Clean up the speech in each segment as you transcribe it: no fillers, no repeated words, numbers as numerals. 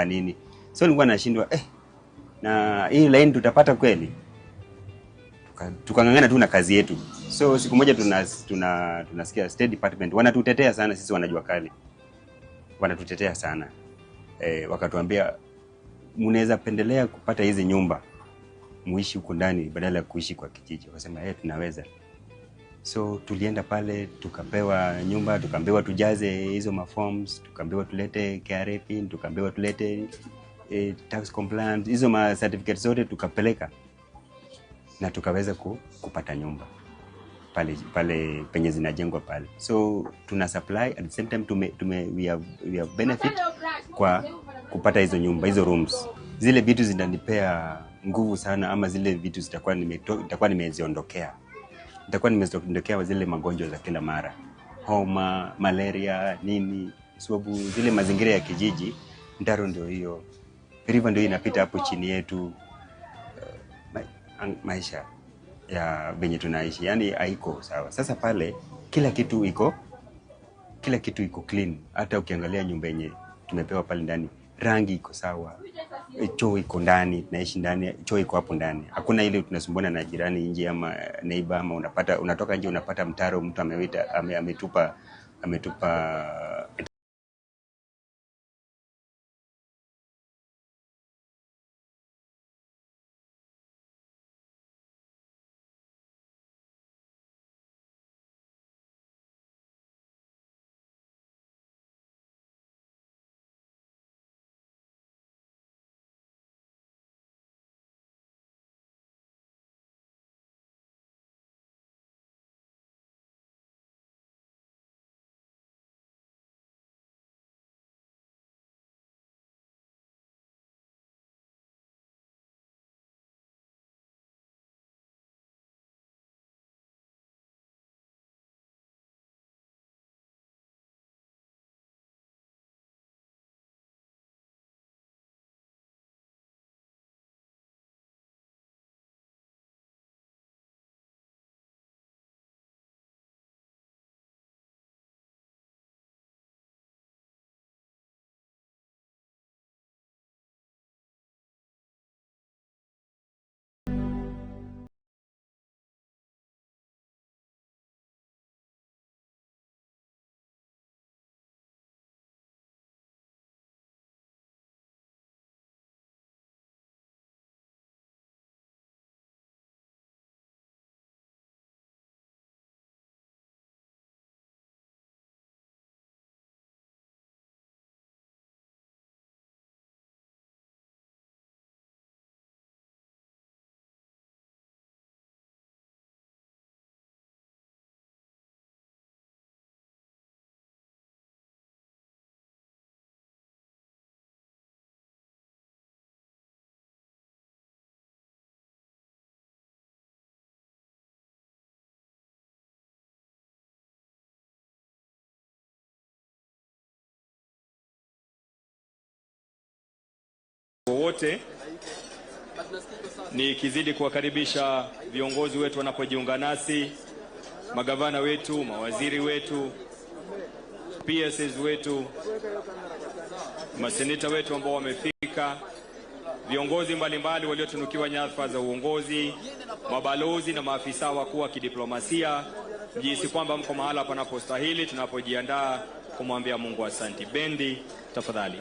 nini. So nilikuwa nashindwa na hii line tutapata kweli? Tukangangana tu na kazi yetu. So siku moja tunasikia State Department wanatutetea sana sisi wanajua kali. Wanatutetea sana. Wakatuambia mnaweza pendelea kupata hizi nyumba muishi huko ndani badala ya kuishi kwa kijiji. Wakasema tunaweza. So tulienda pale tukapewa nyumba, tukaambiwa tujaze hizo maforms, tukaambiwa tulete KRA pin, tukaambiwa tulete tax compliant, hizo ma certificates zote tukapeleka na tukaweza kupata nyumba pale penye zinajengwa pale. So tuna supply at the same time we have benefit kwa kupata hizo nyumba, hizo rooms. Zile vitu zinanipea nguvu sana, ama zile vitu nitakuwa nimeziondokea. Nitakuwa nimeziondokea zile magonjwa za kila mara. Homa, malaria, nini, sababu zile mazingira ya kijiji, Ndaro ndio hiyo. River ndio inapita hapo chini yetu. Maisha ya venye tunaishi yani haiko sawa. Sasa pale kila kitu iko clean. Hata ukiangalia nyumba yenye tumepewa pale ndani, rangi iko sawa, choo iko ndani, tunaishi ndani, choo iko hapo ndani. Hakuna ile tunasumbuana na jirani nje ama neighbor, ama unatoka nje unapata mtaro, mtu ametupa wote. Nikizidi kuwakaribisha viongozi wetu wanapojiunga nasi, magavana wetu, mawaziri wetu, PSs wetu, maseneta wetu ambao wamefika, viongozi mbalimbali waliotunukiwa nyadhifa za uongozi, mabalozi na maafisa wakuu wa kidiplomasia, jinsi kwamba mko mahala panapostahili tunapojiandaa kumwambia Mungu asante. Bendi, tafadhali.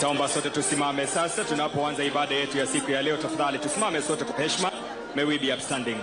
Nitaomba sote tusimame sasa tunapoanza ibada yetu ya siku ya leo. Tafadhali tusimame sote kwa heshima. May we be upstanding.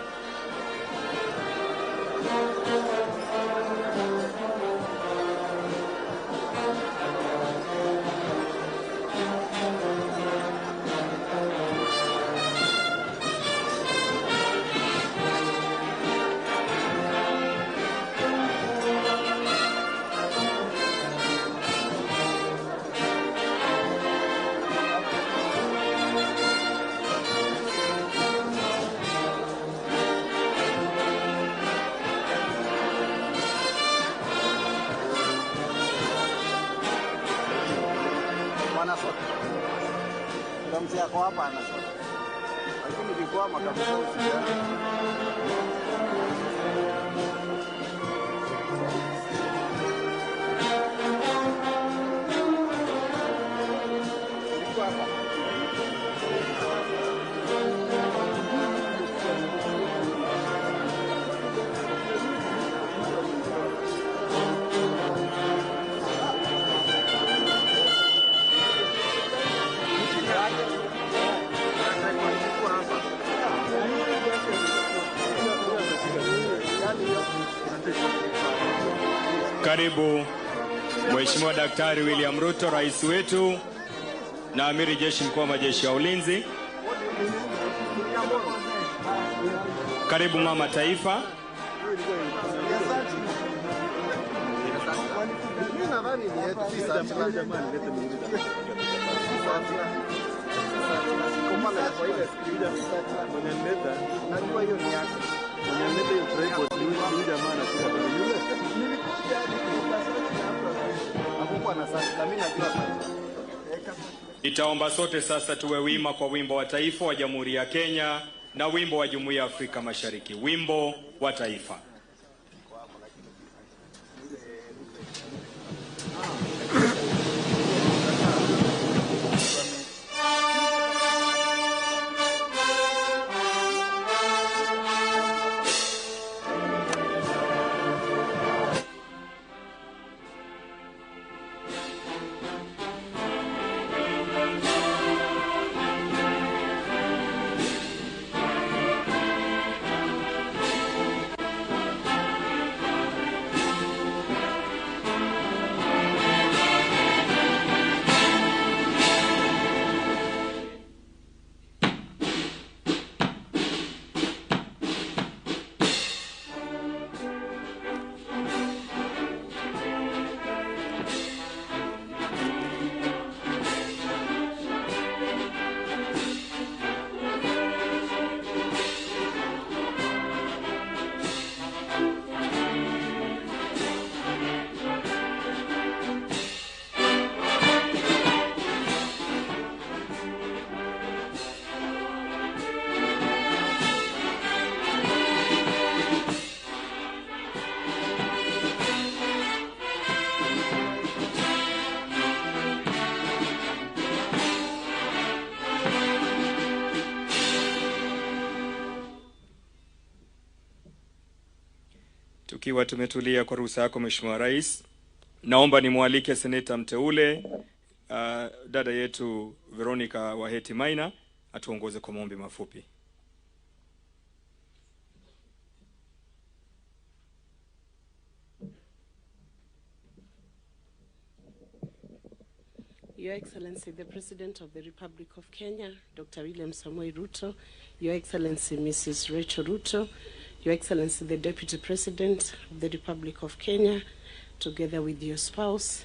Karibu Mheshimiwa Daktari William Ruto, rais wetu na amiri jeshi mkuu wa majeshi ya ulinzi. Karibu mama taifa. Nitaomba sote sasa tuwe wima kwa wimbo wa taifa wa Jamhuri ya Kenya na wimbo wa Jumuiya ya Afrika Mashariki. Wimbo wa taifa. Tukiwa tumetulia kwa ruhusa yako Mheshimiwa Rais, naomba nimwalike seneta mteule dada yetu Veronica Waheti Maina atuongoze kwa maombi mafupi. Your Excellency, the President of the Republic of Kenya, Dr. William Samoei Ruto, Your Excellency, Mrs. Rachel Ruto, Your Excellency, the Deputy President of the Republic of Kenya, together with your spouse,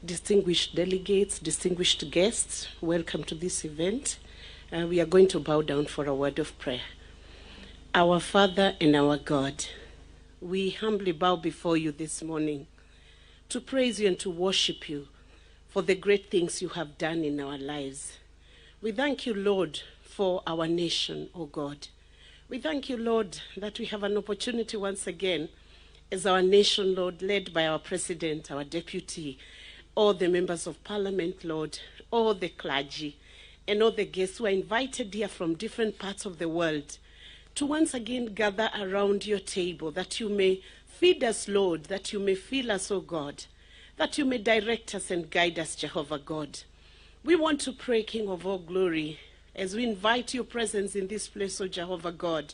distinguished delegates, distinguished guests, welcome to this event. We are going to bow down for a word of prayer. Our Father and our God, we humbly bow before you this morning to praise you and to worship you for the great things you have done in our lives. We thank you, Lord, for our nation, O God. We thank you, Lord, that we have an opportunity once again as our nation, Lord, led by our President, our Deputy, all the members of Parliament, Lord, all the clergy, and all the guests who are invited here from different parts of the world to once again gather around your table, that you may feed us, Lord, that you may fill us, O God, that you may direct us and guide us, Jehovah God. We want to pray, King of all glory, as we invite your presence in this place, O Jehovah God,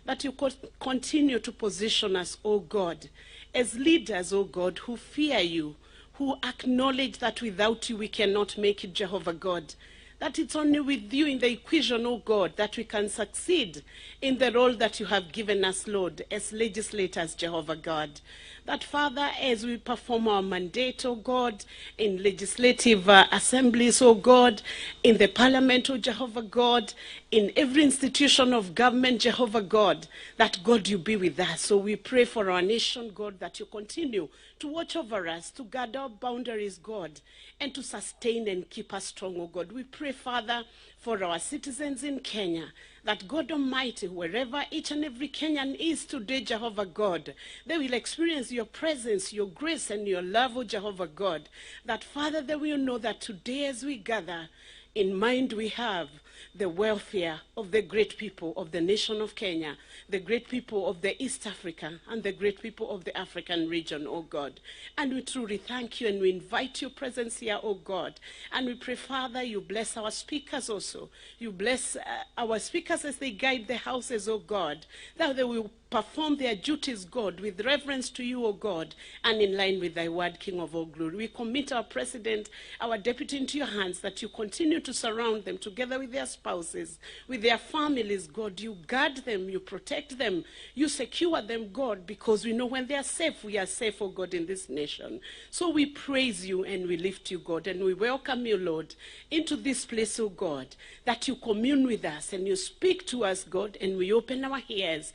that you continue to position us, O God, as leaders, O God, who fear you, who acknowledge that without you we cannot make it, Jehovah God. That it's only with you in the equation, O God, that we can succeed in the role that you have given us, Lord, as legislators, Jehovah God. That, Father, as we perform our mandate, O God, in legislative assemblies, O God, in the parliament, O Jehovah God, in every institution of government, Jehovah God, that, God, you be with us. So we pray for our nation, God, that you continue to watch over us, to guard our boundaries, God, and to sustain and keep us strong, O God. We pray, Father, for our citizens in Kenya, that God Almighty, wherever each and every Kenyan is today, Jehovah God, they will experience your presence, your grace, and your love, O Jehovah God. That, Father, they will know that today as we gather, in mind we have the welfare of the great people of the nation of Kenya, the great people of the East Africa, and the great people of the African region, O God. And we truly thank you, and we invite your presence here, O God. And we pray, Father, you bless our speakers also. You bless our speakers as they guide the houses, O God, that they will perform their duties, God, with reverence to you, O God, and in line with thy word, King of all glory. We commit our president, our deputy into your hands, that you continue to surround them together with their spouses, with their families, God. You guard them, you protect them, you secure them, God, because we know when they are safe, we are safe, O God, in this nation. So we praise you and we lift you, God, and we welcome you, Lord, into this place, O God, that you commune with us and you speak to us, God, and we open our ears,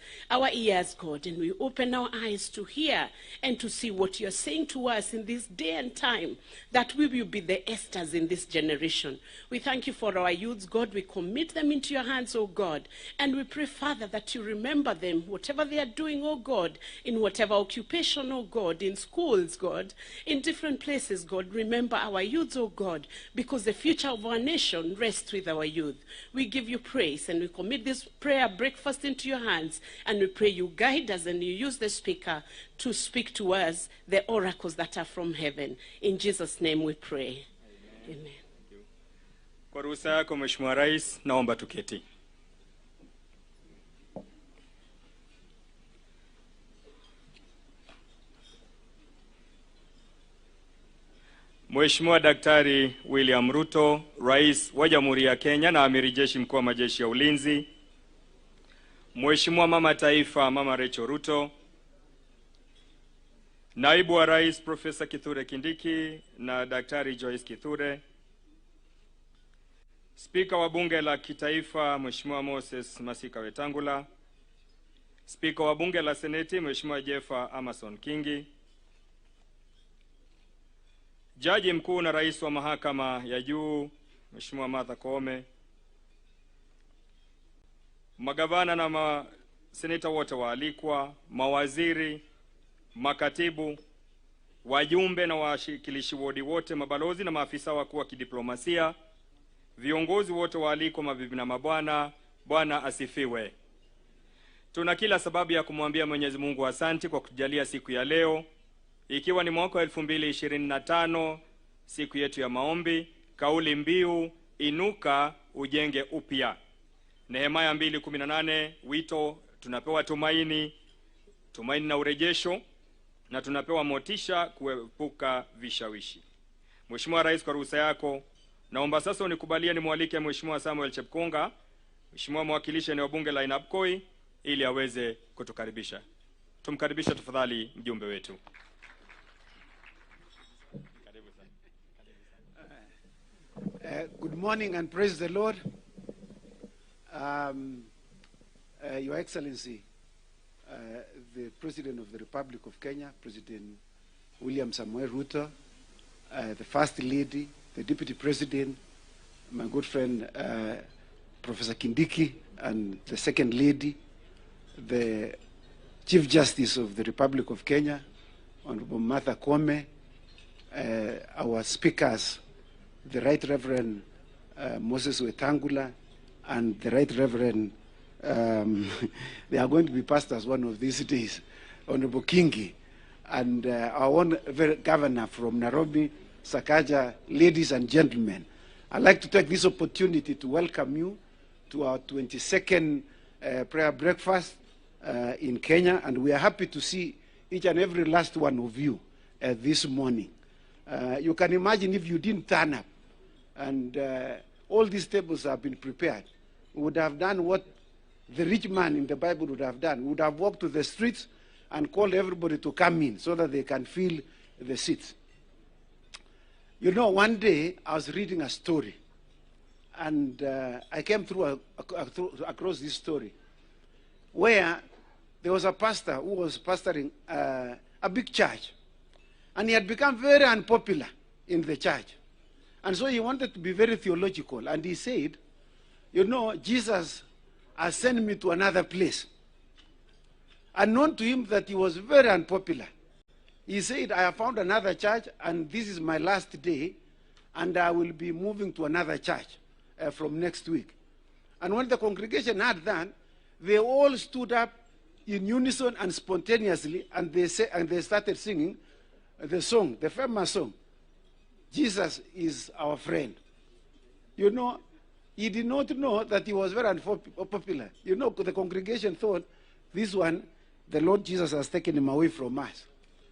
God, and we open our eyes to hear and to see what you're saying to us in this day and time, that we will be the Esthers in this generation. We thank you for our youths, God. We commit them into your hands, oh God, and we pray, Father, that you remember them, whatever they are doing, oh God, in whatever occupation, oh God, in schools, God, in different places, God. Remember our youths, oh God, because the future of our nation rests with our youth. We give you praise, and we commit this prayer breakfast into your hands, and we pray you guide us and you use the speaker to speak to us the oracles that are from heaven. In Jesus' name we pray. Amen. Amen. Kwa ruhusa yako Mheshimiwa Rais, naomba tuketi. Mheshimiwa Daktari William Ruto, Rais wa Jamhuri ya Kenya na Amiri Jeshi Mkuu wa Majeshi ya Ulinzi, Mheshimiwa Mama Taifa Mama Rachel Ruto, Naibu wa Rais Profesa Kithure Kindiki na Daktari Joyce Kithure, Spika wa Bunge la Kitaifa Mheshimiwa Moses Masika Wetangula, Spika wa Bunge la Seneti Mheshimiwa Jeffa Amason Kingi, Jaji Mkuu na Rais wa Mahakama ya Juu Mheshimiwa Martha Koome, magavana na maseneta wote waalikwa, mawaziri, makatibu, wajumbe na washikilishi wodi wote, mabalozi na maafisa wakuu wa kidiplomasia, viongozi wote waalikwa, mabibi na mabwana, Bwana asifiwe. Tuna kila sababu ya kumwambia Mwenyezi Mungu asante kwa kutujalia siku ya leo, ikiwa ni mwaka 2025, siku yetu ya maombi, kauli mbiu inuka ujenge upya. Nehemia 2:18, wito tunapewa tumaini na urejesho, na tunapewa motisha kuepuka vishawishi. Mheshimiwa Rais, kwa ruhusa yako, naomba sasa unikubalie nimwalike Mheshimiwa Samuel Chepkonga, Mheshimiwa mwakilishi eneo bunge la Inapkoi, ili aweze kutukaribisha. Tumkaribisha tafadhali mjumbe wetu. Good morning and praise the Lord. Your Excellency, the President of the Republic of Kenya, President William Samoei Ruto, the First Lady, the Deputy President, my good friend Professor Kindiki, and the Second Lady, the Chief Justice of the Republic of Kenya, Honorable Martha Koome, our speakers, the Right Reverend Moses Wetangula, and the Right Reverend, they are going to be pastors one of these days, Honorable Kingi, and our own Governor from Nairobi, Sakaja, ladies and gentlemen. I'd like to take this opportunity to welcome you to our 22nd prayer breakfast in Kenya, and we are happy to see each and every last one of you this morning. You can imagine if you didn't turn up and all these tables have been prepared, we would have done what the rich man in the Bible would have done. We would have walked to the streets and called everybody to come in so that they can fill the seats. You know, one day I was reading a story, and I came through across this story where there was a pastor who was pastoring a big church, and he had become very unpopular in the church. And so he wanted to be very theological, and he said, you know, Jesus has sent me to another place. Unknown to him that he was very unpopular, he said, I have found another church, and this is my last day, and I will be moving to another church from next week. And when the congregation heard that, they all stood up in unison and spontaneously, and they started singing the song, the famous song, Jesus is our friend. You know, he did not know that he was very unpopular. You know, the congregation thought, this one, the Lord Jesus has taken him away from us.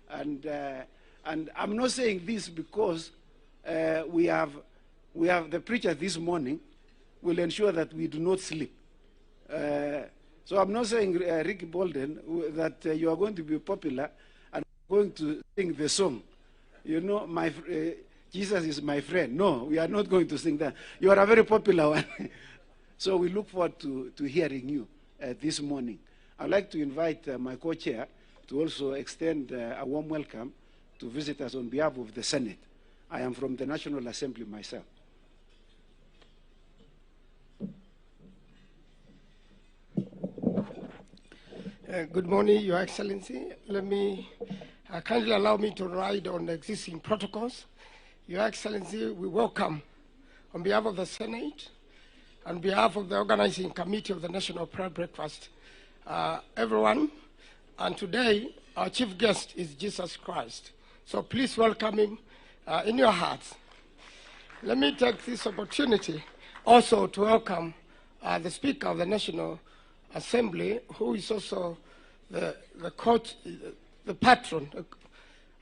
And I'm not saying this because we have the preacher this morning will ensure that we do not sleep. So I'm not saying, Rick Bolden, that you are going to be popular and going to sing the song. You know, Jesus is my friend. No, we are not going to sing that. You are a very popular one. So we look forward to hearing you this morning. I'd like to invite my co-chair to also extend a warm welcome to visitors on behalf of the Senate. I am from the National Assembly myself. Good morning, Your Excellency. Let me kindly allow me to ride on the existing protocols. Your Excellency, we welcome, on behalf of the Senate, on behalf of the organizing committee of the National Prayer Breakfast, everyone. And today, our chief guest is Jesus Christ. So please welcome him in your hearts. Let me take this opportunity also to welcome the Speaker of the National Assembly, who is also the patron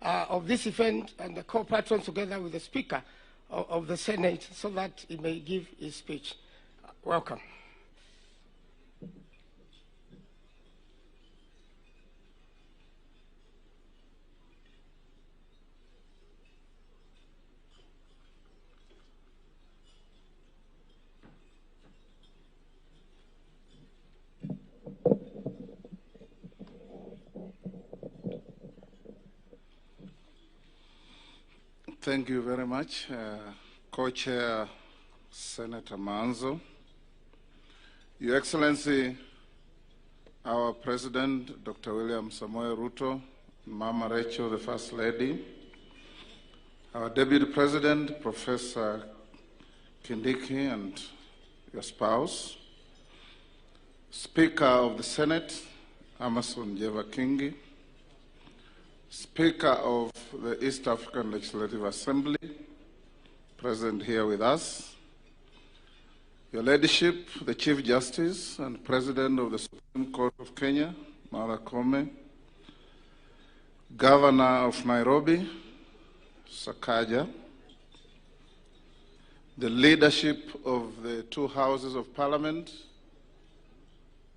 of this event, and the co-patron together with the Speaker of the Senate, so that he may give his speech. Welcome. Thank you very much, Co-Chair Senator Manzo. Your Excellency, our President, Dr. William Samoei Ruto, Mama Rachel, the First Lady, our Deputy President, Professor Kindiki, and your spouse, Speaker of the Senate, Amason Jeva Kingi, Speaker of the East African Legislative Assembly, present here with us, Your Ladyship, the Chief Justice and President of the Supreme Court of Kenya, Martha Koome, Governor of Nairobi, Sakaja, the leadership of the two houses of Parliament,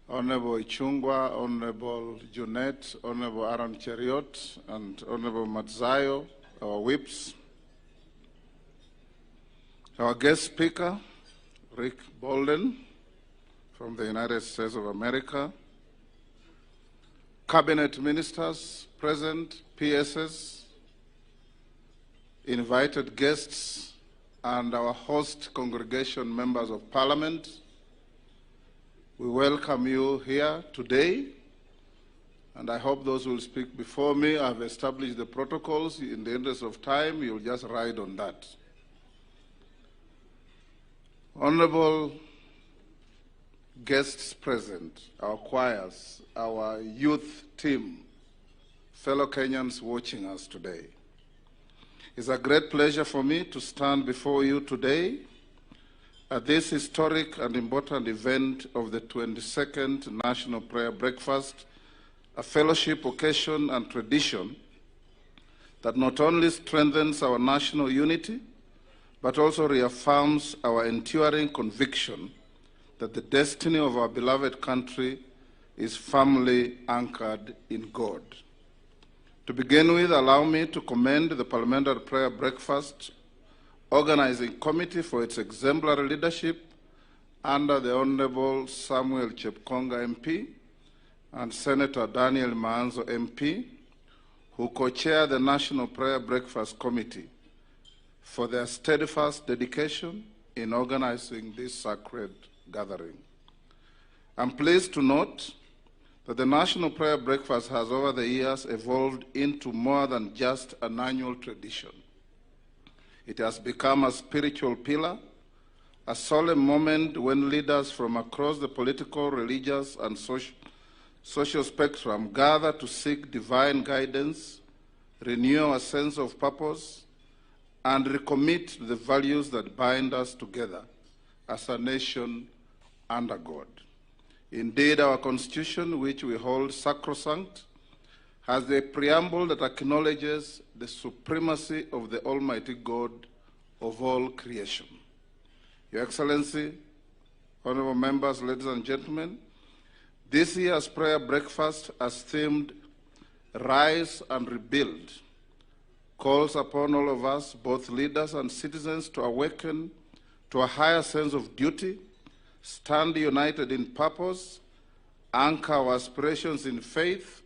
Honorable Ichungwa, Honorable Junet, Honorable Aaron Cheriot, and Honorable Matzayo, our whips. Our guest speaker, Rick Bolden, from the United States of America. Cabinet ministers present, PSS, invited guests, and our host congregation members of Parliament. We welcome you here today, and I hope those who will speak before me have established the protocols. In the interest of time, you'll just ride on that. Honorable guests present, our choirs, our youth team, fellow Kenyans watching us today. It's a great pleasure for me to stand before you today At this historic and important event of the 22nd National Prayer Breakfast, a fellowship occasion and tradition that not only strengthens our national unity, but also reaffirms our enduring conviction that the destiny of our beloved country is firmly anchored in God. To begin with, allow me to commend the Parliamentary Prayer Breakfast Organizing Committee for its exemplary leadership under the Honorable Samuel Chepkonga MP and Senator Daniel Maanzo MP, who co-chair the National Prayer Breakfast Committee, for their steadfast dedication in organizing this sacred gathering. I'm pleased to note that the National Prayer Breakfast has over the years evolved into more than just an annual tradition. It has become a spiritual pillar, a solemn moment when leaders from across the political, religious, and social spectrum gather to seek divine guidance, renew our sense of purpose, and recommit to the values that bind us together as a nation under God. Indeed, our Constitution, which we hold sacrosanct, has a preamble that acknowledges the supremacy of the Almighty God of all creation. Your Excellency, honorable members, ladies and gentlemen, this year's prayer breakfast has themed Rise and Rebuild, calls upon all of us, both leaders and citizens, to awaken to a higher sense of duty, stand united in purpose, anchor our aspirations in faith,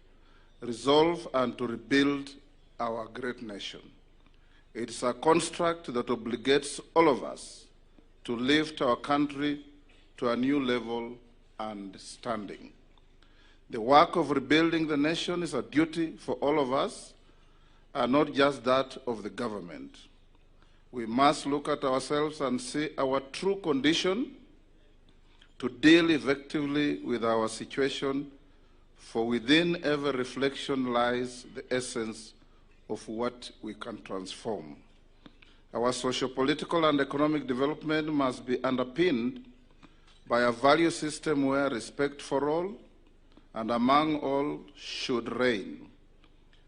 resolve, and to rebuild our great nation. It is a construct that obligates all of us to lift our country to a new level and standing. The work of rebuilding the nation is a duty for all of us, and not just that of the government. We must look at ourselves and see our true condition to deal effectively with our situation, for within every reflection lies the essence of what we can transform. Our socio-political and economic development must be underpinned by a value system where respect for all and among all should reign.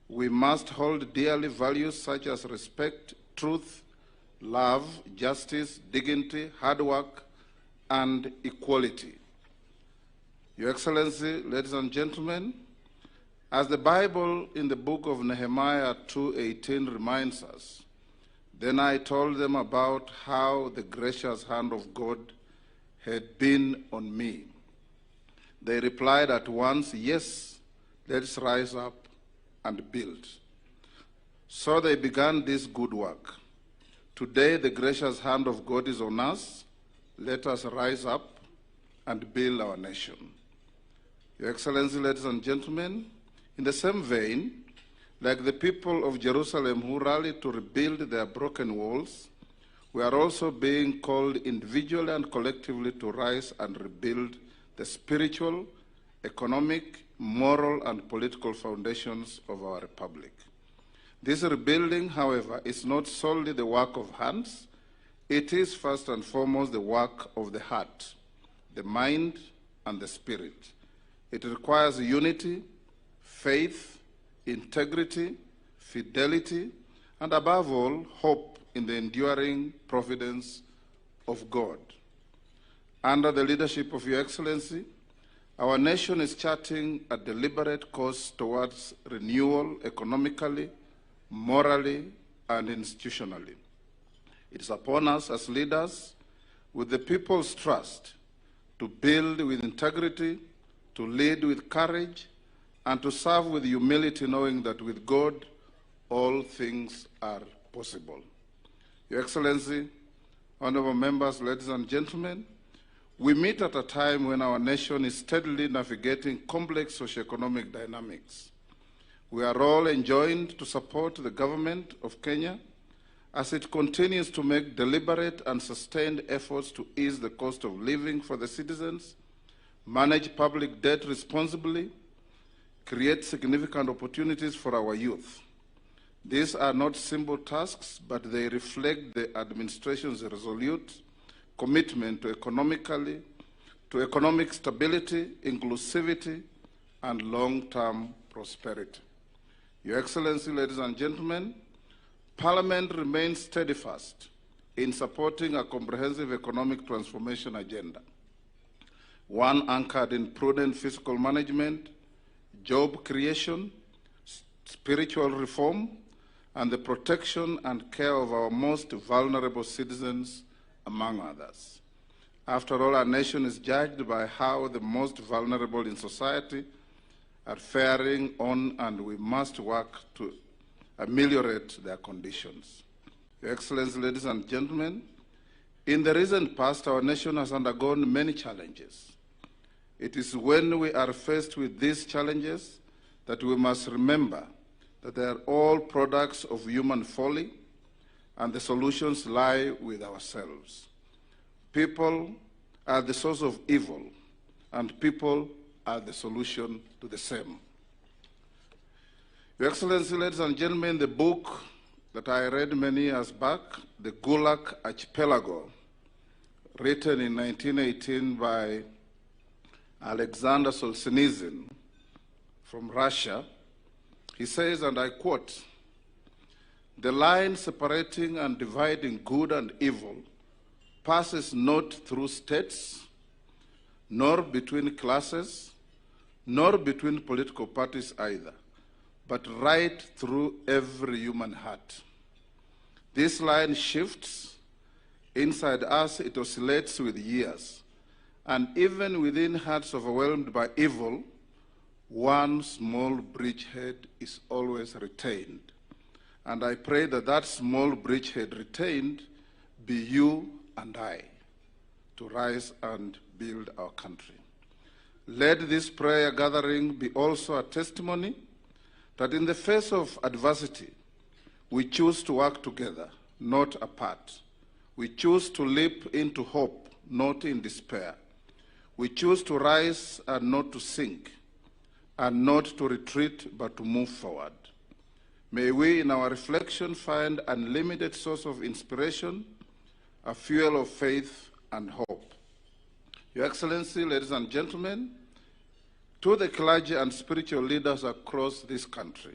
We must hold dearly values such as respect, truth, love, justice, dignity, hard work, and equality. Your Excellency, ladies and gentlemen, as the Bible in the book of Nehemiah 2:18 reminds us, then I told them about how the gracious hand of God had been on me. They replied at once, yes, let's rise up and build. So they began this good work. Today the gracious hand of God is on us. Let us rise up and build our nation. Your Excellency, ladies and gentlemen, in the same vein, like the people of Jerusalem who rallied to rebuild their broken walls, we are also being called individually and collectively to rise and rebuild the spiritual, economic, moral, and political foundations of our republic. This rebuilding, however, is not solely the work of hands. It is first and foremost the work of the heart, the mind, and the spirit. It requires unity, faith, integrity, fidelity, and above all, hope in the enduring providence of God. Under the leadership of Your Excellency, our nation is charting a deliberate course towards renewal economically, morally, and institutionally. It is upon us as leaders, with the people's trust, to build with integrity, to lead with courage, and to serve with humility, knowing that with God, all things are possible. Your Excellency, honorable members, ladies and gentlemen, we meet at a time when our nation is steadily navigating complex socioeconomic dynamics. We are all enjoined to support the government of Kenya as it continues to make deliberate and sustained efforts to ease the cost of living for the citizens, manage public debt responsibly, create significant opportunities for our youth. These are not simple tasks, but they reflect the administration's resolute, commitment to economic stability, inclusivity, and long-term prosperity. Your Excellency, ladies and gentlemen, Parliament remains steadfast in supporting a comprehensive economic transformation agenda, one anchored in prudent fiscal management, job creation, spiritual reform, and the protection and care of our most vulnerable citizens, among others. After all, our nation is judged by how the most vulnerable in society are faring on, and we must work to ameliorate their conditions. Your Excellency, ladies and gentlemen, in the recent past, our nation has undergone many challenges. It is when we are faced with these challenges that we must remember that they are all products of human folly, and the solutions lie with ourselves. People are the source of evil, and people are the solution to the same. Your Excellency, ladies and gentlemen, the book that I read many years back, The Gulag Archipelago, written in 1918 by Alexander Solzhenitsyn from Russia, he says, and I quote, "The line separating and dividing good and evil passes not through states, nor between classes, nor between political parties either, but right through every human heart. This line shifts. Inside us, it oscillates with years, and even within hearts overwhelmed by evil, one small bridgehead is always retained. And I pray that that small bridgehead retained be you and I, to rise and build our country. Let this prayer gathering be also a testimony that in the face of adversity, we choose to work together, not apart. We choose to leap into hope, not in despair. We choose to rise and not to sink, and not to retreat, but to move forward. May we, in our reflection, find unlimited source of inspiration, a fuel of faith and hope. Your Excellency, ladies and gentlemen, to the clergy and spiritual leaders across this country,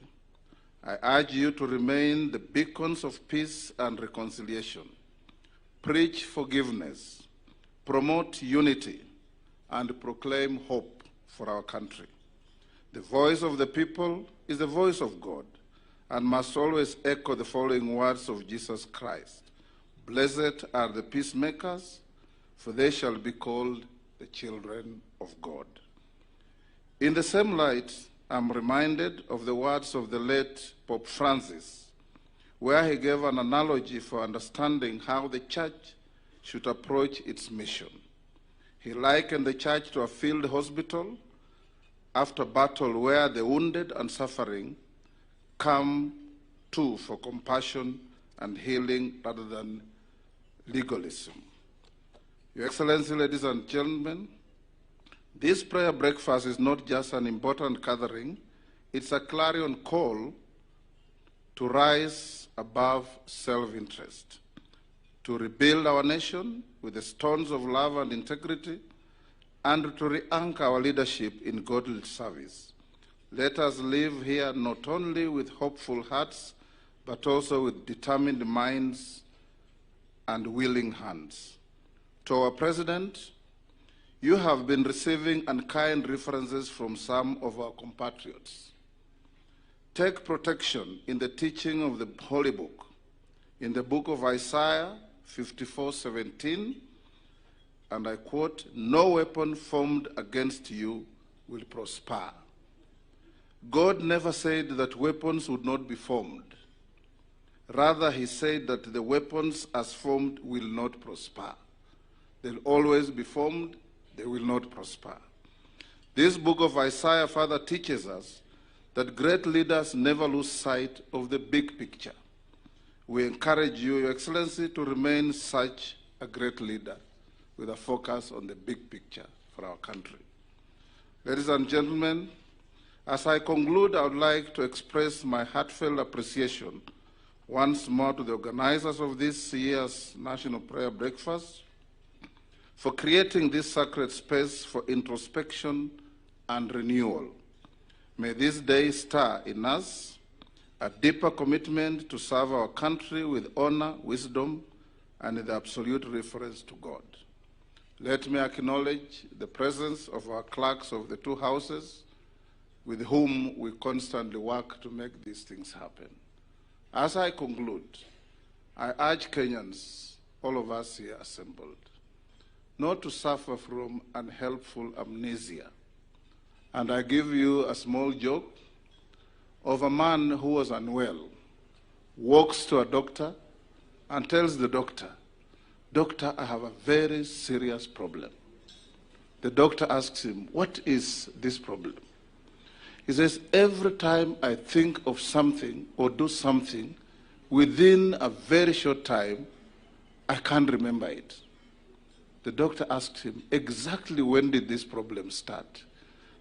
I urge you to remain the beacons of peace and reconciliation. Preach forgiveness, promote unity, and proclaim hope for our country. The voice of the people is the voice of God and must always echo the following words of Jesus Christ. Blessed are the peacemakers, for they shall be called the children of God. In the same light, I'm reminded of the words of the late Pope Francis, where he gave an analogy for understanding how the church should approach its mission. He likened the church to a field hospital after battle, where the wounded and suffering come to for compassion and healing rather than legalism. Your Excellency, ladies and gentlemen, this prayer breakfast is not just an important gathering, it's a clarion call to rise above self-interest, to rebuild our nation with the stones of love and integrity, and to re-anchor our leadership in godly service. Let us live here not only with hopeful hearts, but also with determined minds and willing hands. To our President, you have been receiving unkind references from some of our compatriots. Take protection in the teaching of the Holy Book. In the book of Isaiah 54:17, and I quote, "No weapon formed against you will prosper." God never said that weapons would not be formed. Rather, he said that the weapons as formed will not prosper. They'll always be formed, they will not prosper. This book of Isaiah further teaches us that great leaders never lose sight of the big picture. We encourage you, Your Excellency, to remain such a great leader with a focus on the big picture for our country. Ladies and gentlemen, as I conclude, I would like to express my heartfelt appreciation once more to the organizers of this year's National Prayer Breakfast, for creating this sacred space for introspection and renewal. May this day stir in us a deeper commitment to serve our country with honor, wisdom, and with absolute reference to God. Let me acknowledge the presence of our clerks of the two houses, with whom we constantly work to make these things happen. As I conclude, I urge Kenyans, all of us here assembled, not to suffer from unhelpful amnesia. And I give you a small joke of a man who was unwell, walks to a doctor and tells the doctor, "Doctor, I have a very serious problem." The doctor asks him, "What is this problem?" He says, "Every time I think of something or do something, within a very short time, I can't remember it." The doctor asked him, "Exactly when did this problem start?"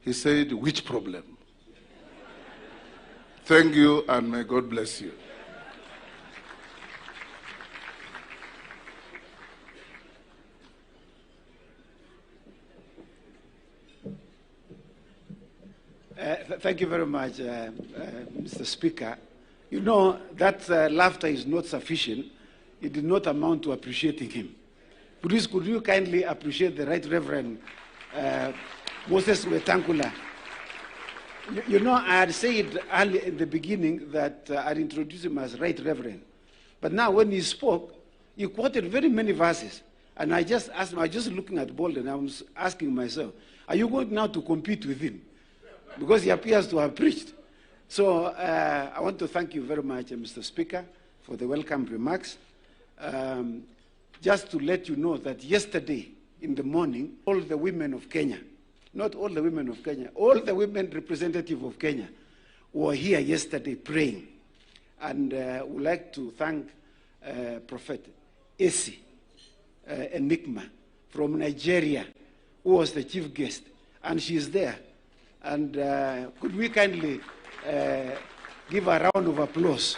He said, "Which problem?" Thank you, and may God bless you. Thank you very much, Mr. Speaker. You know, that laughter is not sufficient. It did not amount to appreciating him. Please, could you kindly appreciate the Right Reverend Moses Wetankula? You know, I had said early in the beginning that I'd introduce him as Right Reverend. But now when he spoke, he quoted very many verses. And I just asked him, I was just looking at Bolden, I was asking myself, are you going now to compete with him? Because he appears to have preached. So I want to thank you very much, Mr. Speaker, for the welcome remarks. Just to let you know that yesterday in the morning, all the women of Kenya, not all the women of Kenya, all the women representative of Kenya were here yesterday praying. And would like to thank Prophet Esi Enigma from Nigeria, who was the chief guest, and she is there. And could we kindly give a round of applause?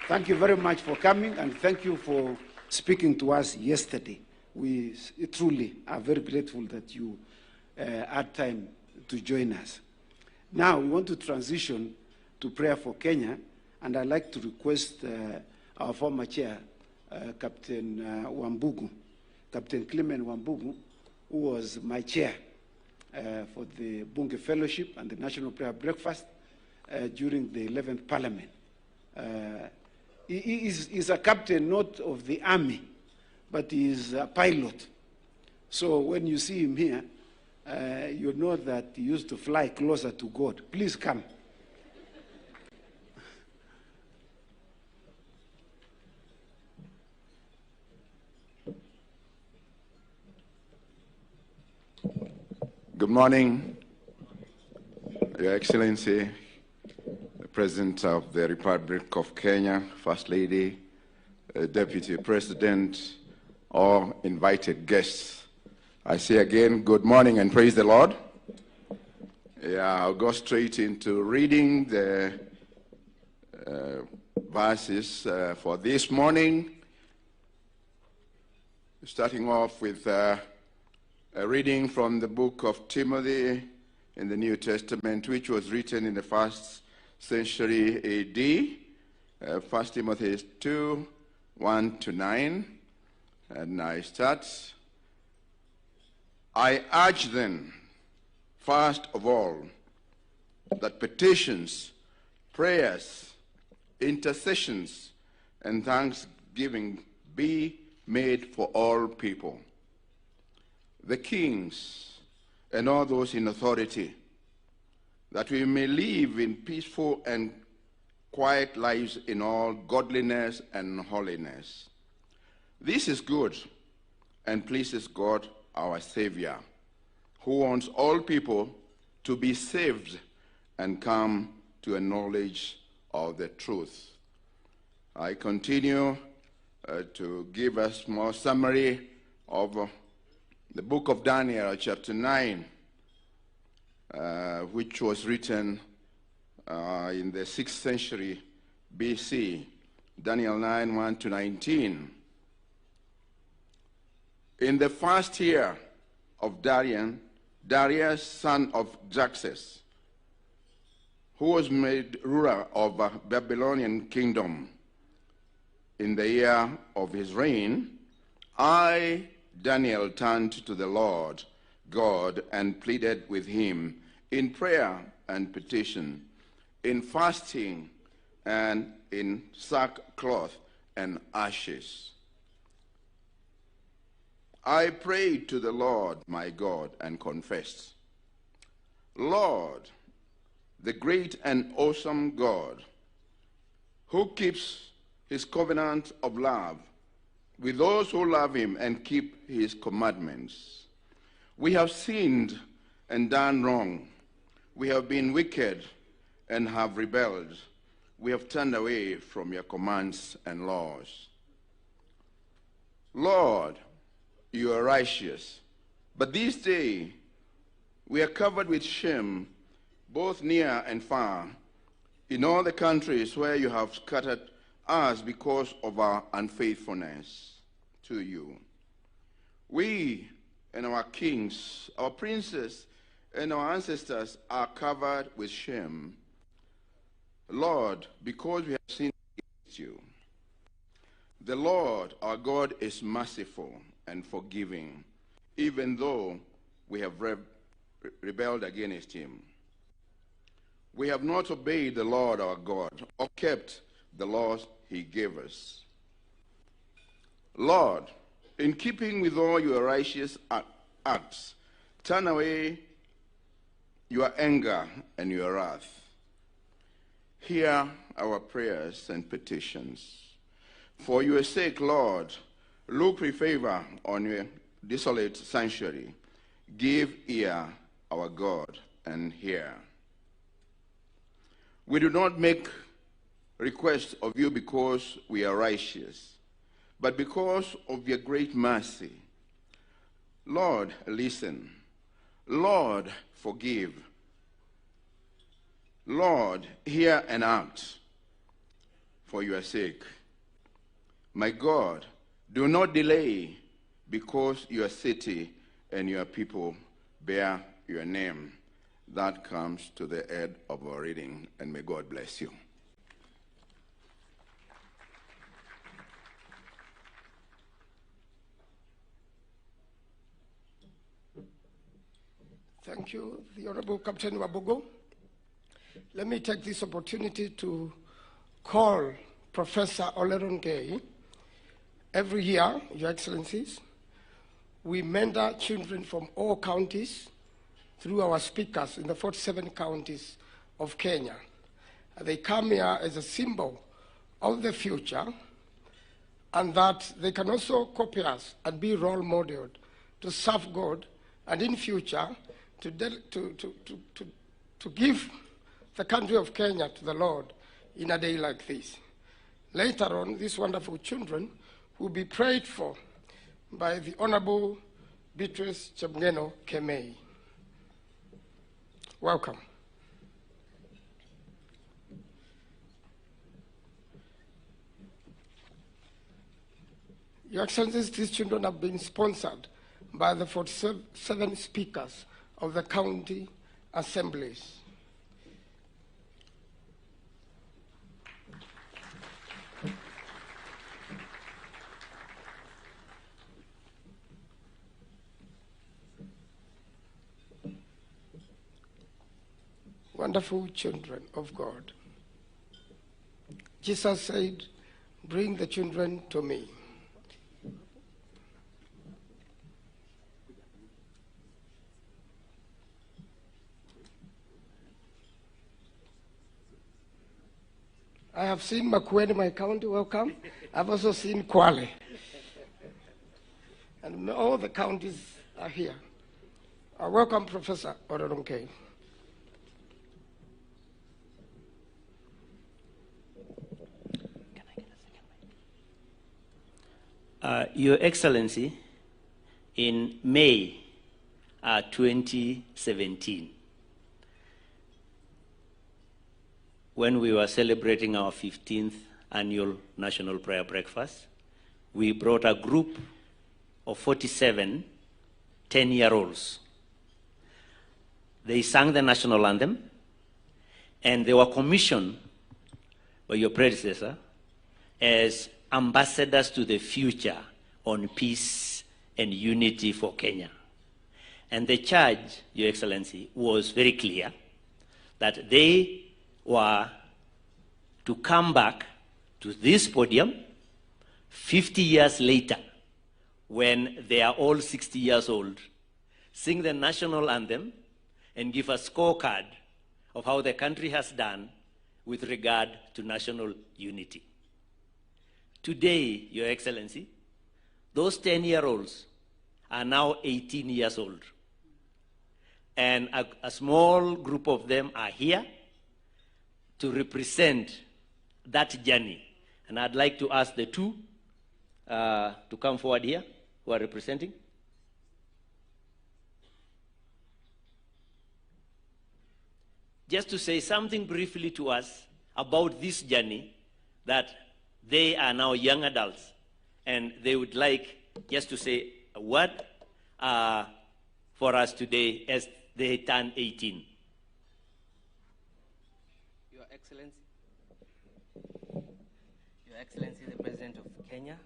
Thank you very much for coming, and thank you for speaking to us yesterday. We truly are very grateful that you had time to join us. Now we want to transition to prayer for Kenya, and I'd like to request our former chair, Captain Wambugu, Captain Clement Wambugu, who was my chair for the Bunge Fellowship and the National Prayer Breakfast during the 11th Parliament. He is a captain not of the army, but he is a pilot. So when you see him here, you know that he used to fly closer to God. Please come. Good morning, Your Excellency, the President of the Republic of Kenya, First Lady, Deputy President, all invited guests. I say again, good morning and praise the Lord. Yeah, I'll go straight into reading the verses for this morning, starting off with a reading from the book of Timothy in the New Testament, which was written in the 1st century AD, 1 Timothy 2, 1-9, and I start. I urge then, first of all, that petitions, prayers, intercessions, and thanksgiving be made for all people, the kings and all those in authority, that we may live in peaceful and quiet lives in all godliness and holiness. This is good and pleases God our Savior, who wants all people to be saved and come to a knowledge of the truth. I continue to give a small summary of the book of Daniel, chapter 9, which was written in the 6th century BC, Daniel 9, 1-19. In the first year of Darius, son of Xerxes, who was made ruler of the Babylonian kingdom, in the year of his reign, I, Daniel, turned to the Lord God and pleaded with him in prayer and petition, in fasting and in sackcloth and ashes. I prayed to the Lord my God and confessed, Lord, the great and awesome God, who keeps his covenant of love with those who love him and keep his commandments. We have sinned and done wrong. We have been wicked and have rebelled. We have turned away from your commands and laws. Lord, you are righteous, but this day we are covered with shame, both near and far, in all the countries where you have scattered us because of our unfaithfulness to you. We and our kings, our princes, and our ancestors are covered with shame, Lord, because we have sinned against you. The Lord our God is merciful and forgiving, even though we have rebelled against him. We have not obeyed the Lord our God or kept the laws he gave us. Lord, in keeping with all your righteous acts, turn away your anger and your wrath. Hear our prayers and petitions. For your sake, Lord, look with favor on your desolate sanctuary. Give ear, our God, and hear. We do not make request of you because we are righteous, but because of your great mercy. Lord, listen. Lord, forgive. Lord, hear and act for your sake. My God, do not delay, because your city and your people bear your name. That comes to the end of our reading, and may God bless you. Thank you, the Honorable Captain Wabogo. Let me take this opportunity to call Professor Oleronke. Every year, Your Excellencies, we mentor children from all counties through our speakers in the 47 counties of Kenya. They come here as a symbol of the future, and that they can also copy us and be role modeled to serve God, and in future to give the country of Kenya to the Lord in a day like this. Later on, these wonderful children will be prayed for by the Honorable Beatrice Chemgeno Kemei. Welcome. Your Excellencies, these children have been sponsored by the 47 speakers of the county assemblies. Wonderful children of God. Jesus said, "Bring the children to me." I have seen Makueni, my county, welcome. I've also seen Kwale. And all the counties are here. Welcome, Professor Oleronke. Your Excellency, in May 2017, when we were celebrating our 15th annual National Prayer Breakfast, we brought a group of 47 10-year-olds. They sang the national anthem, and they were commissioned by your predecessor as ambassadors to the future on peace and unity for Kenya. And the charge, Your Excellency, was very clear that they were to come back to this podium 50 years later, when they are all 60 years old, sing the national anthem and give a scorecard of how the country has done with regard to national unity. Today, Your Excellency, those 10-year-olds are now 18 years old. And a small group of them are here to represent that journey. And I'd like to ask the two to come forward here, who are representing. Just to say something briefly to us about this journey, that they are now young adults, and they would like just to say a word for us today as they turn 18. Your Excellency, the President of Kenya,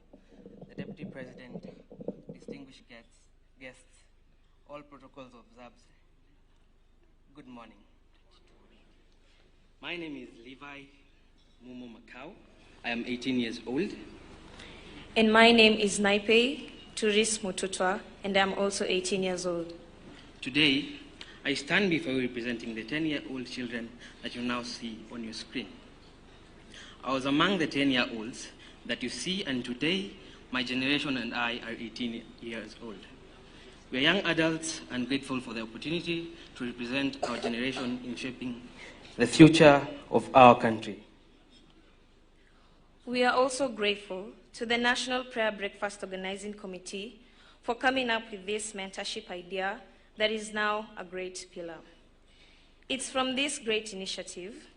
the Deputy President, distinguished guests, all protocols observed, good morning. My name is Levi Mumo Macau. I am 18 years old. And my name is Naipei Turis Mututwa, and I'm also 18 years old. Today, I stand before you representing the 10-year-old children that you now see on your screen. I was among the 10-year-olds that you see, and today, my generation and I are 18 years old. We are young adults and grateful for the opportunity to represent our generation in shaping the future of our country. We are also grateful to the National Prayer Breakfast Organizing Committee for coming up with this mentorship idea that is now a great pillar. It's from this great initiative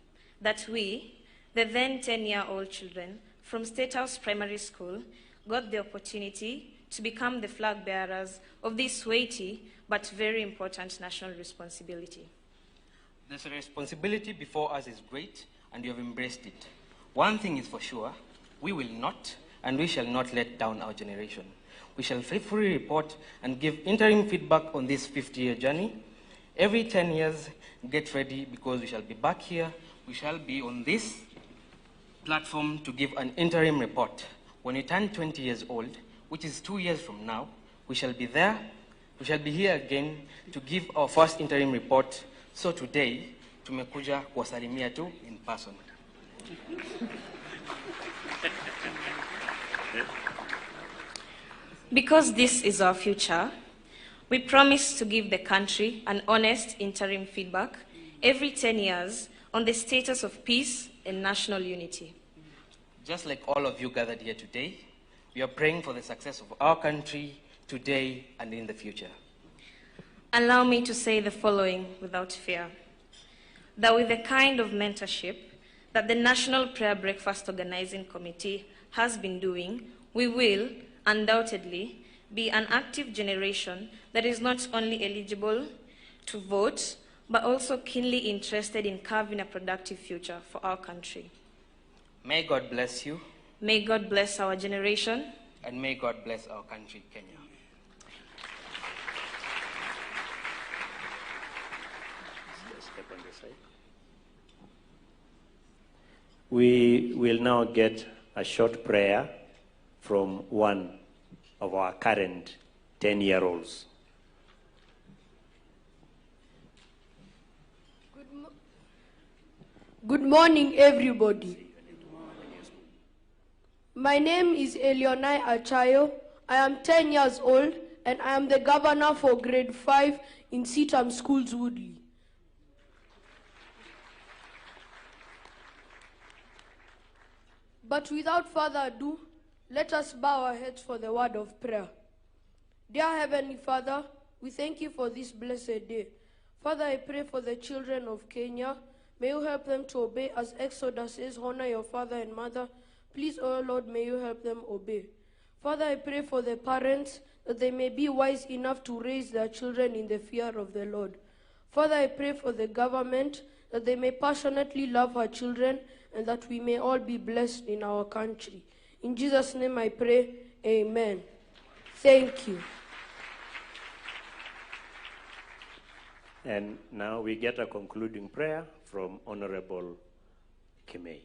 that we, the then 10-year-old children from State House Primary School, got the opportunity to become the flag bearers of this weighty but very important national responsibility. This responsibility before us is great, and you have embraced it. One thing is for sure, we will not and we shall not let down our generation. We shall faithfully report and give interim feedback on this 50-year journey. Every 10 years, get ready, because we shall be back here. We shall be on this platform to give an interim report. When we turn 20 years old, which is 2 years from now, we shall be there. We shall be here again to give our first interim report. So today, tumekuja kuwasalimia tu in person. Because this is our future, we promise to give the country an honest interim feedback every 10 years on the status of peace and national unity. Just like all of you gathered here today, we are praying for the success of our country today and in the future. Allow me to say the following without fear, that with the kind of mentorship that the National Prayer Breakfast Organizing Committee has been doing, we will undoubtedly be an active generation that is not only eligible to vote, but also keenly interested in carving a productive future for our country. May God bless you. May God bless our generation. And may God bless our country, Kenya. We will now get a short prayer from one of our current 10-year-olds. Good morning, everybody. My name is Elionai Achayo. I am 10 years old, and I am the governor for grade 5 in Seatam Schools, Woodley. But without further ado, let us bow our heads for the word of prayer. Dear Heavenly Father, we thank you for this blessed day. Father, I pray for the children of Kenya. May you help them to obey as Exodus says, honor your father and mother. Please, oh Lord, may you help them obey. Father, I pray for the parents that they may be wise enough to raise their children in the fear of the Lord. Father, I pray for the government, that they may passionately love our children, and that we may all be blessed in our country. In Jesus' name I pray, amen. Thank you. And now we get a concluding prayer from Honorable Kimei.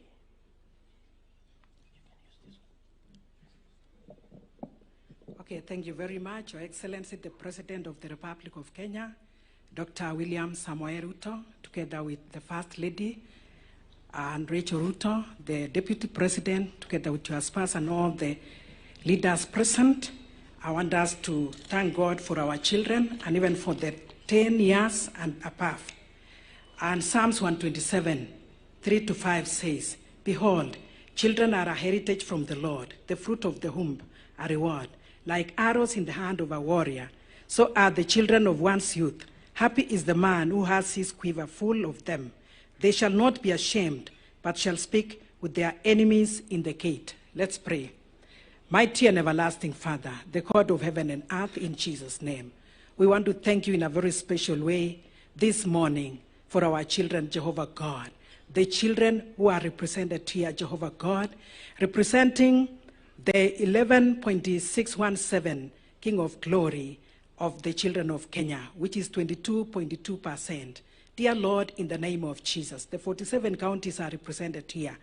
Okay, thank you very much, Your Excellency, the President of the Republic of Kenya, Dr. William Samoei Ruto, together with the First Lady, and Rachel Ruto, the Deputy President, together with your spouse and all the leaders present. I want us to thank God for our children and even for the 10 years and above. And Psalms 127, 3-5 says, "Behold, children are a heritage from the Lord, the fruit of the womb, a reward. Like arrows in the hand of a warrior, so are the children of one's youth. Happy is the man who has his quiver full of them. They shall not be ashamed, but shall speak with their enemies in the gate." Let's pray. Mighty and everlasting Father, the God of heaven and earth, in Jesus' name, we want to thank you in a very special way this morning for our children, Jehovah God. The children who are represented here, Jehovah God, representing the 11.617 King of Glory of the children of Kenya, which is 22.2%. Dear Lord, in the name of Jesus, the 47 counties are represented here.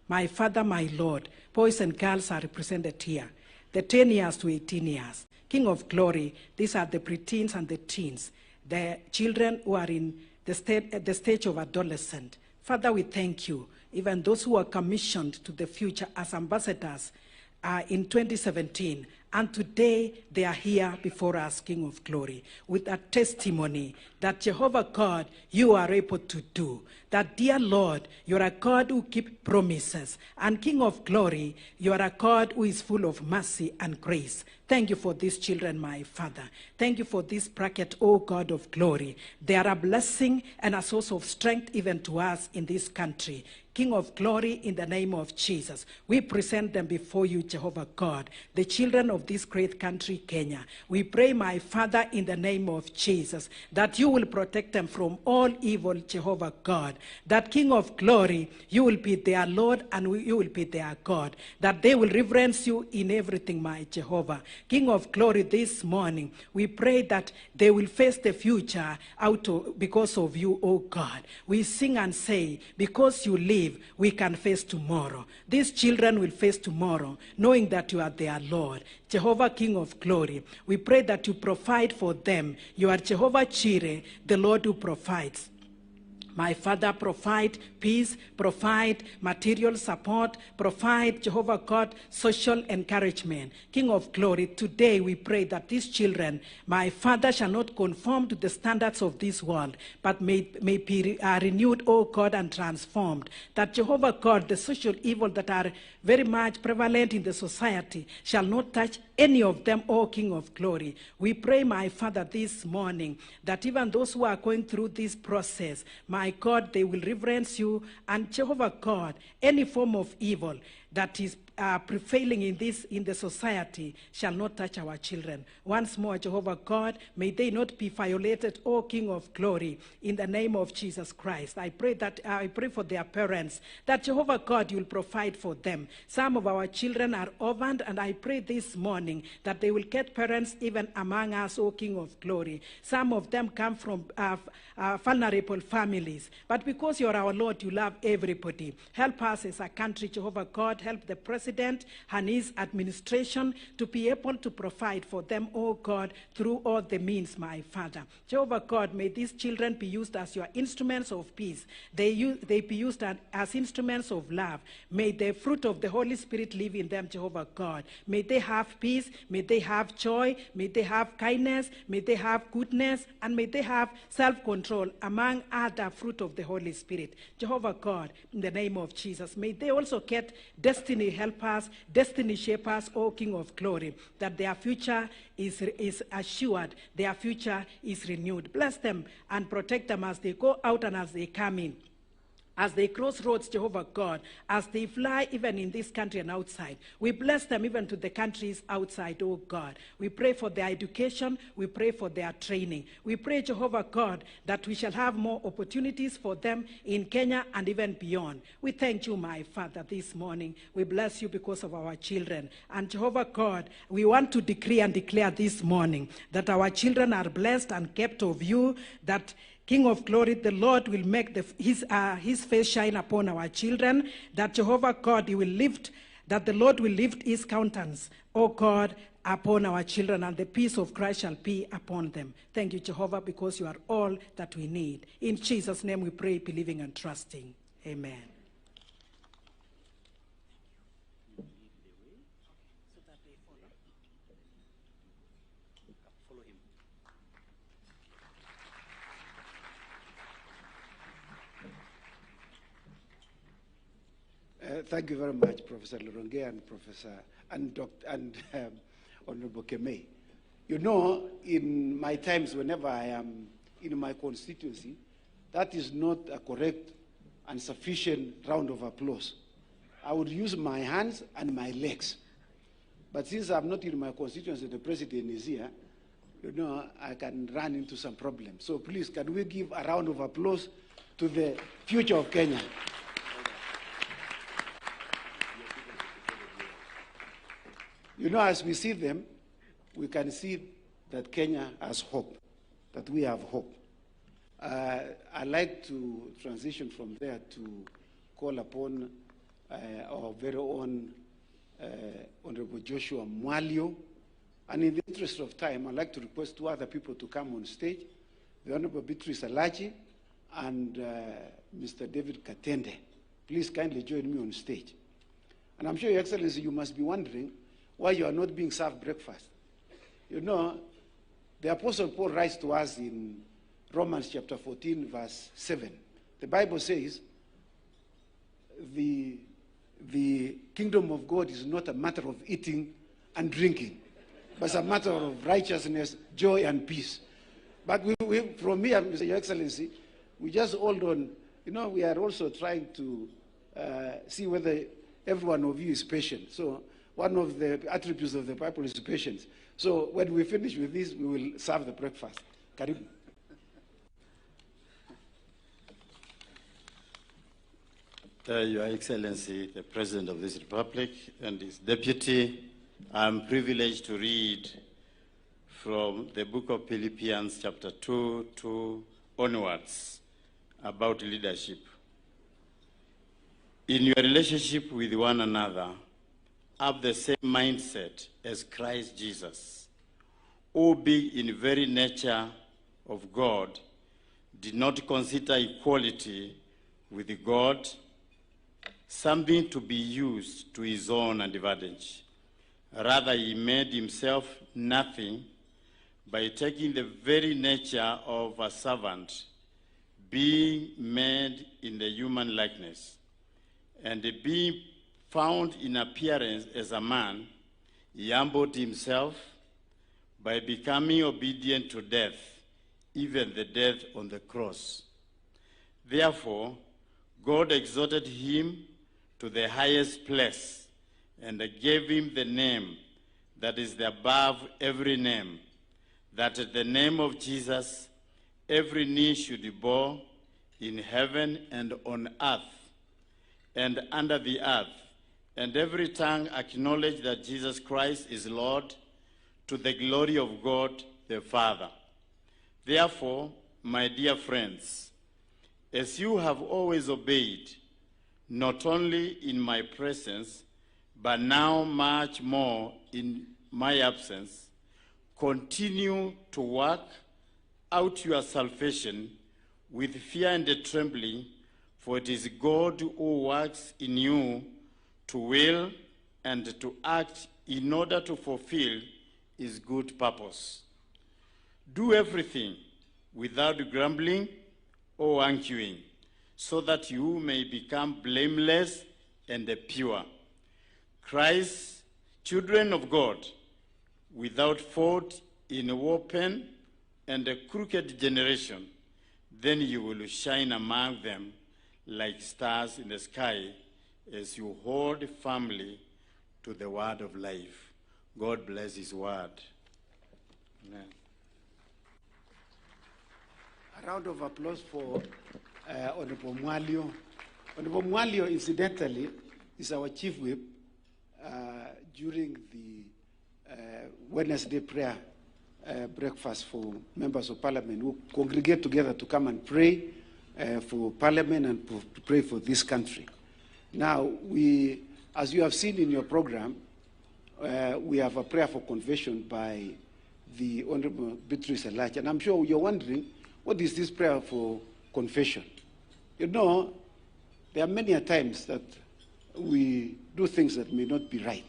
My Father, my Lord, boys and girls are represented here. The 10 years to 18 years. King of Glory, these are the preteens and the teens, the children who are in the stage of adolescent. Father, we thank you. Even those who are commissioned to the future as ambassadors in 2017, and today they are here before us, King of Glory, with a testimony that Jehovah God, you are able to do. That, dear Lord, you are a God who keeps promises. And King of Glory, you are a God who is full of mercy and grace. Thank you for these children, my Father. Thank you for this bracket, O God of glory. They are a blessing and a source of strength even to us in this country. King of glory, in the name of Jesus, we present them before you, Jehovah God, the children of this great country, Kenya. We pray, my Father, in the name of Jesus, that you will protect them from all evil, Jehovah God. That, King of glory, you will be their Lord and you will be their God. That they will reverence you in everything, my Jehovah. King of glory, this morning, we pray that they will face the future because of you, O God. We sing and say, because you live, we can face tomorrow. These children will face tomorrow, knowing that you are their Lord. Jehovah, King of glory, we pray that you provide for them. You are Jehovah Jireh, the Lord who provides. My Father, provide peace, provide material support, provide, Jehovah God, social encouragement. King of glory, today we pray that these children, my Father, shall not conform to the standards of this world, but may be renewed, O God, and transformed. That, Jehovah God, the social evil that are very much prevalent in the society shall not touch any of them, O King of glory. We pray, my Father, this morning that even those who are going through this process, my God, they will reverence you, and Jehovah God, any form of evil that is prevailing in the society shall not touch our children. Once more, Jehovah God, may they not be violated, O King of glory, in the name of Jesus Christ. I pray for their parents, that Jehovah God, you will provide for them. Some of our children are orphaned, and I pray this morning that they will get parents even among us, O King of glory. Some of them come from vulnerable families, but because you are our Lord, you love everybody. Help us as a country, Jehovah God. Help the President and his administration to be able to provide for them, oh God, through all the means, my Father. Jehovah God, may these children be used as your instruments of peace. They be used as instruments of love. May the fruit of the Holy Spirit live in them, Jehovah God. May they have peace, may they have joy, may they have kindness, may they have goodness, and may they have self-control, among other fruit of the Holy Spirit. Jehovah God, in the name of Jesus, may they also get destiny helpers, destiny shapers, O King of glory, that their future is assured, their future is renewed. Bless them and protect them as they go out and as they come in. as they cross roads, Jehovah God, as they fly even in this country and outside. We bless them even to the countries outside, oh God. We pray for their education. We pray for their training. We pray, Jehovah God, that we shall have more opportunities for them in Kenya and even beyond. We thank you, my Father, this morning. We bless you because of our children. And Jehovah God, we want to decree and declare this morning that our children are blessed and kept of you, that King of glory, the Lord will make his face shine upon our children, that Jehovah God, that the Lord will lift his countenance, O God, upon our children, and the peace of Christ shall be upon them. Thank you, Jehovah, because you are all that we need. In Jesus' name we pray, believing and trusting. Amen. Thank you very much, Professor Loronge and Honorable Kemei. You know, in my times, whenever I am in my constituency, that is not a correct and sufficient round of applause. I would use my hands and my legs. But since I'm not in my constituency, the president is here, you know, I can run into some problems. So please, can we give a round of applause to the future of Kenya? You know, as we see them, we can see that Kenya has hope, that we have hope. I'd like to transition from there to call upon our very own Honorable Joshua Mwalio. And in the interest of time, I'd like to request two other people to come on stage, the Honorable Beatrice Alaji and Mr. David Katende. Please kindly join me on stage. And I'm sure, Your Excellency, you must be wondering why you are not being served breakfast. You know, the Apostle Paul writes to us in Romans chapter 14, verse 7. The Bible says, the kingdom of God is not a matter of eating and drinking, but it's a matter of righteousness, joy, and peace. But from here, Mr. Your Excellency, we just hold on. You know, we are also trying to see whether every one of you is patient. So one of the attributes of the Bible is patience. So when we finish with this, we will serve the breakfast. Karibu. Your Excellency, the President of this Republic and his Deputy, I'm privileged to read from the book of Philippians chapter 2 onwards about leadership. In your relationship with one another, have the same mindset as Christ Jesus, who being in very nature of God, did not consider equality with God something to be used to his own advantage. Rather, he made himself nothing by taking the very nature of a servant, being made in the human likeness, and being found in appearance as a man, he humbled himself by becoming obedient to death, even the death on the cross. Therefore, God exalted him to the highest place and gave him the name that is above every name, that at the name of Jesus every knee should bow in heaven and on earth and under the earth, and every tongue acknowledge that Jesus Christ is Lord, to the glory of God the Father. Therefore, my dear friends, as you have always obeyed, not only in my presence, but now much more in my absence, continue to work out your salvation with fear and trembling, for it is God who works in you to will and to act in order to fulfill his good purpose. Do everything without grumbling or arguing, so that you may become blameless and pure, Christ's children of God, without fault in a warped and a crooked generation. Then you will shine among them like stars in the sky as you hold firmly to the word of life. God bless his word. Amen. A round of applause for Honorable Mwalio. Honorable Mwalio, incidentally, is our chief whip during the Wednesday prayer breakfast for members of parliament who congregate together to come and pray for parliament and to pray for this country. Now, as you have seen in your program, we have a prayer for conversion by the Honorable Beatrice Elach. And I'm sure you're wondering, what is this prayer for confession? You know, there are many times that we do things that may not be right.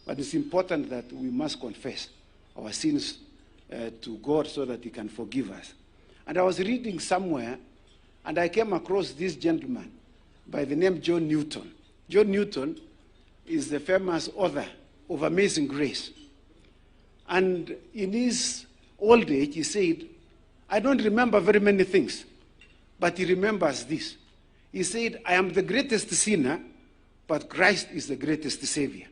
But it's important that we must confess our sins to God so that he can forgive us. And I was reading somewhere, and I came across this gentleman by the name John Newton. John Newton is the famous author of Amazing Grace. And in his old age, he said, I don't remember very many things, but he remembers this. He said, I am the greatest sinner, but Christ is the greatest Savior.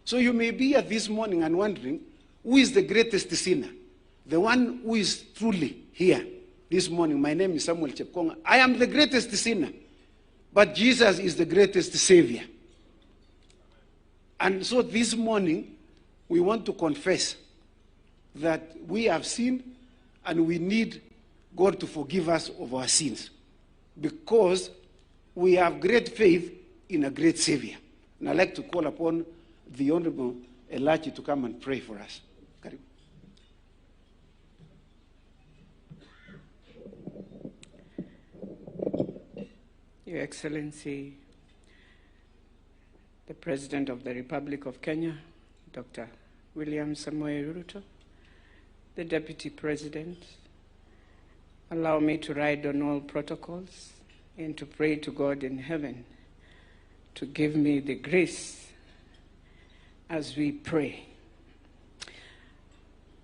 So you may be here this morning and wondering, who is the greatest sinner? The one who is truly here this morning. My name is Samuel Chepkonga. I am the greatest sinner, but Jesus is the greatest Savior. And so this morning, we want to confess that we have sinned and we need God to forgive us of our sins because we have great faith in a great Savior. And I'd like to call upon the Honorable Elachi to come and pray for us. Your Excellency, the President of the Republic of Kenya, Dr. William Samoei Ruto, the Deputy President, allow me to ride on all protocols and to pray to God in heaven to give me the grace as we pray.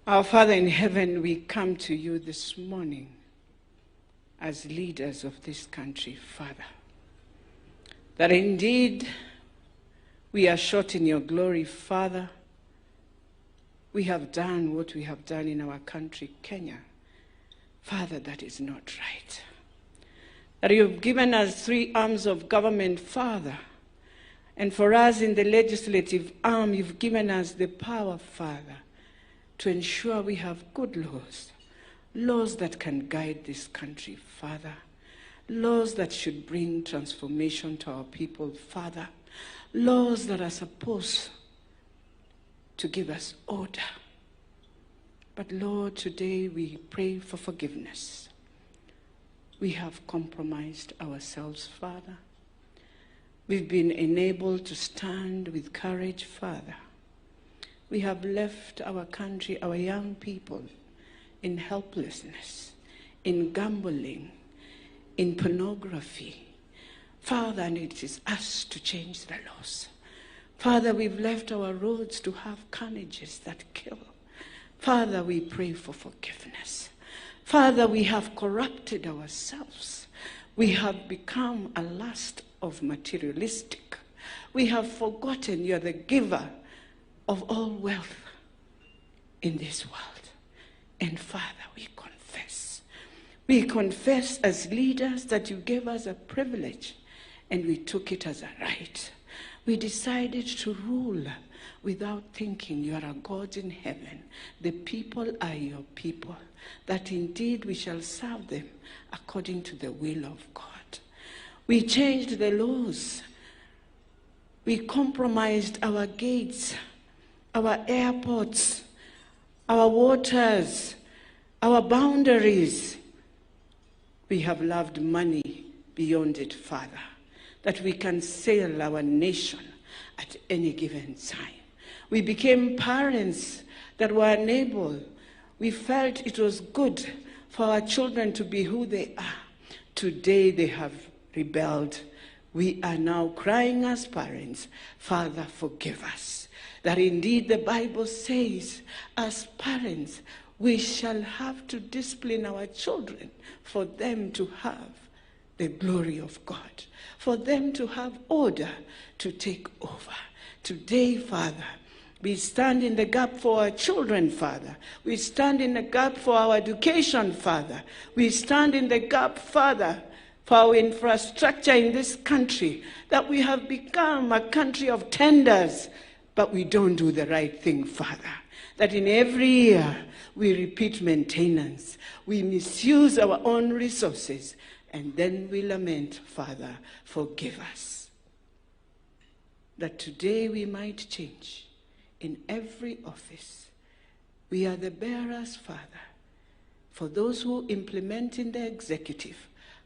Our Father in heaven, we come to you this morning as leaders of this country, Father, that indeed we are short in your glory, Father. We have done what we have done in our country, Kenya. Father, that is not right. That you've given us 3 arms of government, Father, and for us in the legislative arm, you've given us the power, Father, to ensure we have good laws, laws that can guide this country, Father, laws that should bring transformation to our people, Father, laws that are supposed to give us order. But Lord, today we pray for forgiveness. We have compromised ourselves, Father. We've been enabled to stand with courage, Father. We have left our country, our young people, in helplessness, in gambling, in pornography. Father, and it is us to change the laws. Father, we've left our roads to have carnages that kill. Father, we pray for forgiveness. Father, we have corrupted ourselves. We have become a lust of materialistic. We have forgotten you're the giver of all wealth in this world. And Father, we confess. We confess as leaders that you gave us a privilege and we took it as a right. We decided to rule without thinking you are a God in heaven. The people are your people, that indeed we shall serve them according to the will of God. We changed the laws. We compromised our gates, our airports, our waters, our boundaries. We have loved money beyond it, Father, that we can sail our nation at any given time. We became parents that were unable. We felt it was good for our children to be who they are. Today they have rebelled. We are now crying as parents, Father, forgive us. That indeed the Bible says, as parents, we shall have to discipline our children for them to have the glory of God, for them to have order to take over. Today, Father, we stand in the gap for our children, Father. We stand in the gap for our education, Father. We stand in the gap, Father, for our infrastructure in this country, that we have become a country of tenders, but we don't do the right thing, Father. That in every year we repeat maintenance, we misuse our own resources, and then we lament, Father, forgive us. That today we might change in every office. We are the bearers, Father, for those who implement in the executive,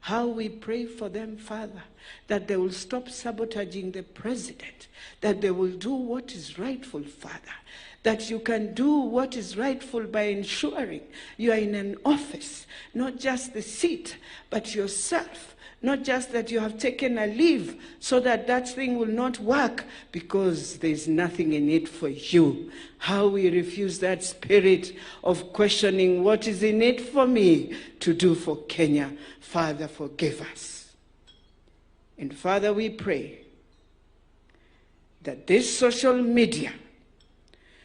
how we pray for them, Father, that they will stop sabotaging the president, that they will do what is rightful, Father, that you can do what is rightful by ensuring you are in an office, not just the seat, but yourself, not just that you have taken a leave so that that thing will not work because there's nothing in it for you. How we refuse that spirit of questioning what is in it for me to do for Kenya. Father, forgive us. And Father, we pray that this social media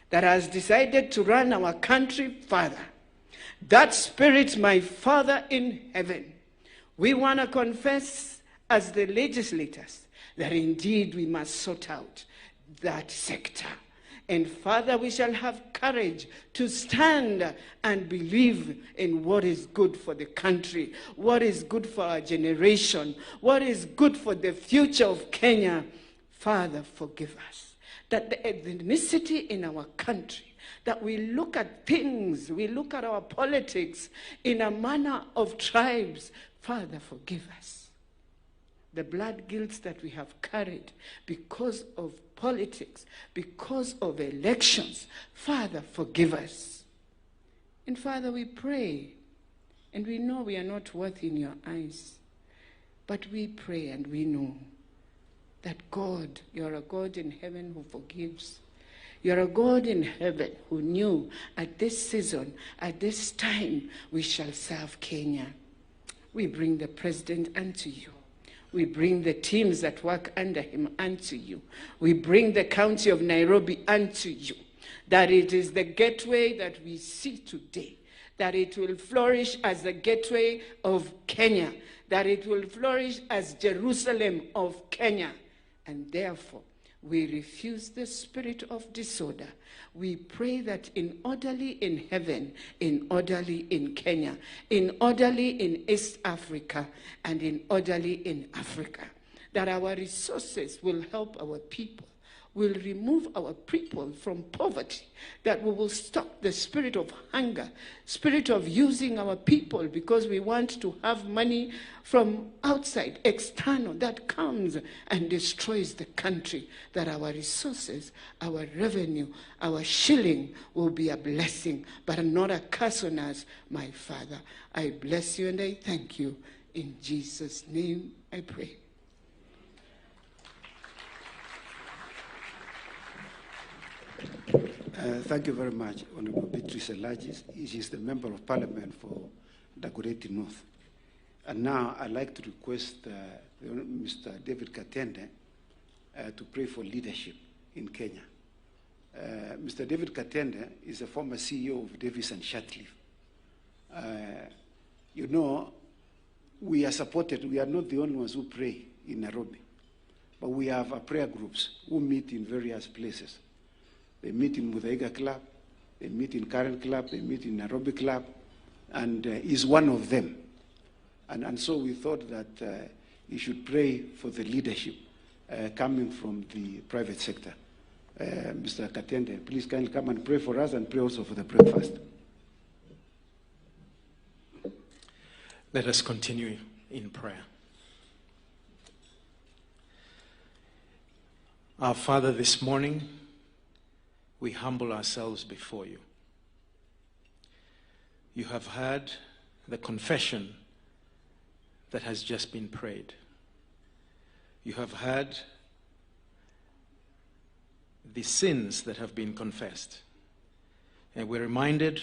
that has decided to run our country, Father, that spirit, my Father in heaven, we want to confess as the legislators that indeed we must sort out that sector. And Father, we shall have courage to stand and believe in what is good for the country, what is good for our generation, what is good for the future of Kenya. Father, forgive us. That the ethnicity in our country, that we look at things, we look at our politics in a manner of tribes. Father, forgive us. The blood guilt that we have carried because of politics, because of elections. Father, forgive us. And Father, we pray, and we know we are not worthy in your eyes, but we pray and we know that God, you're a God in heaven who forgives. You're a God in heaven who knew at this season, at this time, we shall serve Kenya. We bring the president unto you. We bring the teams that work under him unto you. We bring the county of Nairobi unto you. That it is the gateway that we see today. That it will flourish as the gateway of Kenya. That it will flourish as Jerusalem of Kenya. And therefore, we refuse the spirit of disorder. We pray that in orderly in heaven, in orderly in Kenya, in orderly in East Africa, and in orderly in Africa, that our resources will help our people, will remove our people from poverty, that we will stop the spirit of hunger, spirit of using our people because we want to have money from outside, external, that comes and destroys the country, that our resources, our revenue, our shilling will be a blessing, but not a curse on us, my Father. I bless you and I thank you. In Jesus' name I pray. Thank you very much, Honorable Beatrice Elagis. She is the Member of Parliament for Dagoretti North. And now I'd like to request Mr. David Katende to pray for leadership in Kenya. Mr. David Katende is a former CEO of Davis and Shatcliffe. You know, we are supported. We are not the only ones who pray in Nairobi, but we have prayer groups who meet in various places. They meet in Muthaiga Club, they meet in Karen Club, they meet in Nairobi Club, and he's one of them. And so we thought that he should pray for the leadership coming from the private sector. Mr. Katende, please kindly come and pray for us and pray also for the breakfast. Let us continue in prayer. Our Father, this morning, we humble ourselves before you. You have heard the confession that has just been prayed. You have heard the sins that have been confessed. And we're reminded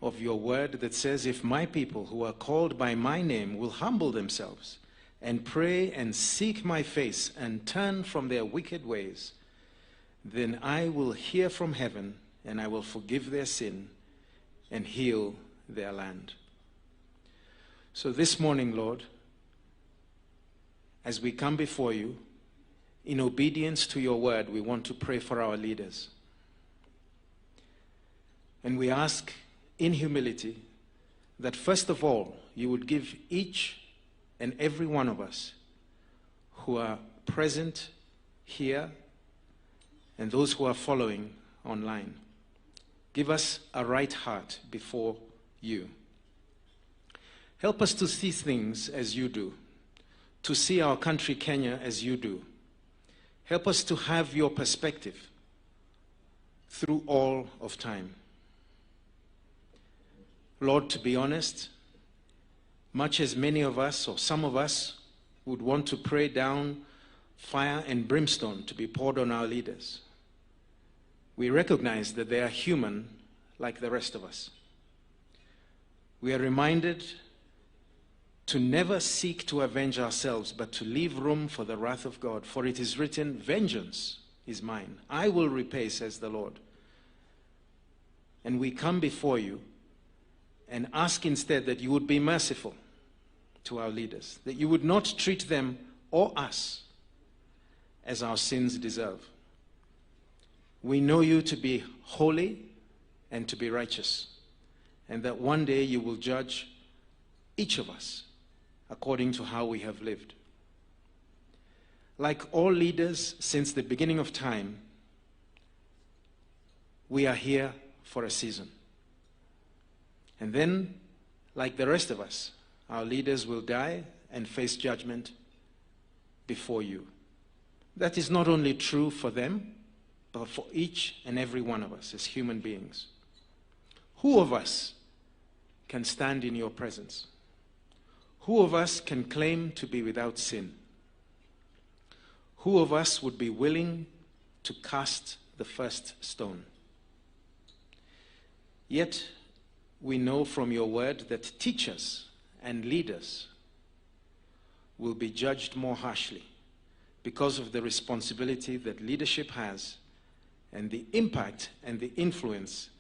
of your word that says, if my people who are called by my name will humble themselves and pray and seek my face and turn from their wicked ways, then I will hear from heaven and I will forgive their sin and heal their land. So this morning, Lord, as we come before you, in obedience to your word, we want to pray for our leaders. And we ask in humility that first of all, you would give each and every one of us who are present here and those who are following online, give us a right heart before you. Help us to see things as you do, to see our country Kenya as you do. Help us to have your perspective through all of time. Lord, to be honest, much as many of us or some of us would want to pray down fire and brimstone to be poured on our leaders, we recognize that they are human like the rest of us. We are reminded to never seek to avenge ourselves, but to leave room for the wrath of God. For it is written, vengeance is mine. I will repay, says the Lord. And we come before you and ask instead that you would be merciful to our leaders, that you would not treat them or us as our sins deserve. We know you to be holy and to be righteous, and that one day you will judge each of us according to how we have lived. Like all leaders since the beginning of time, we are here for a season. And then, like the rest of us, our leaders will die and face judgment before you. That is not only true for them, but for each and every one of us as human beings. Who of us can stand in your presence? Who of us can claim to be without sin? Who of us would be willing to cast the first stone? Yet, we know from your word that teachers and leaders will be judged more harshly because of the responsibility that leadership has and the impact and the influence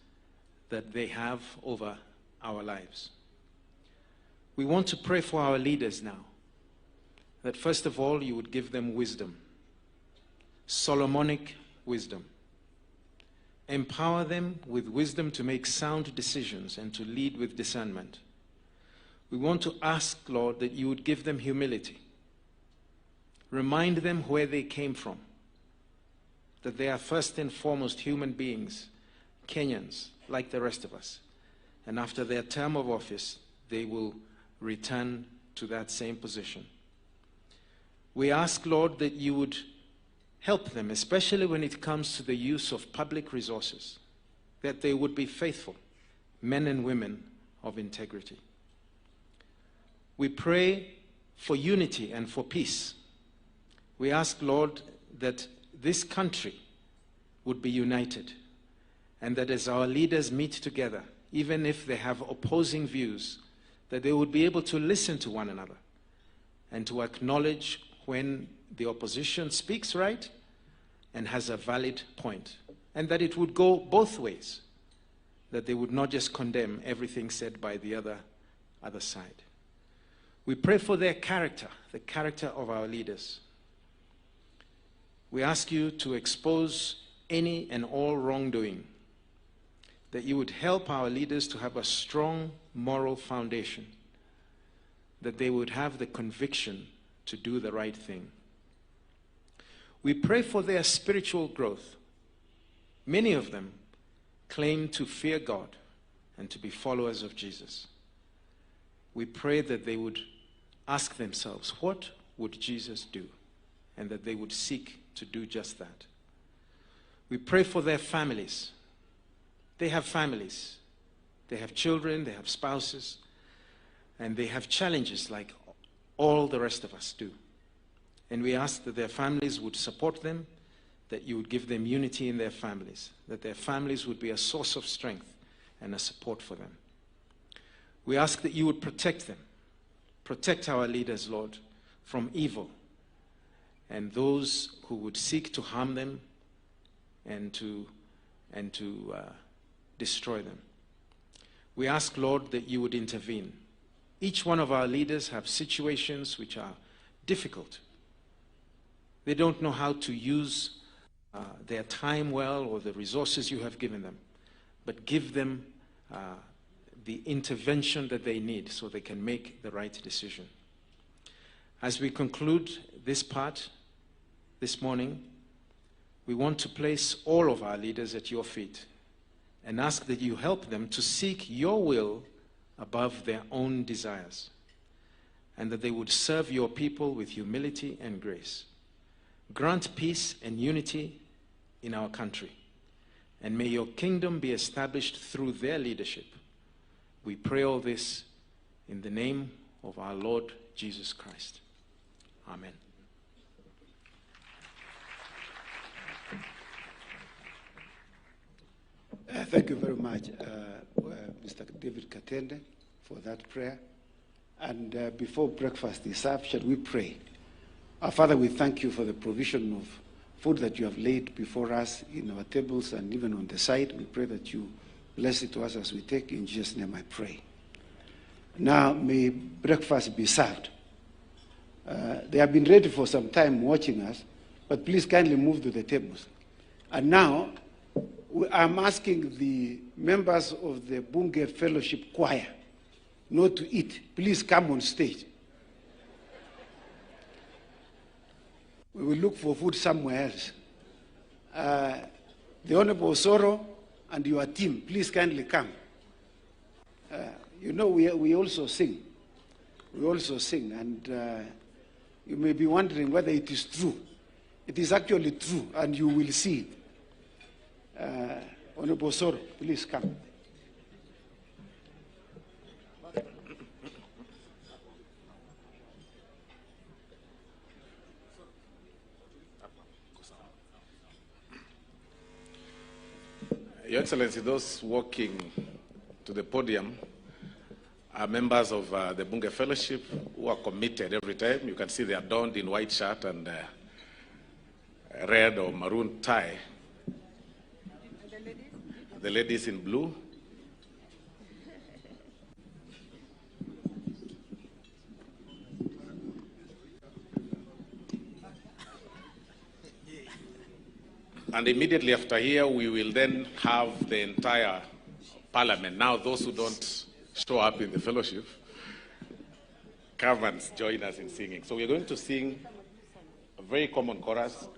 that they have over our lives. We want to pray for our leaders now, that first of all you would give them wisdom, Solomonic wisdom. Empower them with wisdom to make sound decisions and to lead with discernment. We want to ask, Lord, that you would give them humility. Remind them where they came from, that they are first and foremost human beings, Kenyans, like the rest of us. And after their term of office, they will return to that same position. We ask, Lord, that you would help them, especially when it comes to the use of public resources, that they would be faithful, men and women of integrity. We pray for unity and for peace. We ask, Lord, that this country would be united, and that as our leaders meet together, even if they have opposing views, that they would be able to listen to one another and to acknowledge when the opposition speaks right and has a valid point, and that it would go both ways, that they would not just condemn everything said by the other side. We pray for their character, the character of our leaders. We ask you to expose any and all wrongdoing, that you would help our leaders to have a strong moral foundation, that they would have the conviction to do the right thing. We pray for their spiritual growth. Many of them claim to fear God and to be followers of Jesus. We pray that they would ask themselves, what would Jesus do? And that they would seek to do just that. We pray for their families. They have families. They have children, they have spouses, and they have challenges like all the rest of us do. And we ask that their families would support them, that you would give them unity in their families, that their families would be a source of strength and a support for them. We ask that you would protect them. Protect our leaders, Lord, from evil and those who would seek to harm them and to destroy them. We ask, Lord, that you would intervene. Each one of our leaders have situations which are difficult. They don't know how to use their time well or the resources you have given them, but give them the intervention that they need so they can make the right decision. As we conclude this part this morning, we want to place all of our leaders at your feet and ask that you help them to seek your will above their own desires, and that they would serve your people with humility and grace. Grant peace and unity in our country, and may your kingdom be established through their leadership. We pray all this in the name of our Lord Jesus Christ. Amen. Thank you very much, Mr. David Katende, for that prayer. And before breakfast is served, shall we pray? Our Father, we thank you for the provision of food that you have laid before us in our tables and even on the side. We pray that you bless it to us as we take. In Jesus' name I pray. Now may breakfast be served. They have been ready for some time watching us, but please kindly move to the tables. And now I'm asking the members of the Bunge Fellowship Choir not to eat. Please come on stage. We will look for food somewhere else. The Honorable Soro and your team, please kindly come. You know, we also sing. We also sing, and you may be wondering whether it is true. It is actually true, and you will see it. Honorable Soro, please come. Your Excellency, those walking to the podium are members of the Bunge Fellowship who are committed every time. You can see they are donned in white shirt and red or maroon tie. The ladies in blue. And immediately after here, we will then have the entire parliament. Now, those who don't show up in the fellowship, come and join us in singing. So we're going to sing a very common chorus.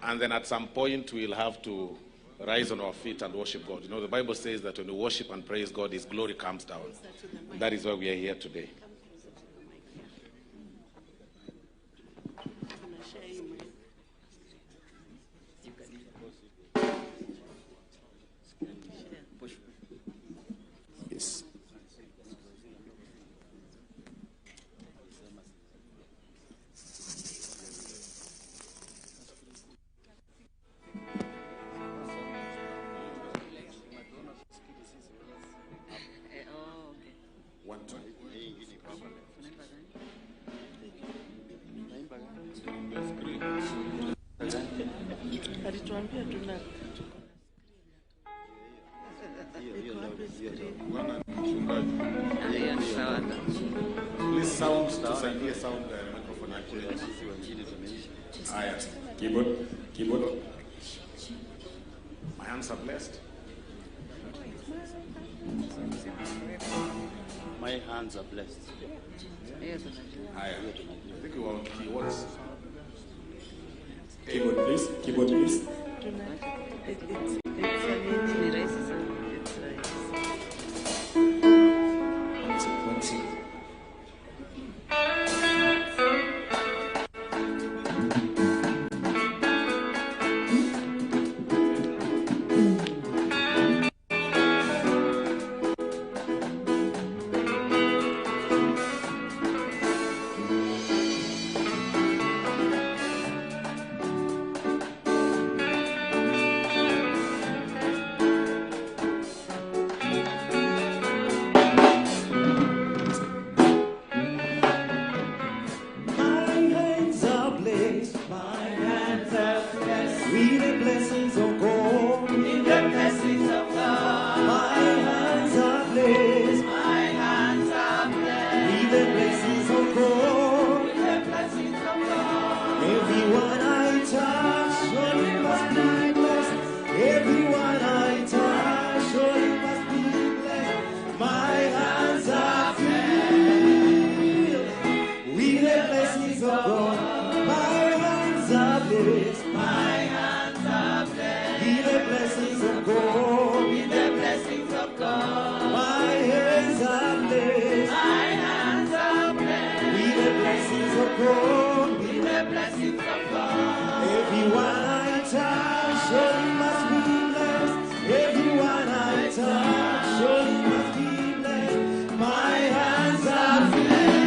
And then at some point, we'll have to rise on our feet and worship God. You know, the Bible says that when we worship and praise God, His glory comes down. And that is why we are here today. Yes. Please sound to sound microphone actually. Keyboard. My hands are blessed. My hands are blessed. I think you want keywords. Keyboard please. hands are blessed. My hands are blessed. With the blessings of God. With the blessings of God. Everyone I touch, surely must be blessed. Everyone I touch, surely must be blessed. My hands are filled with the blessings of God. My hands are blessed. My hands are blessed. With the blessings of God. With the blessings of God. My hands are blessed. My hands are blessed. With the blessings of God. With the blessings of God. Everyone I touch, surely must be blessed. Everyone I touch, surely must be blessed. My hands are blessed.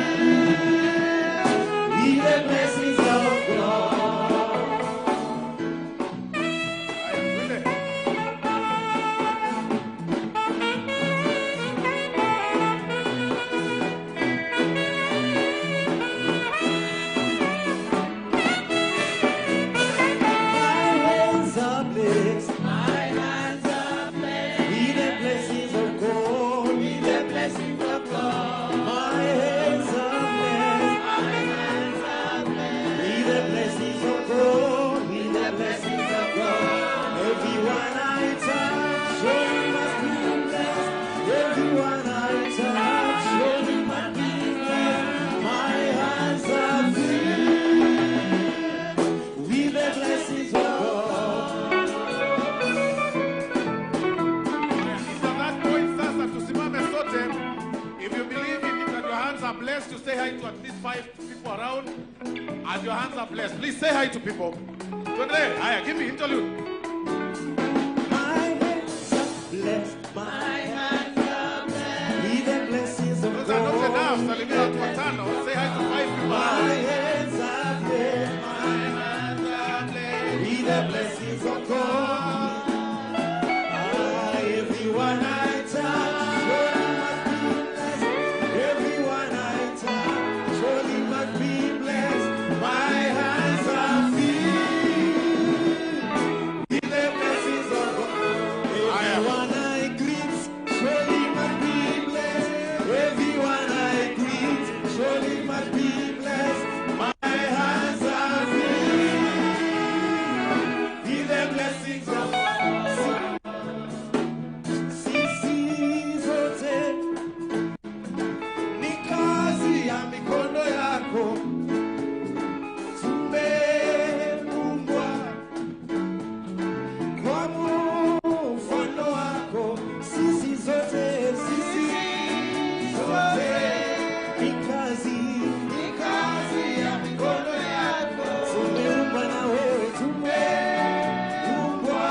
With the blessings of God. Blessed to say hi to at least 5 people around as your hands are blessed. Please say hi to people. Today, hi, give me interlude. My hands are blessed. My hands are blessed. With the blessings of God. Those are not enough. Salimia to Atano. Say hi to 5 people My around. hands are blessed. My hands are blessed. With the blessings of God. Everyone I touch, surely must be blessed. Everyone I touch, surely must be blessed. My hands are filled with the blessings of God. Everyone I greet, surely must be blessed. Everyone I greet, surely must be blessed. My hands are filled with the blessings of God. Sisi zote ni kazi ya mikono yako, tumeumbwa kwa mfano wako. Sisi zote ni kazi ya mikono yako, tumeumbwa na wewe, tumeumbwa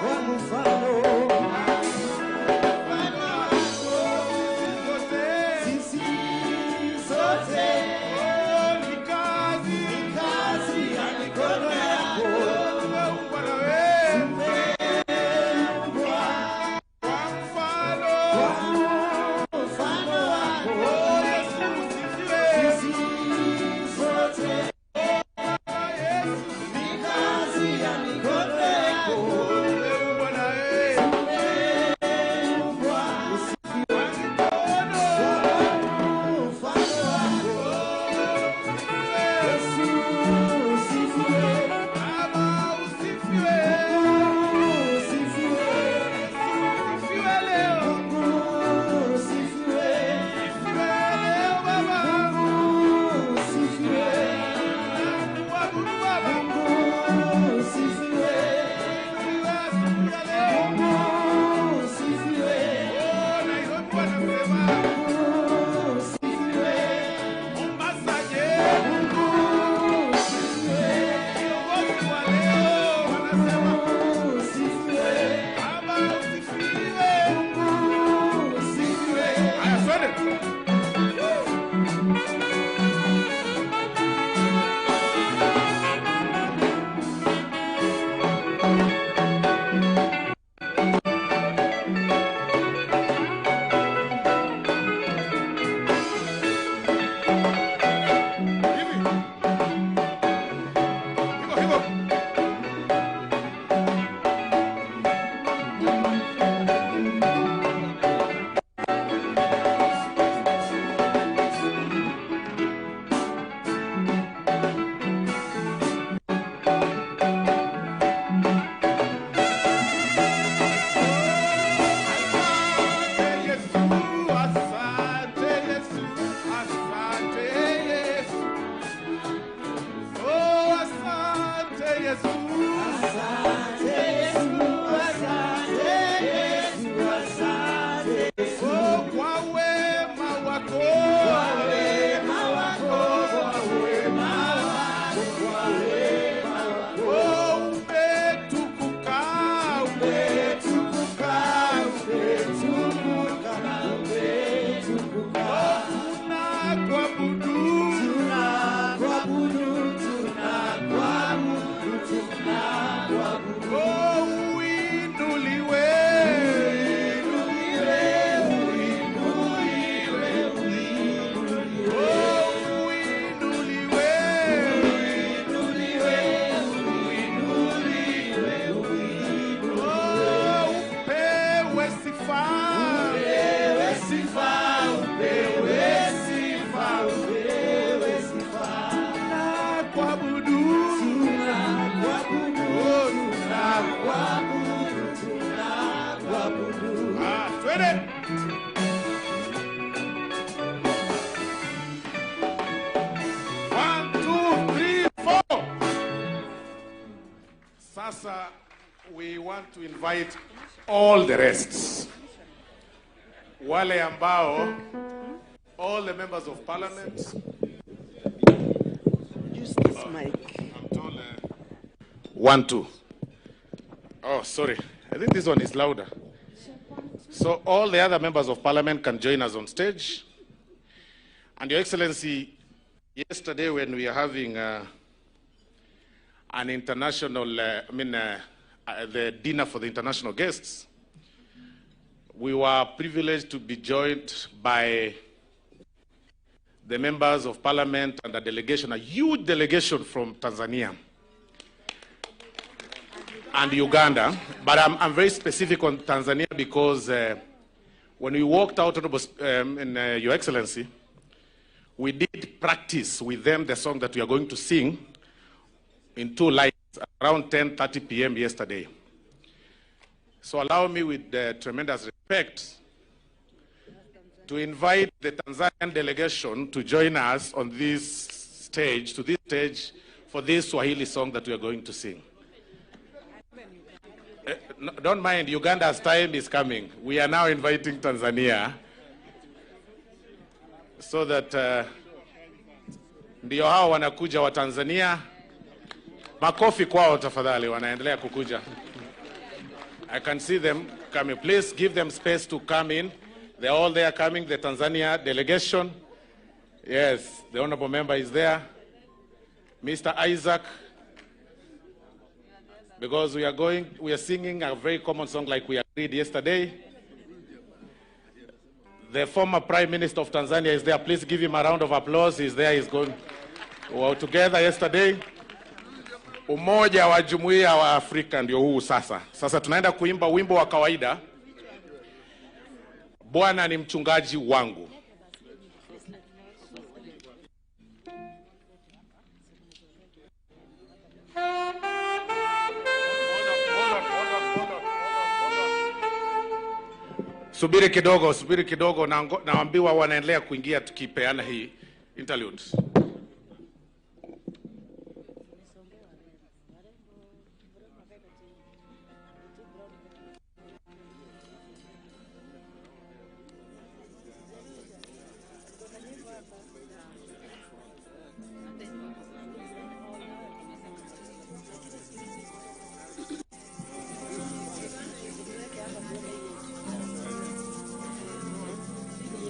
kwa mfano. Sasa, we want to invite all the rest. Wale ambao, all the members of parliament. Use this mic. I'm told, 1, 2. Oh, sorry. I think this one is louder. So all the other members of parliament can join us on stage. And Your Excellency, yesterday when we are having an international, the dinner for the international guests, we were privileged to be joined by the members of parliament and a delegation, a huge delegation from Tanzania and Uganda. But I'm very specific on Tanzania because when we walked out, Your Excellency, we did practice with them the song that we are going to sing in 2 lines around 10:30 p.m. yesterday. So allow me with tremendous respect to invite the Tanzanian delegation to join us on this stage, for this Swahili song that we are going to sing. No, don't mind, Uganda's time is coming. We are now inviting Tanzania so that ndio hao wanakuja wa Tanzania. Makofi kwao tafadhali, wanaendelea kukuja. I can see them coming. Please give them space to come in. They're all there coming, the Tanzania delegation. Yes, the honorable member is there. Mr. Isaac, because we are singing a very common song like we agreed yesterday. The former Prime Minister of Tanzania is there. Please give him a round of applause. He's there, he's going. We were together yesterday. Umoja wa Jumuiya wa Afrika ndio huu sasa. Sasa tunaenda kuimba wimbo wa kawaida. Bwana ni mchungaji wangu. Subiri kidogo, naambiwa wanaendelea kuingia tukipeana hii interlude.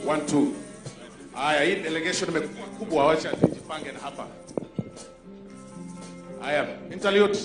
One, two. Haya, hii delegation imekuwa kubwa, wacha tujipange na hapa. Haya, interlude.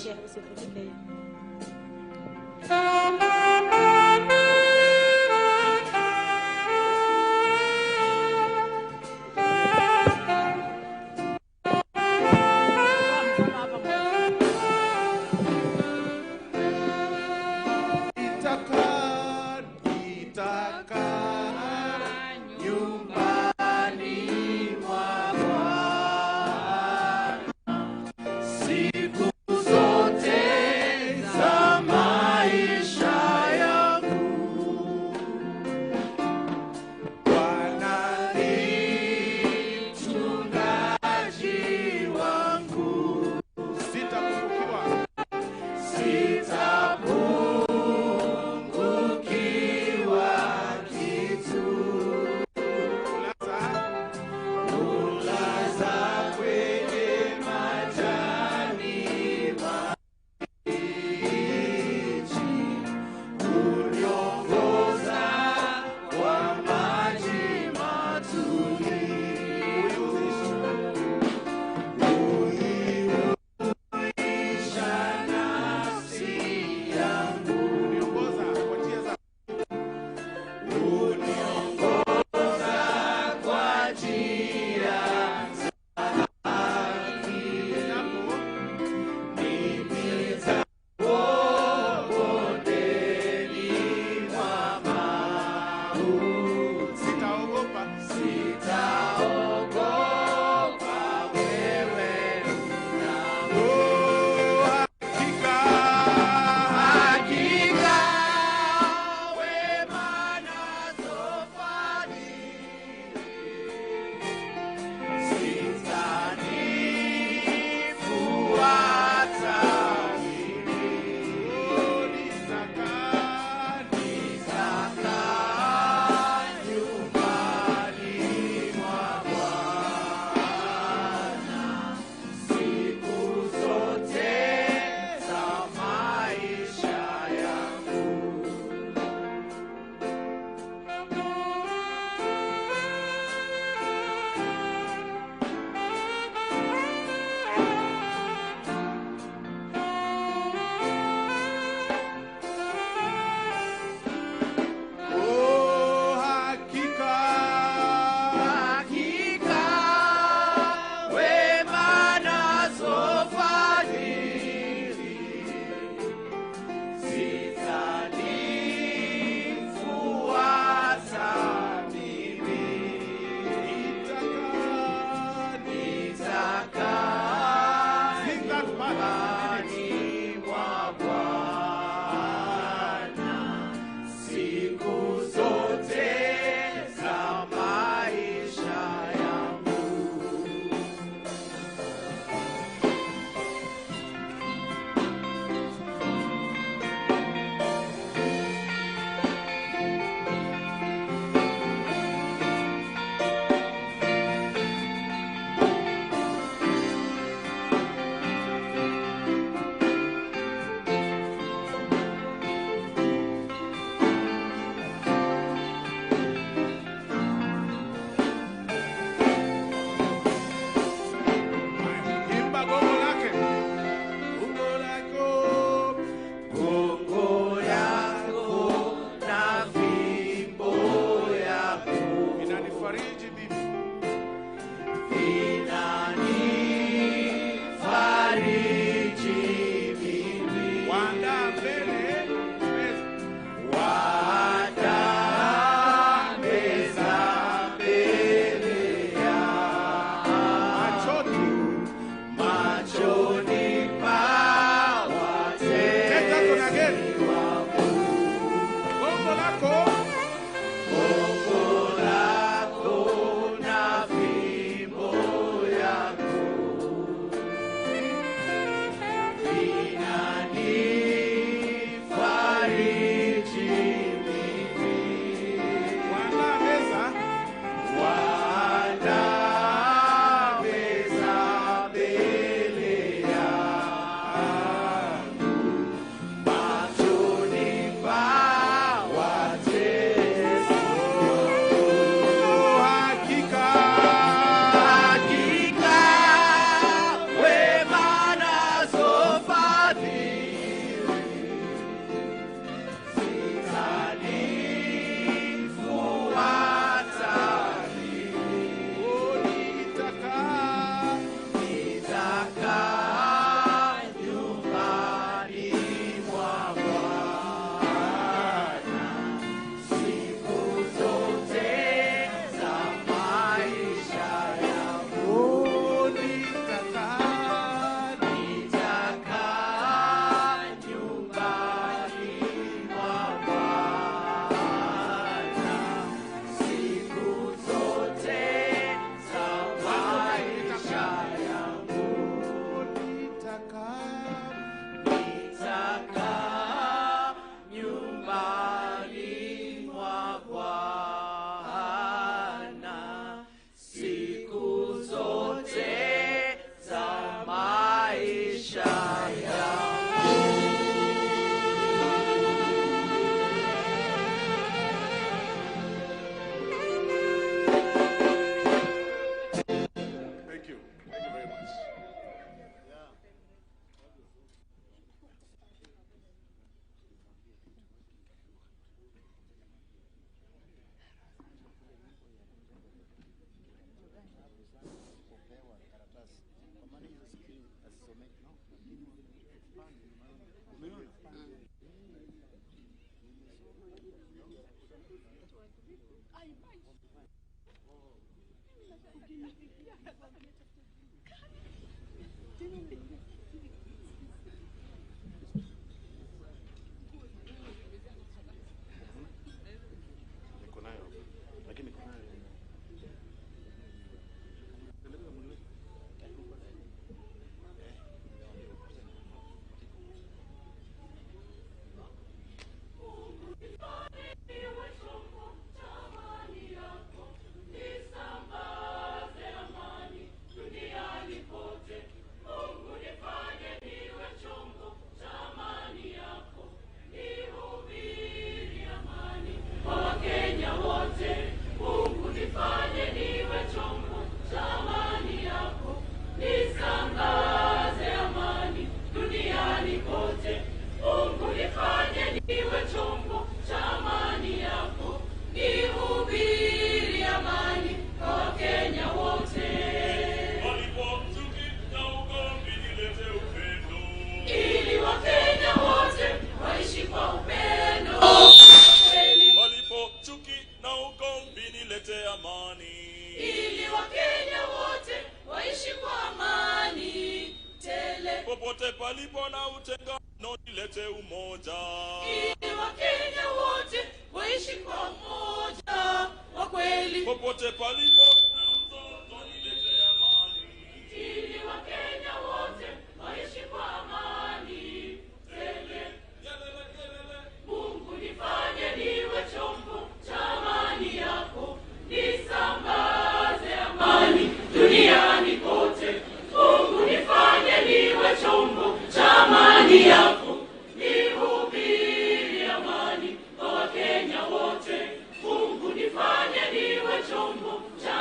fariji bibi. Fariji mimi. Wanda mbele. Wanda meza mbele ya machoni pa watesi wangu. Gongo lako na fimbo yako vinanifariji mimi. Wanda meza mbele yangu machoni pa watesi wangu. Hakika wema nazo fadhili zitanifuata mimi. Nitakaa nyumbani mwa Bwana siku zote za maisha yangu. Nitakaa nyumbani mwa Bwana siku zote za maisha yangu. Nitakaa nyumbani mwa Bwana siku zote za maisha yangu. Thank you. Thank you very much. Niko nayo. Lakini niko nayo. Popote palipo na utengano nilete umoja. Ili Wakenya wote waishi kwa umoja wa kweli. Popote palipo na mzozo nilete amani. Ili Wakenya wote waishi kwa amani tele. Mungu nifanye niwe chombo cha amani yako. Nisambaze amani duniani kote. Mungu nifanye niwe chombo cha amani yako. Nihubiri amani kwa Wakenya wote. Mungu nifanye niwe chombo cha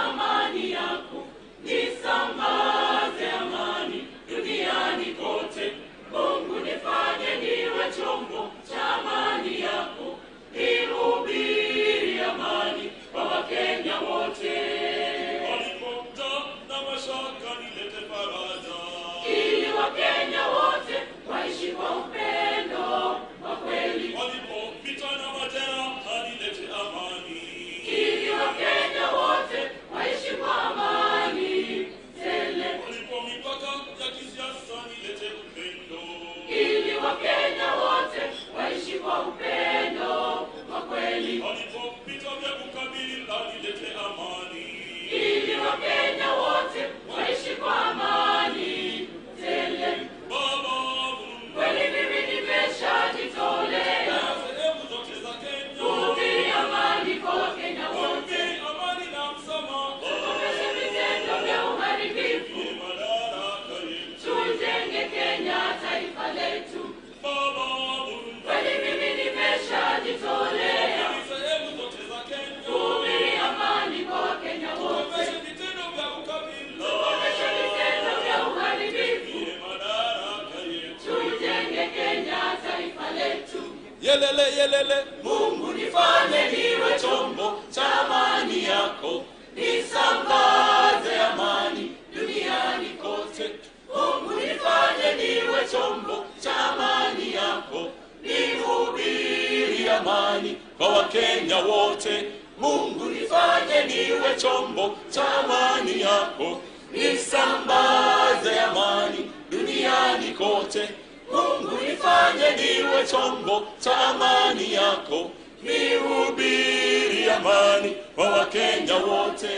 ukabila lilete amani. Ili Wakenya wote waishi kwa amani tele. Baba, kweli mimi nimeshajitolea sehemu zote za Kenya kuhubiri amani kwa Wakenya wote. Amani na msamaha. Tukomeshe vitendo vya uharibifu. Madaraka yetu. Tujenge Kenya taifa letu. Baba, kweli mimi nimeshajitolea sehemu zote za Kenya kuhubiri amani kwa Wakenya wote. Tukomeshe vitendo vya ukabila. Tukomeshe vitendo vya uharibifu. Madaraka yetu. Tujenge Kenya taifa letu. Yelele yelele, Mungu nifanye niwe chombo cha amani yako, nisambaze amani duniani kote. Mungu nifanye niwe chombo cha amani yako, nihubiri amani kwa Wakenya wote. Mungu nifanye niwe chombo cha amani yako, nisambaze amani duniani kote. Mungu nifanye niwe chombo cha amani yako, nihubiri amani kwa Wakenya wote.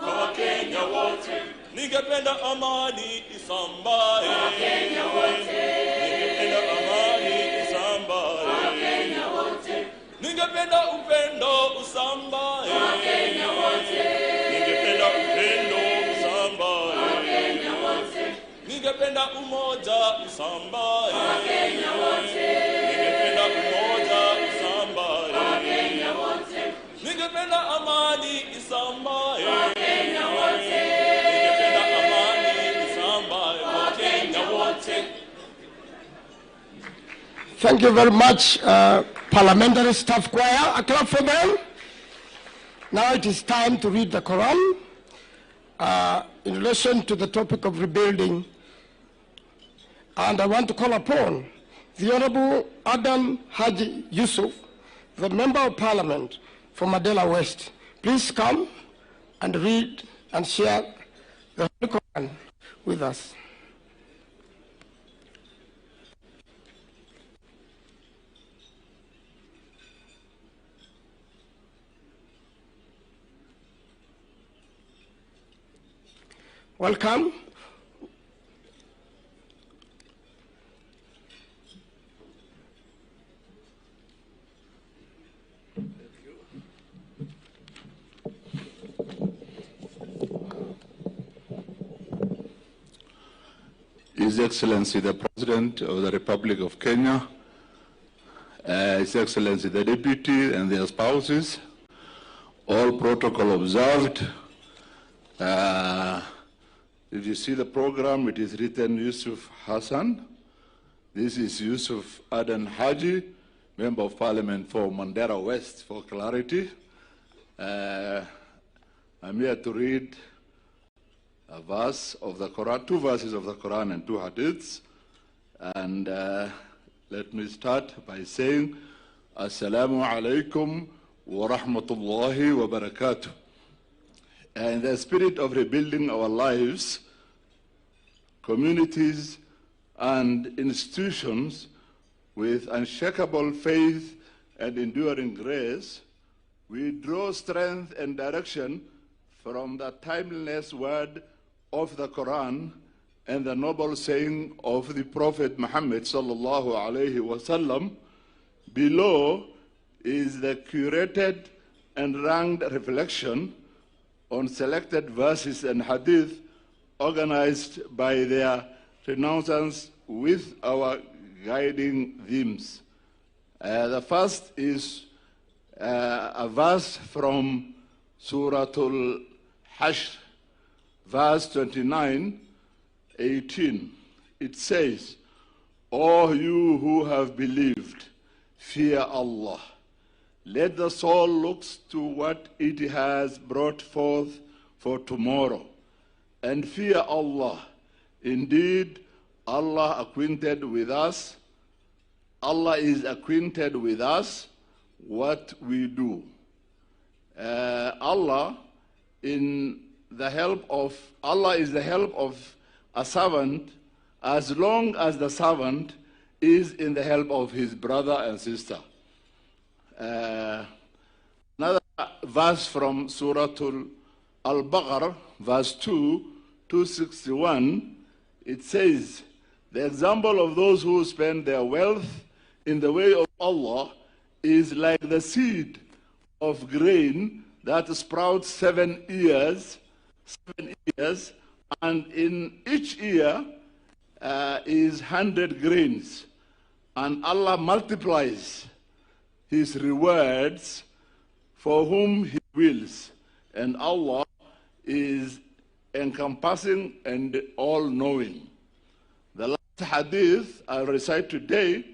Kwa Wakenya wote. ningependa amani isambae. Wakenya wote. Ningependa amani isambae. Wakenya wote. Ningependa upendo usambae. Wakenya wote. Ningependa upendo usambae. Wakenya wote. Ningependa umoja usambae. Wakenya wote. Ningependa umoja usambae. Wakenya wote. Ningependa amani isambae. Wakenya wote. Ningependa amani isambae. Wakenya wote. Thank you very much, Parliamentary Staff Choir. A clap for them. Now it is time to read the Quran in relation to the topic of rebuilding. And I want to call upon the Honorable Adam Haji Yusuf, the Member of Parliament for Mandela West. Please come and read and share the Holy Quran with us. Welcome. His Excellency the President of the Republic of Kenya, His Excellency the Deputy and their spouses, all protocol observed. If you see the program, it is written Yusuf Hassan. This is Yusuf Adan Haji, Member of Parliament for Mandera West, for clarity. I'm here to read a verse of the Quran, two verses of the Quran and two hadiths. And let me start by saying, Assalamu alaikum wa rahmatullahi wa barakatuh. In the spirit of rebuilding our lives, communities, and institutions with unshakable faith and enduring grace, we draw strength and direction from the timeless word of the Quran and the noble saying of the Prophet Muhammad sallallahu alaihi wasallam. Below is the curated and ranked reflection on selected verses and hadith organized by their renouncers with our guiding themes. The first is a verse from Surah Al-Hashr, verse 29:18. It says, "O you who have believed, fear Allah. Let the soul look to what it has brought forth for tomorrow, and fear Allah. Indeed, Allah is acquainted with us what we do." Allah is the help of a servant as long as the servant is in the help of his brother and sister. Another verse from Surah Al-Baqarah, verse 261, it says, the example of those who spend their wealth in the way of Allah is like the seed of grain that sprouts 7 years, and in each ear is 100 grains. And Allah multiplies His rewards for whom He wills. And Allah is encompassing and all-knowing. The last hadith I'll recite today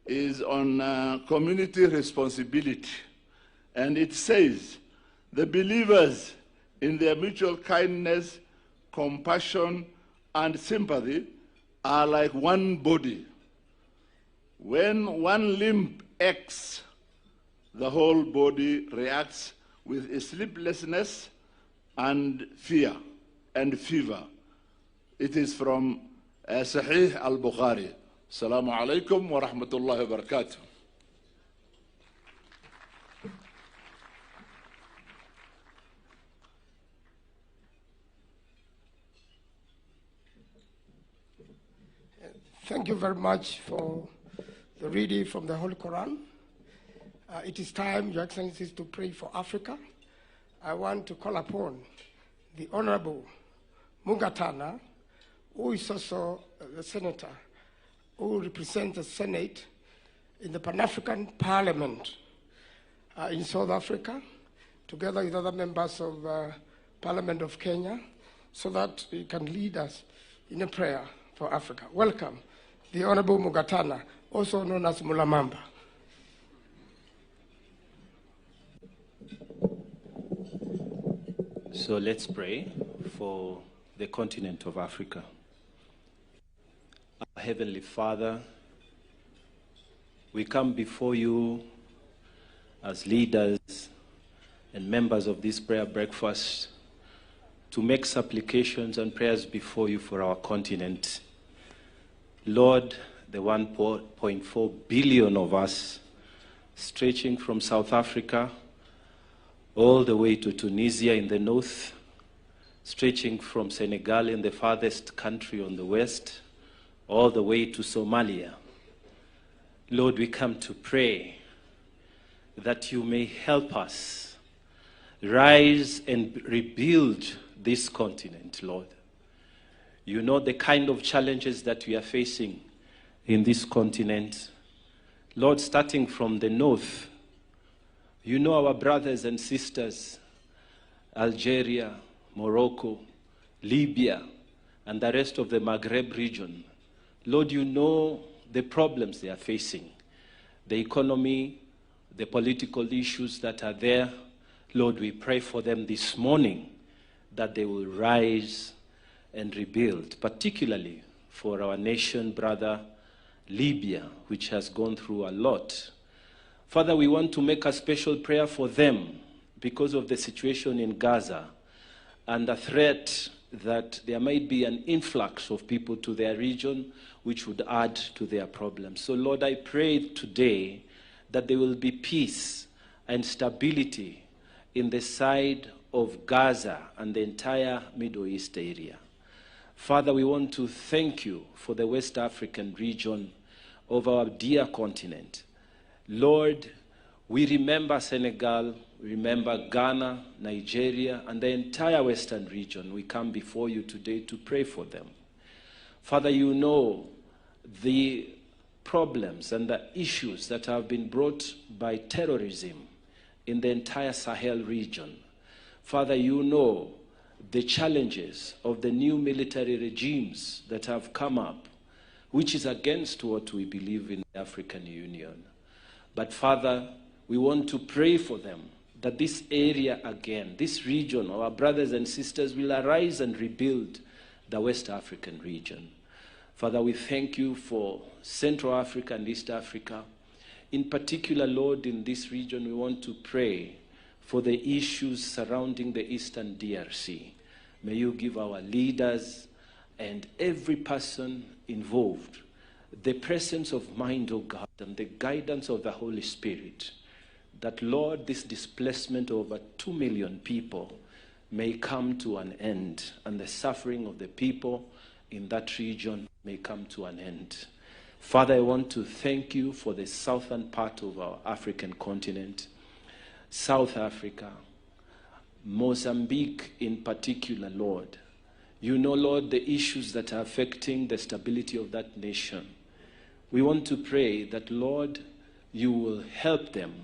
is on community responsibility. And it says, the believers in their mutual kindness, compassion, and sympathy are like one body. When one limb aches, the whole body reacts with sleeplessness and fear and fever. It is from Sahih al-Bukhari. Assalamu alaikum wa rahmatullahi wa barakatuh. Thank you very much for the reading from the Holy Quran. It is time, Your Excellencies, to pray for Africa. I want to call upon the Honorable Mugatana, who is also the senator, who represents the Senate in the Pan-African Parliament in South Africa, together with other members of Parliament of Kenya, so that he can lead us in a prayer for Africa. Welcome, the Honorable Mugatana, also known as Mulamamba. So let's pray for the continent of Africa. Our Heavenly Father, we come before you as leaders and members of this prayer breakfast to make supplications and prayers before you for our continent. Lord, the 1.4 billion of us, stretching from South Africa all the way to Tunisia in the north, stretching from Senegal in the farthest country on the west, all the way to Somalia. Lord, we come to pray that you may help us rise and rebuild this continent, Lord. You know the kind of challenges that we are facing in this continent. Lord, starting from the north, you know our brothers and sisters, Algeria, Morocco, Libya, and the rest of the Maghreb region. Lord, you know the problems they are facing, the economy, the political issues that are there. Lord, we pray for them this morning that they will rise and rebuild, particularly for our nation, brother, Libya, which has gone through a lot. Father, we want to make a special prayer for them because of the situation in Gaza and the threat that there might be an influx of people to their region which would add to their problems. So, Lord, I pray today that there will be peace and stability in the side of Gaza and the entire Middle East area. Father, we want to thank you for the West African region of our dear continent. Lord, we remember Senegal, we remember Ghana, Nigeria, and the entire Western region. We come before you today to pray for them. Father, you know the problems and the issues that have been brought by terrorism in the entire Sahel region. Father, you know the challenges of the new military regimes that have come up, which is against what we believe in the African Union. But Father, we want to pray for them, that this area again, this region, our brothers and sisters will arise and rebuild the West African region. Father, we thank you for Central Africa and East Africa. In particular, Lord, in this region, we want to pray for the issues surrounding the Eastern DRC. May you give our leaders and every person involved the presence of mind, O God, and the guidance of the Holy Spirit. that, Lord, this displacement of over 2 million people may come to an end, and the suffering of the people in that region may come to an end. Father, I want to thank you for the southern part of our African continent, South Africa, Mozambique in particular, Lord. You know, Lord, the issues that are affecting the stability of that nation. We want to pray that, Lord, you will help them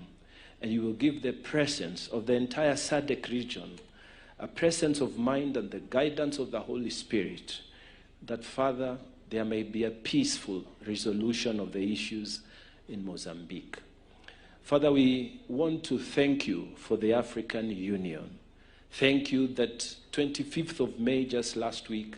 and you will give the presence of the entire SADC region, a presence of mind and the guidance of the Holy Spirit, that, Father, there may be a peaceful resolution of the issues in Mozambique. Father, we want to thank you for the African Union. Thank you that 25th of May, just last week,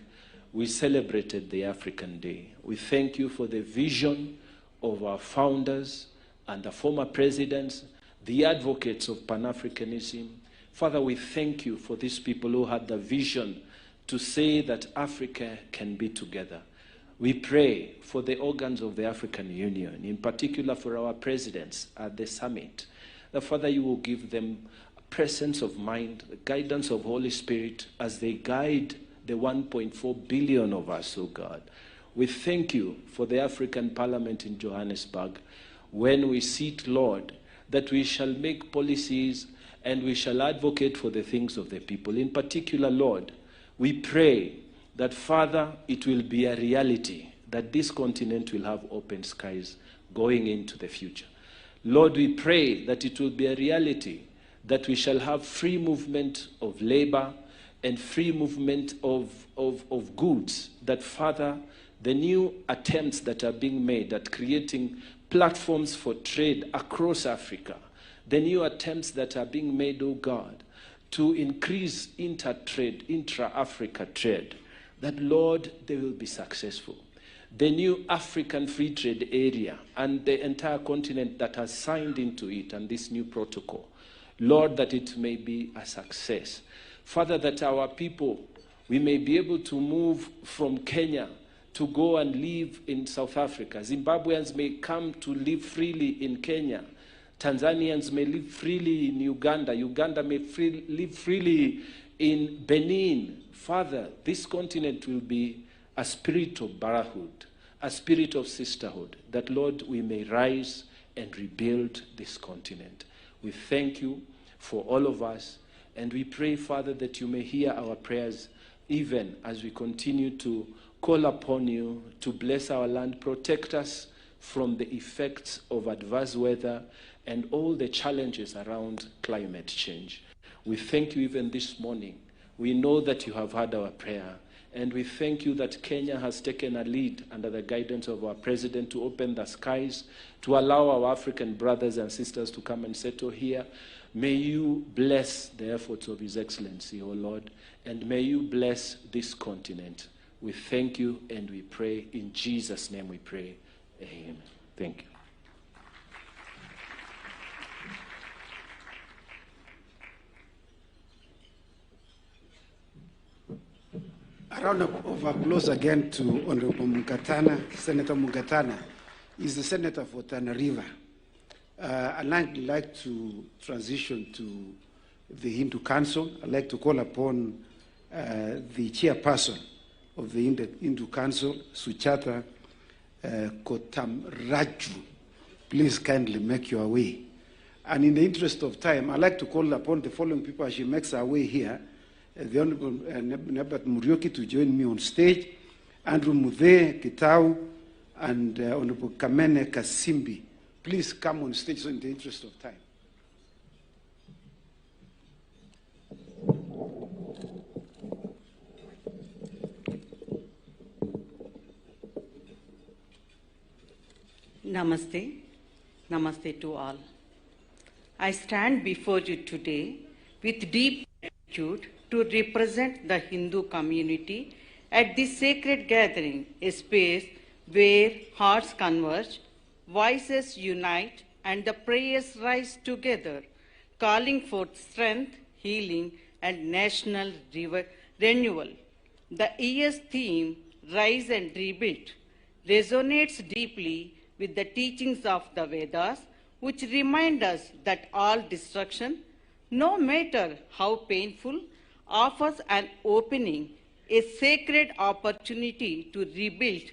we celebrated the African Day. We thank you for the vision of our founders and the former presidents, the advocates of Pan-Africanism. Father, we thank you for these people who had the vision to say that Africa can be together. We pray for the organs of the African Union, in particular for our presidents at the summit, that, Father, you will give them a presence of mind, the guidance of Holy Spirit as they guide the 1.4 billion of us, oh God. We thank you for the African Parliament in Johannesburg, when we sit, Lord, that we shall make policies and we shall advocate for the things of the people. In particular, Lord, we pray that, Father, it will be a reality that this continent will have open skies going into the future. Lord, we pray that it will be a reality that we shall have free movement of labor and free movement of goods, that, Father, the new attempts that are being made at creating platforms for trade across Africa, the new attempts that are being made, oh God, to increase intra-Africa trade, that, Lord, they will be successful. The new African Free Trade Area and the entire continent that has signed into it and this new protocol, Lord, that it may be a success. Father, that our people, we may be able to move from Kenya to go and live in South Africa. Zimbabweans may come to live freely in Kenya. Tanzanians may live freely in Uganda. Uganda may live freely in Benin. Father, this continent will be a spirit of brotherhood, a spirit of sisterhood, that, Lord, we may rise and rebuild this continent. We thank you for all of us, and we pray, Father, that you may hear our prayers even as we continue to call upon you to bless our land, protect us from the effects of adverse weather and all the challenges around climate change. We thank you even this morning. We know that you have heard our prayer, and we thank you that Kenya has taken a lead under the guidance of our president to open the skies, to allow our African brothers and sisters to come and settle here. May you bless the efforts of His Excellency, O Lord, and may you bless this continent. We thank you and we pray. In Jesus' name we pray. Amen. Thank you. A round of applause again to Honorable Mugatana. Senator Mugatana is the senator for Tana River. I'd like to transition to the Hindu Council. I'd like to call upon the chairperson of the Hindu Council, Suchata Kotamraju. Please kindly make your way. And in the interest of time, I'd like to call upon the following people as she makes her way here. The Honorable Nabat Murioki to join me on stage, Andrew Muthe Kitau, and Honorable Kamene Kasimbi. Please come on stage so in the interest of time. Namaste. Namaste to all. I stand before you today with deep gratitude to represent the Hindu community at this sacred gathering, a space where hearts converge, voices unite, and the prayers rise together, calling forth strength, healing, and national renewal. The year's theme, Rise and Rebuild, resonates deeply with the teachings of the Vedas, which remind us that all destruction, no matter how painful, offers an opening, a sacred opportunity to rebuild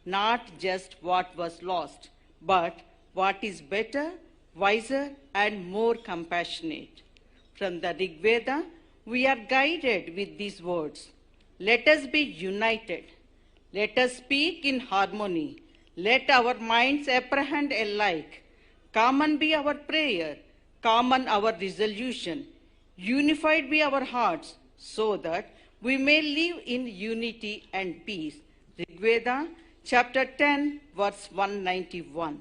not just what was lost, but what is better, wiser, and more compassionate. From the Rig Veda, we are guided with these words. Let us be united. Let us speak in harmony. Let our minds apprehend alike. Common be our prayer, common our resolution. Unified be our hearts, so that we may live in unity and peace. Rig Veda, chapter 10, verse 191.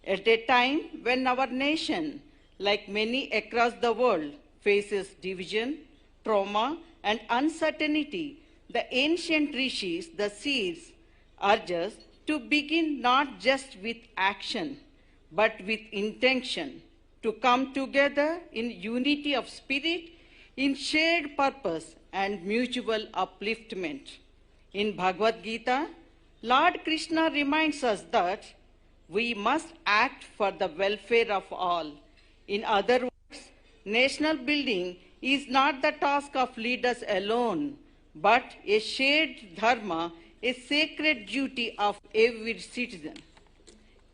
At a time when our nation, like many across the world, faces division, trauma, and uncertainty, the ancient rishis, the seers, urge us to begin not just with action, but with intention, to come together in unity of spirit, in shared purpose and mutual upliftment. In Bhagavad Gita, Lord Krishna reminds us that we must act for the welfare of all. In other words, national building is not the task of leaders alone, but a shared dharma, a sacred duty of every citizen.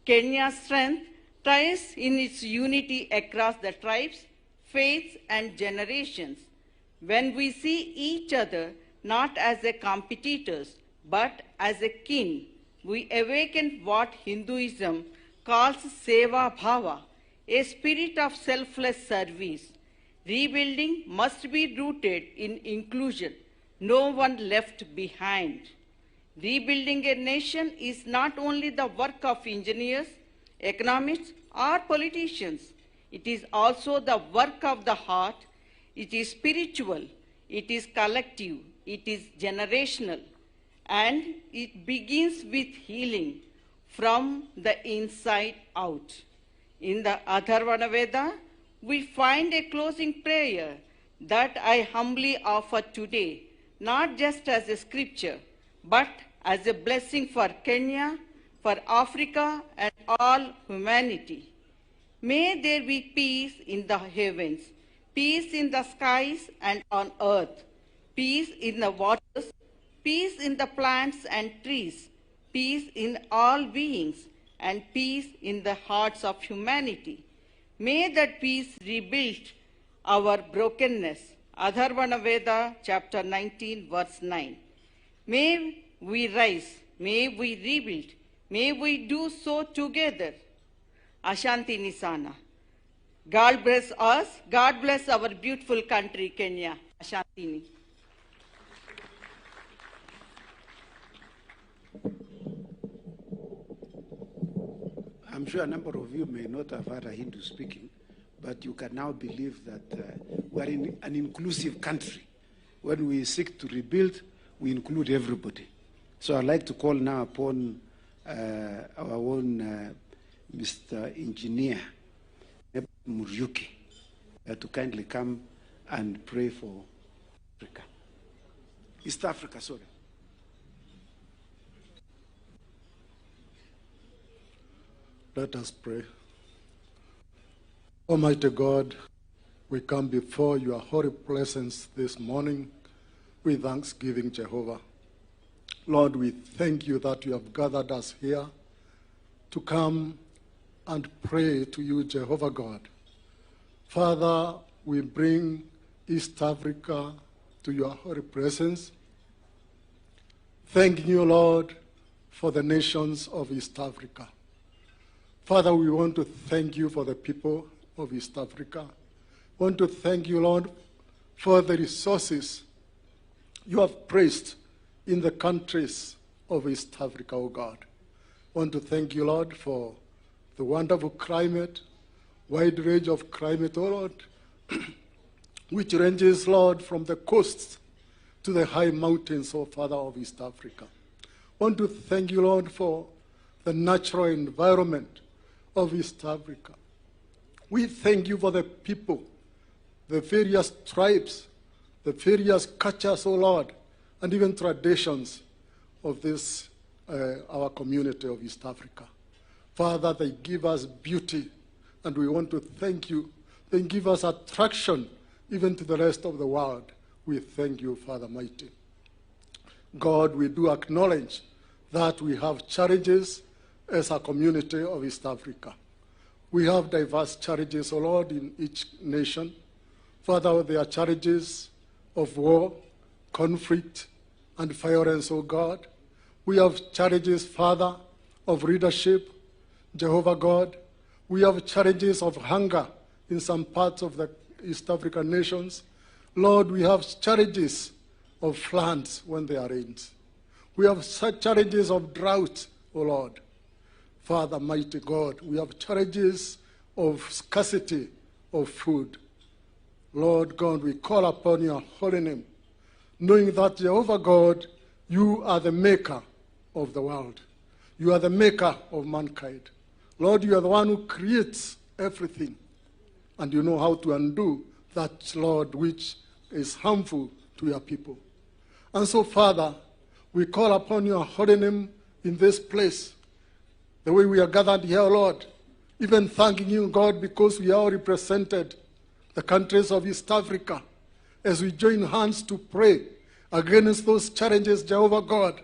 Kenya's strength lies in its unity across the tribes, faiths, and generations. When we see each other not as a competitors, but as a kin, we awaken what Hinduism calls Seva Bhava, a spirit of selfless service. Rebuilding must be rooted in inclusion, no one left behind. Rebuilding a nation is not only the work of engineers, economists, or politicians. It is also the work of the heart. It is spiritual, it is collective, it is generational, and it begins with healing from the inside out. In the Atharvana Veda, we find a closing prayer that I humbly offer today, not just as a scripture, but as a blessing for Kenya, for Africa, and all humanity. May there be peace in the heavens, peace in the skies and on earth, peace in the waters, peace in the plants and trees, peace in all beings, and peace in the hearts of humanity. May that peace rebuild our brokenness. Atharvana Veda, chapter 19, verse 9. May we rise, may we rebuild, may we do so together. Ashanti Nisana. God bless us, God bless our beautiful country, Kenya. Ashanti. I'm sure a number of you may not have heard a Hindu speaking, but you can now believe that we're in an inclusive country. When we seek to rebuild, we include everybody. So I'd like to call now upon our own Mr. Engineer Muriuki to kindly come and pray for Africa. East Africa, sorry. Let us pray. Almighty God, we come before your holy presence this morning with thanksgiving, Jehovah. Lord, we thank you that you have gathered us here to come and pray to you, Jehovah God. Father, we bring East Africa to your holy presence. Thanking you, Lord, for the nations of East Africa. Father, we want to thank you for the people of East Africa. We want to thank you, Lord, for the resources you have placed in the countries of East Africa, oh God. We want to thank you, Lord, for the wonderful climate, wide range of climate, oh Lord, which ranges, Lord, from the coasts to the high mountains, oh Father, of East Africa. We want to thank you, Lord, for the natural environment of East Africa. We thank you for the people, the various tribes, the various cultures, oh Lord, and even traditions of this, our community of East Africa. Father, they give us beauty and we want to thank you. Then give us attraction even to the rest of the world. We thank you, Father Mighty. God, we do acknowledge that we have challenges as a community of East Africa. We have diverse challenges, O Lord, in each nation. Father, there are challenges of war, conflict, and violence, O God. We have challenges, Father, of leadership, Jehovah God. We have challenges of hunger in some parts of the East African nations. Lord, we have challenges of floods when there are rains. We have such challenges of drought, O Lord. Father, mighty God, we have challenges of scarcity of food. Lord God, we call upon your holy name, knowing that, Jehovah God, you are the maker of the world. You are the maker of mankind. Lord, you are the one who creates everything, and you know how to undo that, Lord, which is harmful to your people. And so, Father, we call upon your holy name in this place, the way we are gathered here, Lord, even thanking you, God, because we are represented, the countries of East Africa, as we join hands to pray against those challenges, Jehovah God.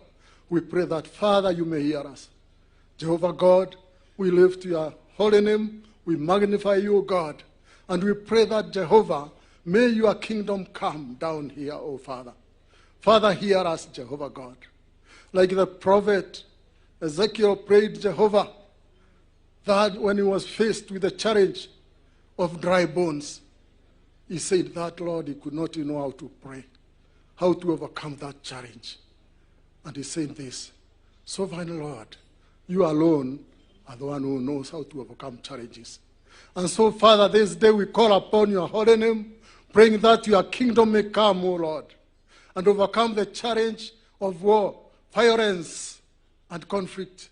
We pray that, Father, you may hear us. Jehovah God, we lift your holy name, we magnify you, God, and we pray that, Jehovah, may your kingdom come down here, O Father. Father, hear us, Jehovah God. Like the prophet Ezekiel prayed, Jehovah, that when he was faced with the challenge of dry bones, he said that, Lord, he could not know how to pray, how to overcome that challenge. And he said this, Sovereign Lord, you alone are the one who knows how to overcome challenges. And so, Father, this day we call upon your holy name, praying that your kingdom may come, O Lord, and overcome the challenge of war, violence, and conflict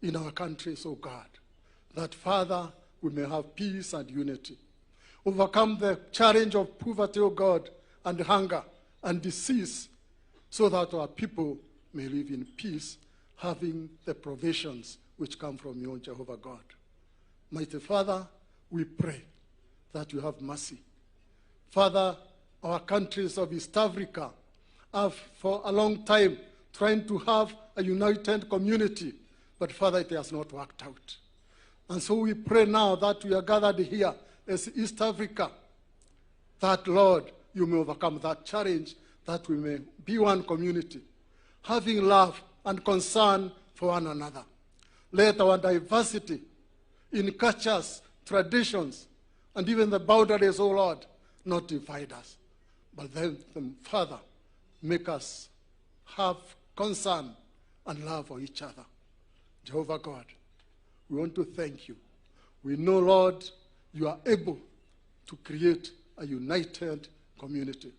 in our countries, O God. That, Father, we may have peace and unity. Overcome the challenge of poverty, O God, and hunger and disease, so that our people may live in peace, having the provisions which come from you, Jehovah God. Mighty Father, we pray that you have mercy. Father, our countries of East Africa have for a long time trying to have a united community, but Father, it has not worked out. And so we pray now that we are gathered here as East Africa, that, Lord, you may overcome that challenge, that we may be one community, having love and concern for one another. Let our diversity in cultures, traditions, and even the boundaries, O Lord, not divide us, but then, Father, make us have concern and love for each other. Jehovah God, we want to thank you. We know, Lord, you are able to create a united community.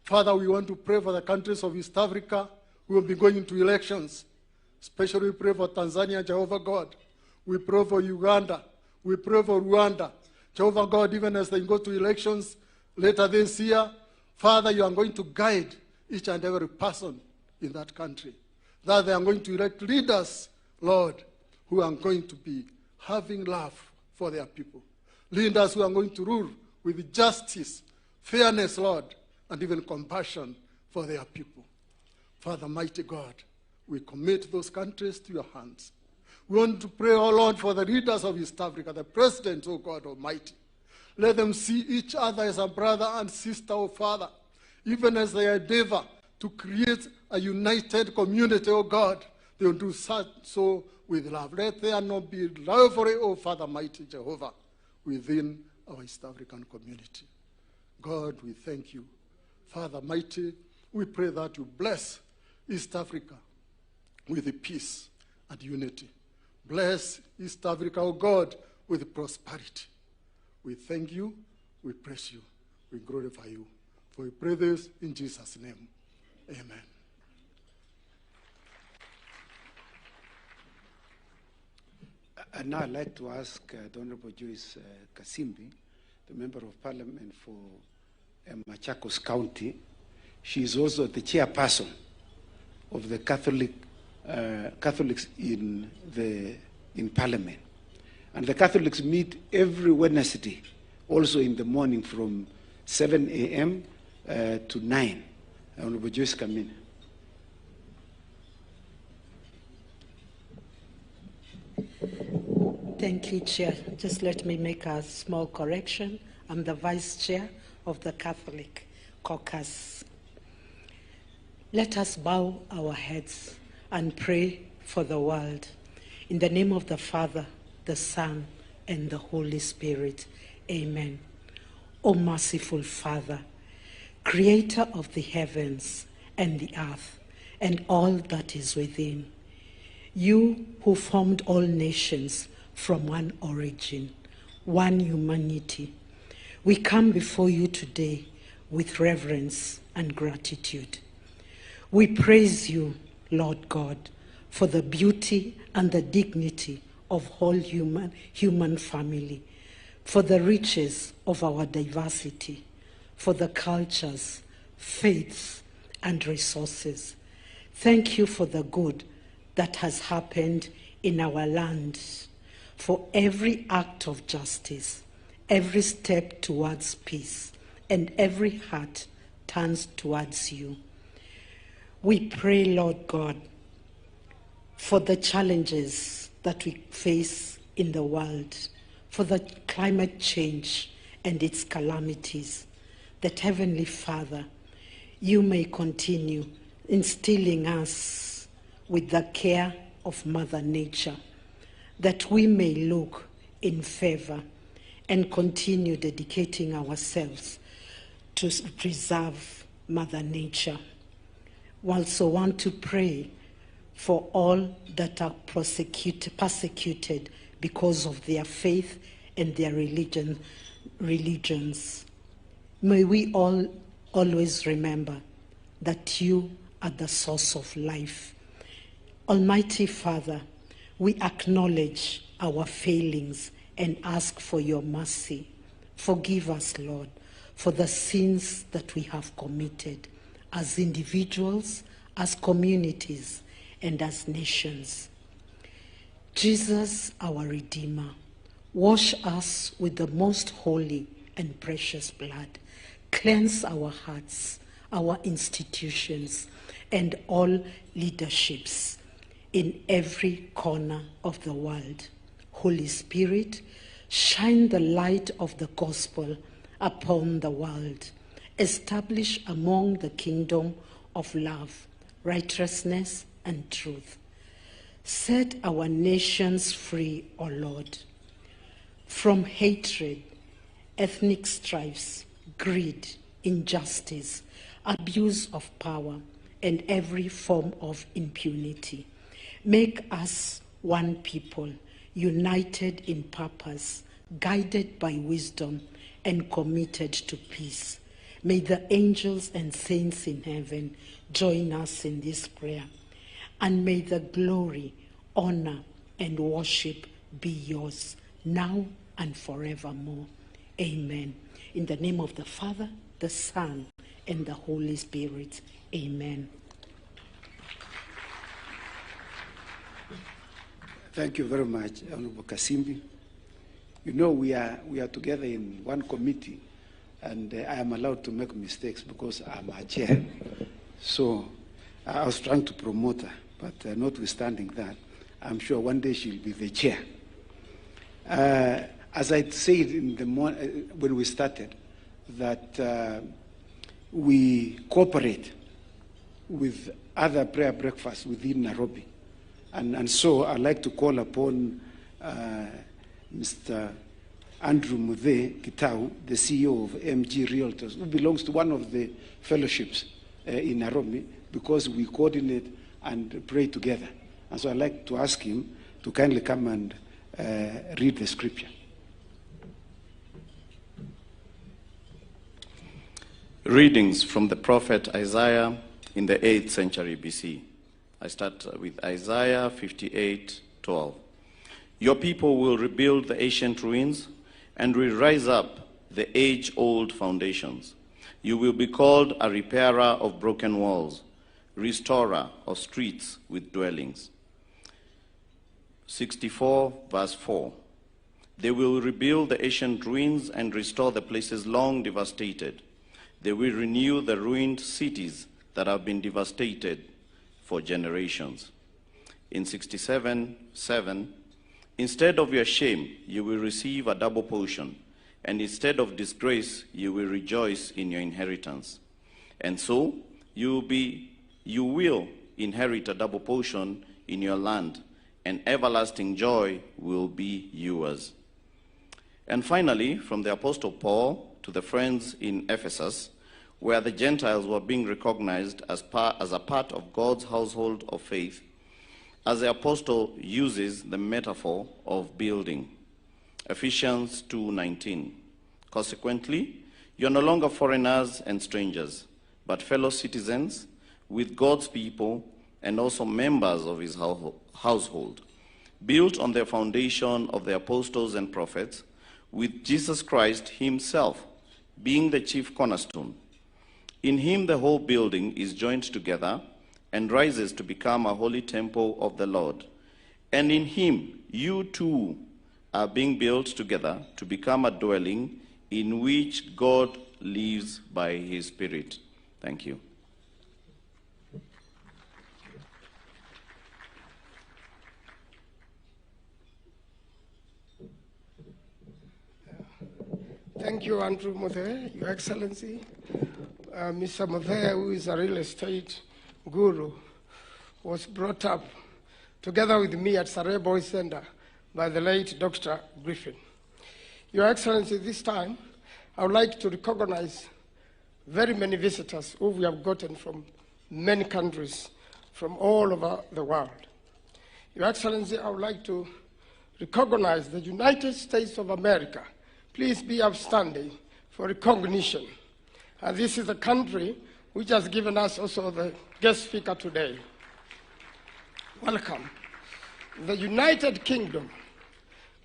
Father, we want to pray for the countries of East Africa who will be going into elections. Especially we pray for Tanzania, Jehovah God. We pray for Uganda. We pray for Rwanda. Jehovah God, even as they go to elections later this year, Father, you are going to guide each and every person in that country. That they are going to elect leaders, Lord, who are going to be having love for their people. Leaders who are going to rule with justice, fairness, Lord, and even compassion for their people. Father, mighty God, we commit those countries to your hands. We want to pray, oh Lord, for the leaders of East Africa, the president, oh God Almighty. Let them see each other as a brother and sister, oh Father, even as they endeavor to create a united community, oh God. They will do so with love. Let there not be rivalry, oh Father, mighty Jehovah, within our East African community. God, we thank you. Father, mighty, we pray that you bless East Africa with peace and unity. Bless East Africa, oh God, with prosperity. We thank you, we praise you, we glorify you. For we pray this in Jesus' name. Amen. And now I'd like to ask the Honorable Joyce Kasimbi, the Member of Parliament for Machakos County. She is also the chairperson of the Catholics in Parliament. And the Catholics meet every Wednesday, also in the morning from 7 a.m. To 9. Honorable Joyce, come in. Thank you, Chair. Just let me make a small correction. I'm the Vice Chair of the Catholic Caucus. Let us bow our heads and pray for the world. In the name of the Father, the Son, and the Holy Spirit. Amen. O merciful Father, Creator of the heavens and the earth, and all that is within, you who formed all nations from one origin, one humanity, we come before you today with reverence and gratitude. We praise you, Lord God, for the beauty and the dignity of whole human family, for the riches of our diversity, for the cultures, faiths, and resources. Thank you for the good that has happened in our land, for every act of justice, every step towards peace, and every heart turns towards you. We pray, Lord God, for the challenges that we face in the world, for the climate change and its calamities, that Heavenly Father, you may continue instilling us with the care of Mother Nature, that we may look in favor and continue dedicating ourselves to preserve Mother Nature. We also want to pray for all that are persecuted because of their faith and their religions. May we all always remember that you are the source of life. Almighty Father, we acknowledge our failings and ask for your mercy. Forgive us, Lord, for the sins that we have committed as individuals, as communities, and as nations. Jesus, our Redeemer, wash us with the most holy and precious blood. Cleanse our hearts, our institutions, and all leaderships in every corner of the world. Holy Spirit, shine the light of the gospel upon the world. Establish among the kingdom of love, righteousness, and truth. Set our nations free, O Lord, from hatred, ethnic strifes, greed, injustice, abuse of power, and every form of impunity. Make us one people, united in purpose, guided by wisdom, and committed to peace. May the angels and saints in heaven join us in this prayer. And may the glory, honor, and worship be yours, now and forevermore. Amen. In the name of the Father, the Son, and the Holy Spirit. Amen. Thank you very much, Honorable Kasimbi. You know, we are together in one committee, and I am allowed to make mistakes because I'm a chair. So I was trying to promote her, but notwithstanding that, I'm sure one day she'll be the chair. As I said in the when we started, that we cooperate with other prayer breakfasts within Nairobi. And so I'd like to call upon Mr. Andrew Muthe Kitau, the CEO of MG Realtors, who belongs to one of the fellowships in Nairobi, because we coordinate and pray together. And so I'd like to ask him to kindly come and read the scripture. Readings from the prophet Isaiah in the 8th century BC. I start with Isaiah 58:12. Your people will rebuild the ancient ruins and will rise up the age-old foundations. You will be called a repairer of broken walls, restorer of streets with dwellings. 64 verse 4. They will rebuild the ancient ruins and restore the places long devastated. They will renew the ruined cities that have been devastated for generations. In 67:7, instead of your shame, you will receive a double portion, and instead of disgrace, you will rejoice in your inheritance. And so, you will inherit a double portion in your land, and everlasting joy will be yours. And finally, from the Apostle Paul to the friends in Ephesus, where the Gentiles were being recognized as a part of God's household of faith, as the apostle uses the metaphor of building. Ephesians 2:19. Consequently, you are no longer foreigners and strangers, but fellow citizens with God's people and also members of his household, built on the foundation of the apostles and prophets, with Jesus Christ himself being the chief cornerstone. In him the whole building is joined together and rises to become a holy temple of the Lord. And in him you too are being built together to become a dwelling in which God lives by his Spirit. Thank you. Thank you, Andrew Muthe, Your Excellency. Mr. Muthe, who is a real estate guru, was brought up together with me at Sarai Boys Center by the late Dr. Griffin. Your Excellency, this time, I would like to recognize very many visitors who we have gotten from many countries from all over the world. Your Excellency, I would like to recognize the United States of America. Please be upstanding for recognition. This is a country which has given us also the guest speaker today. Welcome. The United Kingdom.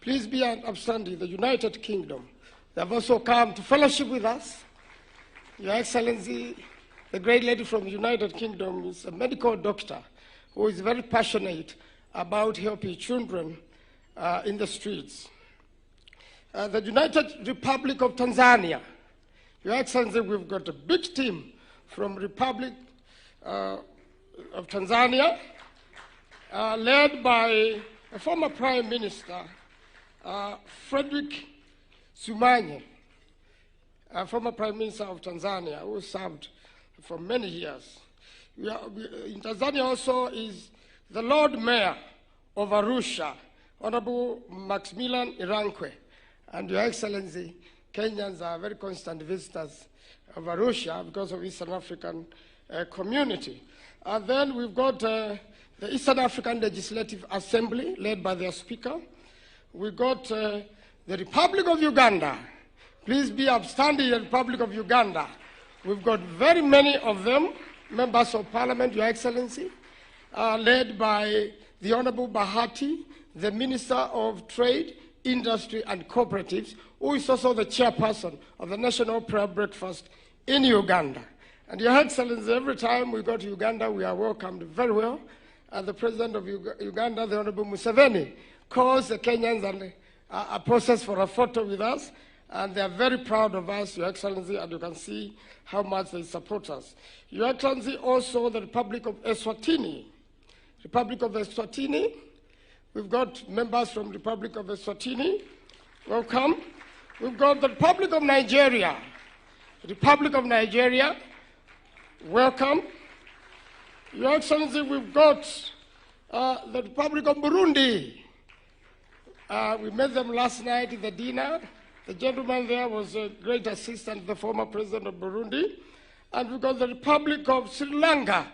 Please be upstanding, the United Kingdom. They have also come to fellowship with us. Your Excellency, the great lady from the United Kingdom is a medical doctor who is very passionate about helping children in the streets. The United Republic of Tanzania. Your Excellency, we've got a big team from Republic of Tanzania, led by a former Prime Minister, Frederick Sumanye, former Prime Minister of Tanzania, who served for many years. In Tanzania also is the Lord Mayor of Arusha, Honorable Maximilian Irankwe. And Your Excellency, Kenyans are very constant visitors of Arusha because of Eastern African community. And then we've got the Eastern African Legislative Assembly, led by their speaker. We've got the Republic of Uganda. Please be upstanding, the Republic of Uganda. We've got very many of them, members of Parliament, Your Excellency, led by the Honorable Bahati, the Minister of Trade, Industry and Cooperatives, who is also the chairperson of the National Prayer Breakfast in Uganda. And Your Excellency, every time we go to Uganda, we are welcomed very well. And the President of Uganda, the Honorable Museveni, calls the Kenyans and a process for a photo with us. And they are very proud of us, Your Excellency, and you can see how much they support us. Your Excellency, also the Republic of Eswatini. Republic of Eswatini. We've got members from the Republic of Eswatini. Welcome. We've got the Republic of Nigeria. Republic of Nigeria. Welcome. Your Excellency, we've got the Republic of Burundi. We met them last night in the dinner. The gentleman there was a great assistant to the former president of Burundi. And we've got the Republic of Sri Lanka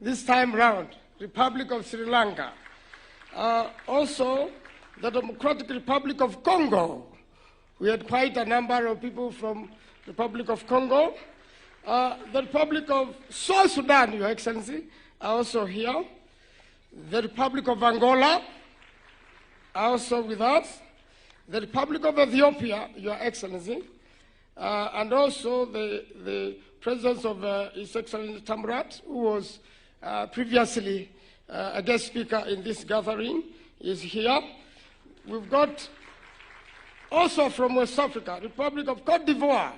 this time round. Republic of Sri Lanka. Also, the Democratic Republic of Congo. We had quite a number of people from the Republic of Congo. The Republic of South Sudan, Your Excellency, are also here. The Republic of Angola are also with us. The Republic of Ethiopia, Your Excellency, and also the presence of His Excellency Tamrat, who was previously a guest speaker in this gathering, is here. We've got Also from West Africa, Republic of Cote d'Ivoire,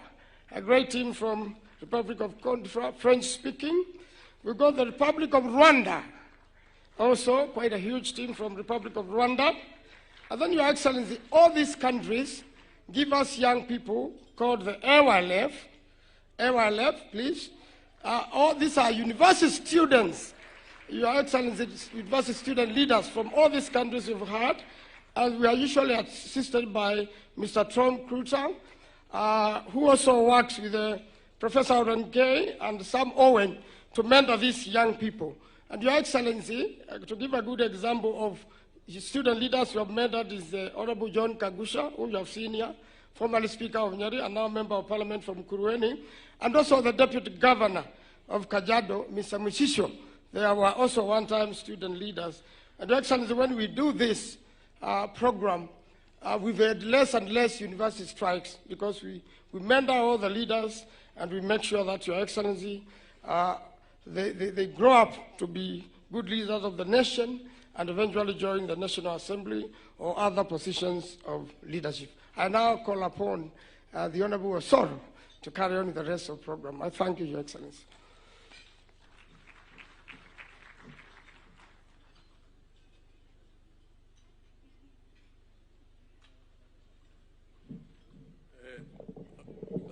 a great team from Republic of Cote d'Ivoire, French-speaking. We got the Republic of Rwanda, also quite a huge team from Republic of Rwanda. And then, Your Excellency, all these countries give us young people called the AYLF, please. All these are university students, Your Excellency, university student leaders from all these countries we've had. And we are usually assisted by Mr. Tom Kruter, who also works with Professor Oren and Sam Owen to mentor these young people. And Your Excellency, to give a good example of student leaders who have mentored is Honorable John Kagusha, who you have seen here, formerly Speaker of Nyeri and now Member of Parliament from Quranic, and also the Deputy Governor of Kajiado, Mr. Mushisho. They were also one-time student leaders. And Your Excellency, when we do this program, we've had less and less university strikes because we mentor all the leaders and we make sure that, Your Excellency, they grow up to be good leaders of the nation and eventually join the National Assembly or other positions of leadership. I now call upon the Honorable Osoro to carry on with the rest of the program. I thank you, Your Excellency.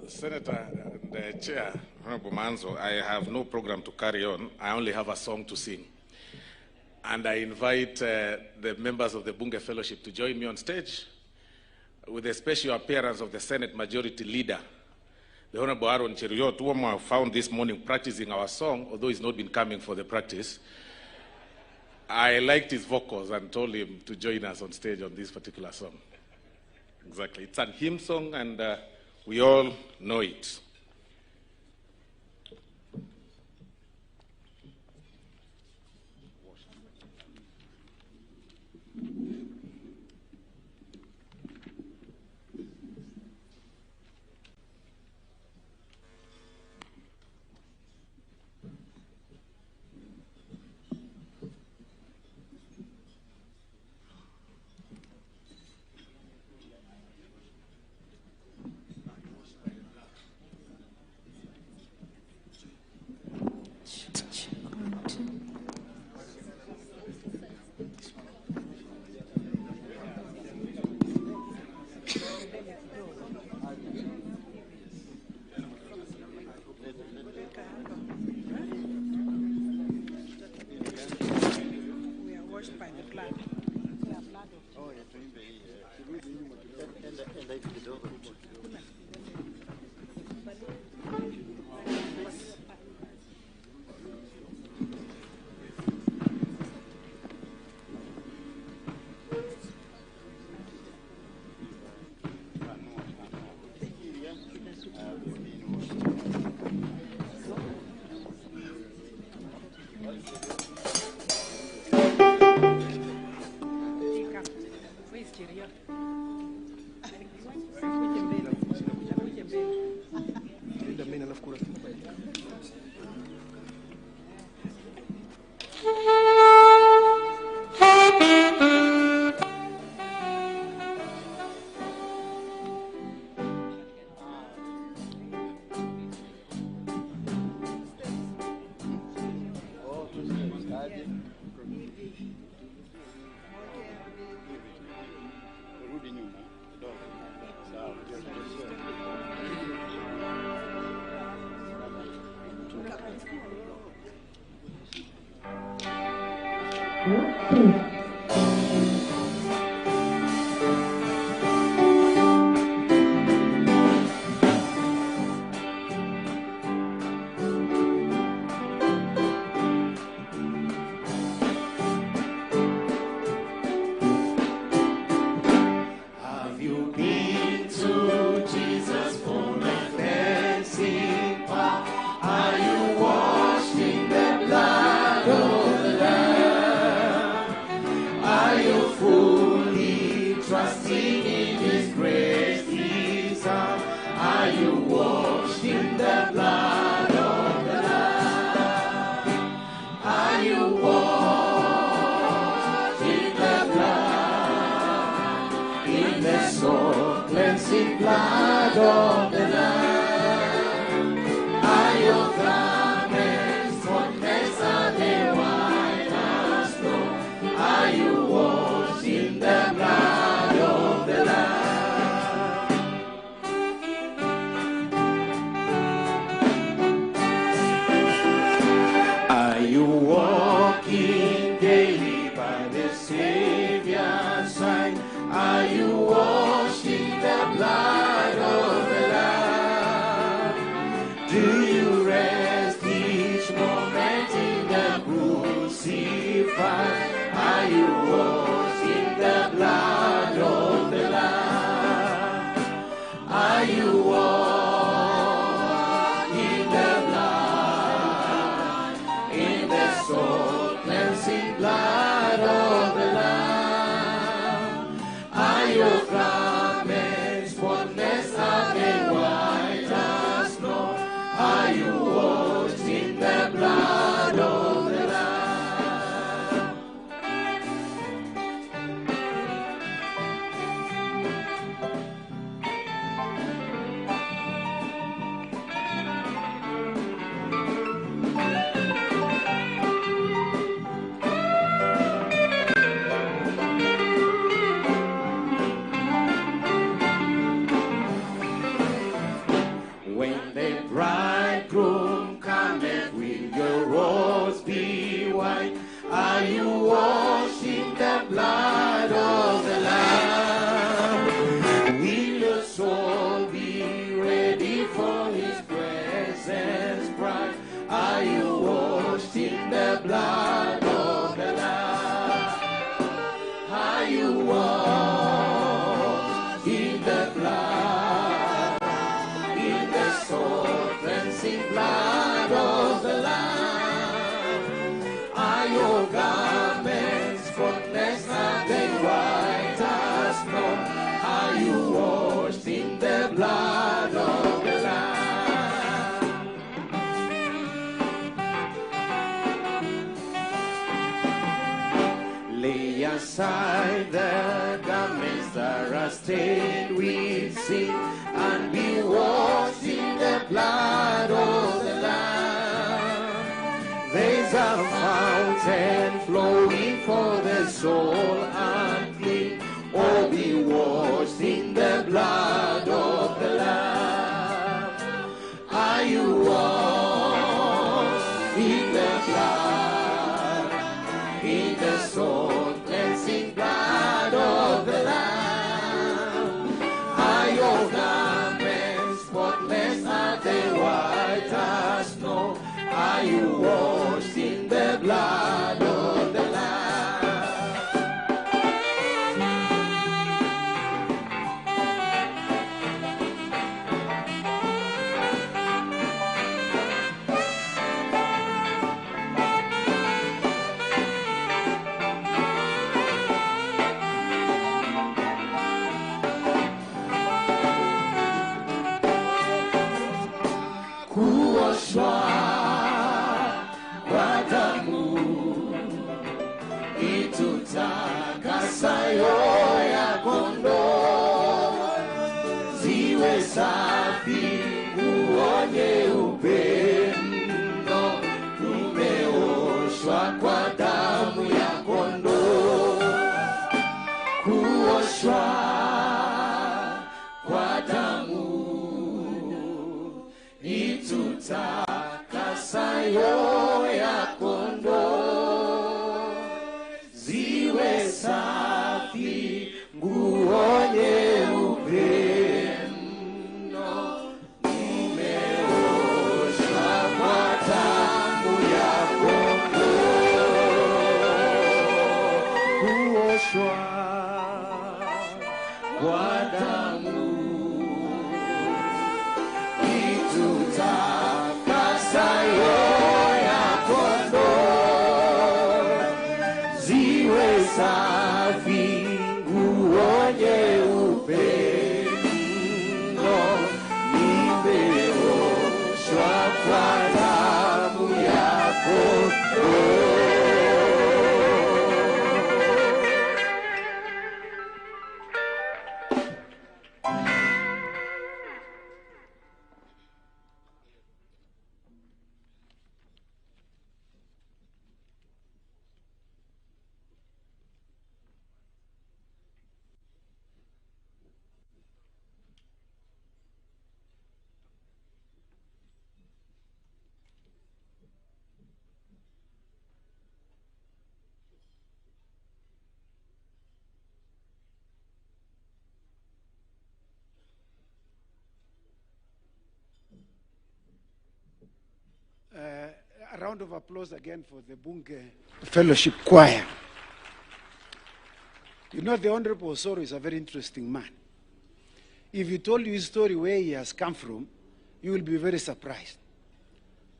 Senator and Chair, Honorable Manzo, I have no program to carry on. I only have a song to sing. And I invite the members of the Bunge Fellowship to join me on stage with the special appearance of the Senate Majority Leader, the Honorable Aaron Cheruiyot, whom I found this morning practicing our song, although he's not been coming for the practice. I liked his vocals and told him to join us on stage on this particular song. Exactly. It's a hymn song, and we all know it. Have you been to Jesus for the cleansing power? Are you washed in the blood of the Lamb? Are you fully trusting in His grace, His arm? Are you washed in the blood of the Lamb? Are you washed in the blood, in the soul? blood of the Lamb. Are your garments spotless? Are they white as snow? Are you washed in the blood of the Lamb? Are you walking daily by the Savior's side? Are you washed in the blood of the Lamb? Do you rest each moment in the crucified? Are you washed in the blood of the Lamb? Are you washed in the blood, in the soul cleansing blood of the Lamb? Are your garments spotless? Are they white as snow? Are you washed in the blood of the Lamb? When the bridegroom cometh, will your robes be white? Are you washed in the blood of the Lamb? Will your soul be ready for his presence bright? Are you washed in the blood of the Lamb? Are you washed in the blood, in the soul cleansing blood of the Lamb? Are your garments spotless? Are they white as snow? Are you washed in the blood of the Lamb? Lay aside the garments that are stained with sin, and be washed in the blood of the Lamb. There's a fountain flowing for the soul unclean. Oh, be washed in the blood of the Lamb. Are you washed in the blood, in the soul cleansing blood of the Lamb? Are your garments spotless? Are they white as snow? Are you washed in the blood of the Lamb? Kuoshwa kwa damu itutakasayo ya kondoo, ziwe safi nguo nyeupe mno, tumeoshwa kwa damu ya kondoo. Kuoshwa kwa damu itutakasayo ya kondoo, ziwe safi nguo nyeupe mno, tumeoshwa kwa damu ya kondoo. Kuoshwa kwa damu itutakasayo round of applause again for the Bunge Fellowship Choir. You know, the Honorable Osoro is a very interesting man. If he told you his story where he has come from, you will be very surprised.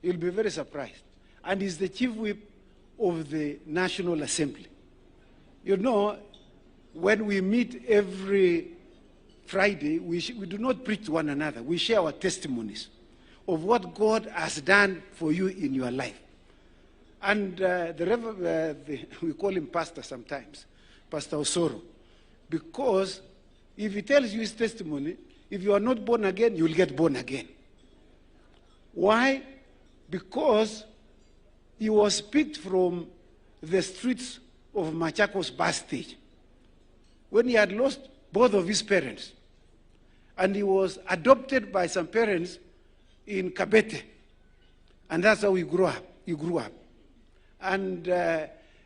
You'll be very surprised. And he's the chief whip of the National Assembly. You know, when we meet every Friday, we do not preach to one another. We share our testimonies of what God has done for you in your life. And we call him Pastor sometimes, Pastor Osoro, because if he tells you his testimony, if you are not born again, you'll get born again. Why? Because he was picked from the streets of Machakos bus stage when he had lost both of his parents. And he was adopted by some parents in Kabete. And that's how he grew up. And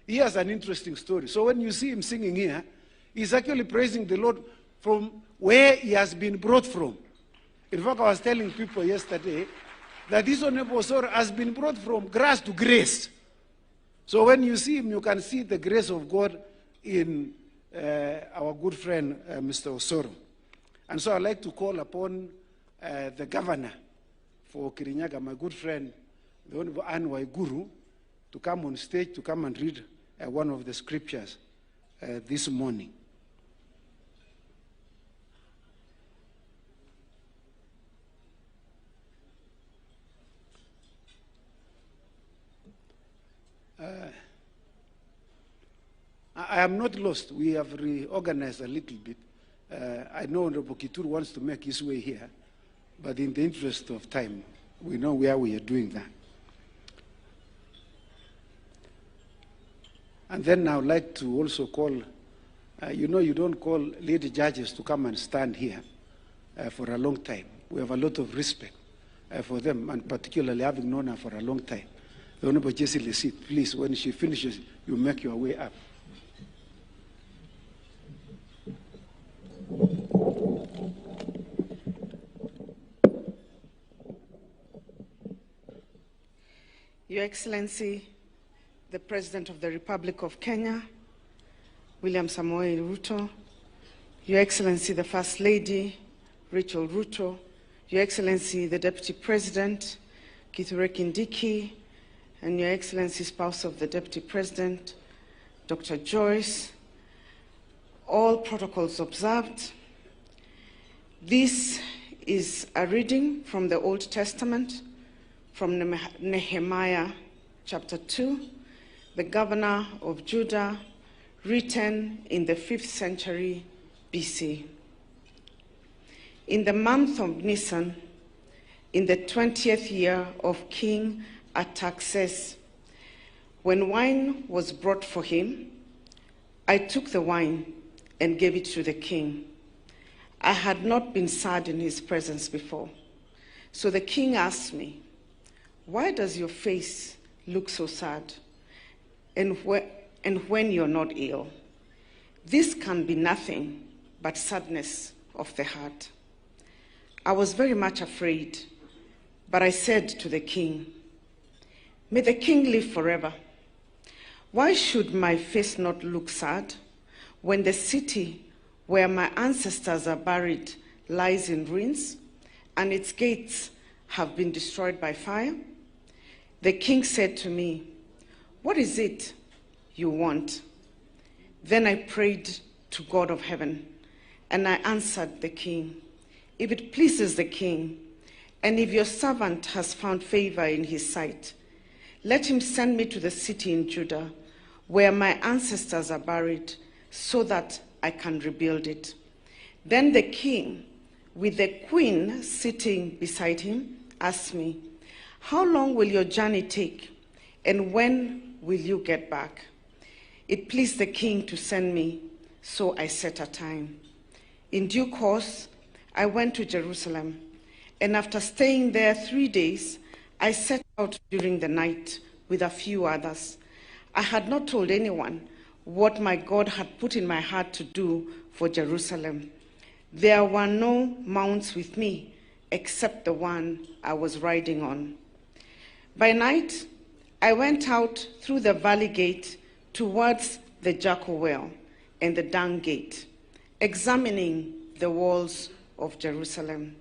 he has an interesting story. So when you see him singing here, he's actually praising the Lord from where he has been brought from. In fact, I was telling people yesterday that this Honorable Osoro has been brought from grass to grace. So when you see him, you can see the grace of God in our good friend, Mr. Osoro. And so I'd like to call upon the governor for Kirinyaga, my good friend, the Honorable Anne Waiguru, to come on stage, to come and read one of the scriptures this morning. I am not lost. We have reorganized a little bit. I know Honorable Kituru wants to make his way here, but in the interest of time, we know where we are doing that. And then I would like to also call, you know, you don't call lady judges to come and stand here for a long time. We have a lot of respect for them, and particularly having known her for a long time. The Honorable Jessie Lesit, please, when she finishes, you make your way up. Your Excellency, the President of the Republic of Kenya, William Samoei Ruto, Your Excellency, the First Lady, Rachel Ruto, Your Excellency, the Deputy President, Kithure Kindiki, and Your Excellency, spouse of the Deputy President, Dr. Joyce, all protocols observed. This is a reading from the Old Testament, from Nehemiah chapter 2, the governor of Judah, written in the 5th century BC. In the month of Nisan, in the 20th year of King Artaxerxes, when wine was brought for him, I took the wine and gave it to the king. I had not been sad in his presence before. So the king asked me, "Why does your face look so sad? And when you're not ill? This can be nothing but sadness of the heart." I was very much afraid, but I said to the king, "May the king live forever. Why should my face not look sad when the city where my ancestors are buried lies in ruins and its gates have been destroyed by fire?" The king said to me, "What is it you want?" Then I prayed to God of heaven, and I answered the king, "If it pleases the king, and if your servant has found favor in his sight, let him send me to the city in Judah where my ancestors are buried, so that I can rebuild it." Then the king, with the queen sitting beside him, asked me, "How long will your journey take, and when will you get back?" It pleased the king to send me, so I set a time. In due course, I went to Jerusalem, and after staying there 3 days, I set out during the night with a few others. I had not told anyone what my God had put in my heart to do for Jerusalem. There were no mounts with me except the one I was riding on. By night, I went out through the valley gate towards the Jackal Well and the Dung Gate, examining the walls of Jerusalem,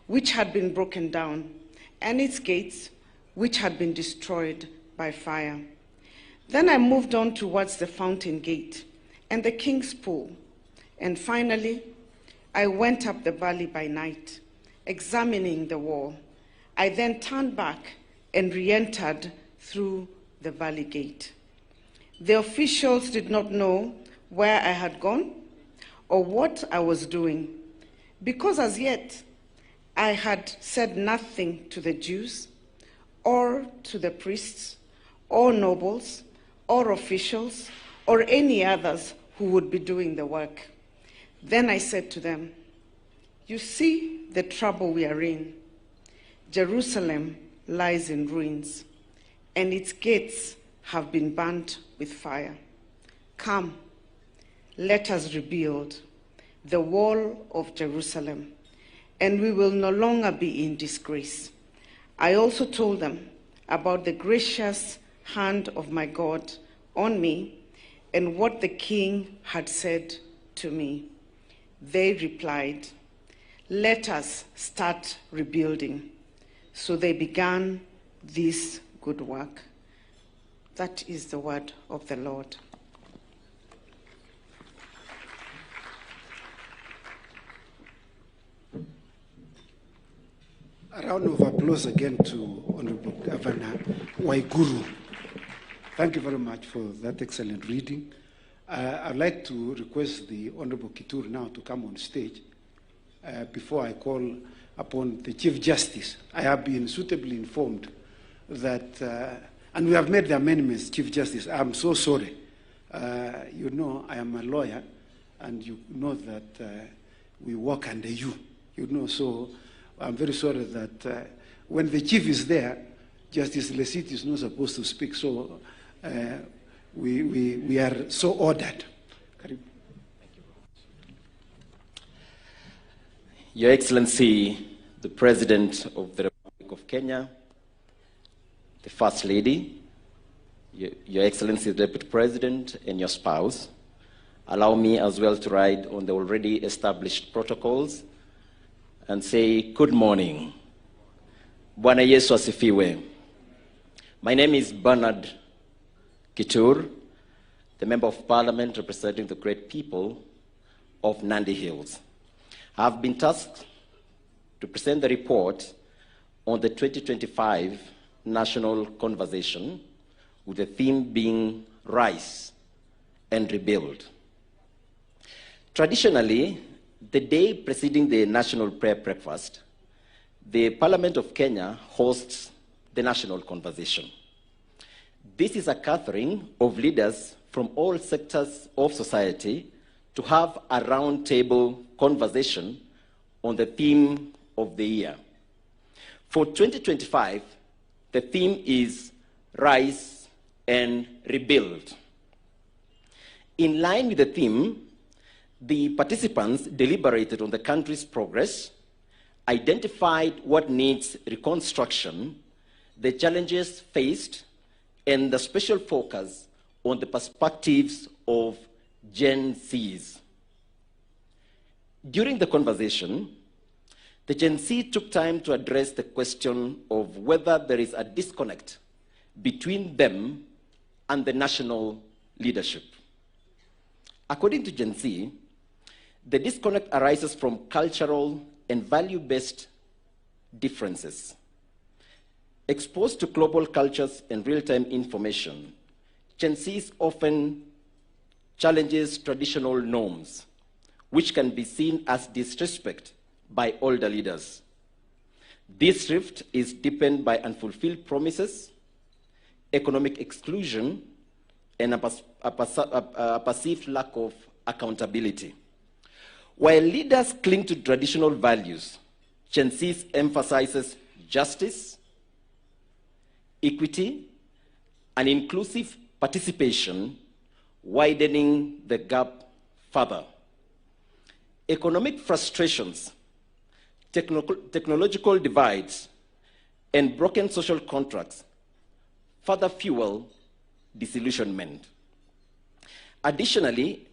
which had been broken down, and its gates, which had been destroyed by fire. Then I moved on towards the Fountain Gate and the King's Pool, and finally, I went up the valley by night, examining the wall. I then turned back and re-entered through the valley gate. The officials did not know where I had gone or what I was doing, because as yet I had said nothing to the Jews or to the priests or nobles or officials or any others who would be doing the work. Then I said to them, "You see the trouble we are in. Jerusalem lies in ruins, and its gates have been burnt with fire. Come, let us rebuild the wall of Jerusalem, and we will no longer be in disgrace." I also told them about the gracious hand of my God on me and what the king had said to me. They replied, "Let us start rebuilding." So they began this good work. That is the word of the Lord. A round of applause again to Honorable Governor Waiguru. Thank you very much for that excellent reading. I'd like to request the Honorable Kittur now to come on stage before I call upon the Chief Justice. I have been suitably informed that, and we have made the amendments, Chief Justice. I'm so sorry. You know, I am a lawyer, and you know that we work under you. You know, so I'm very sorry that when the Chief is there, Justice Lesit is not supposed to speak. So we are so ordered. Your Excellency, the President of the Republic of Kenya, the First Lady, Your Excellency, the Deputy President, and your spouse, allow me as well to ride on the already established protocols and say good morning. Bwana Yesu asifiwe. My name is Bernard Kittur, the Member of Parliament representing the great people of Nandi Hills. I have been tasked to present the report on the 2025 National Conversation, with the theme being Rise and Rebuild. Traditionally, the day preceding the National Prayer Breakfast, the Parliament of Kenya hosts the National Conversation. This is a gathering of leaders from all sectors of society to have a roundtable conversation on the theme of the year. For 2025, the theme is Rise and Rebuild. In line with the theme, the participants deliberated on the country's progress, identified what needs reconstruction, the challenges faced, and the special focus on the perspectives of Gen Zs. During the conversation, the Gen Z took time to address the question of whether there is a disconnect between them and the national leadership. According to Gen Z, the disconnect arises from cultural and value-based differences. Exposed to global cultures and real-time information, Gen Z often challenges traditional norms, which can be seen as disrespect by older leaders. This rift is deepened by unfulfilled promises, economic exclusion, and a perceived lack of accountability. While leaders cling to traditional values, Gen Z emphasizes justice, equity, and inclusive participation, widening the gap further. Economic frustrations, technological divides, and broken social contracts further fuel disillusionment. Additionally,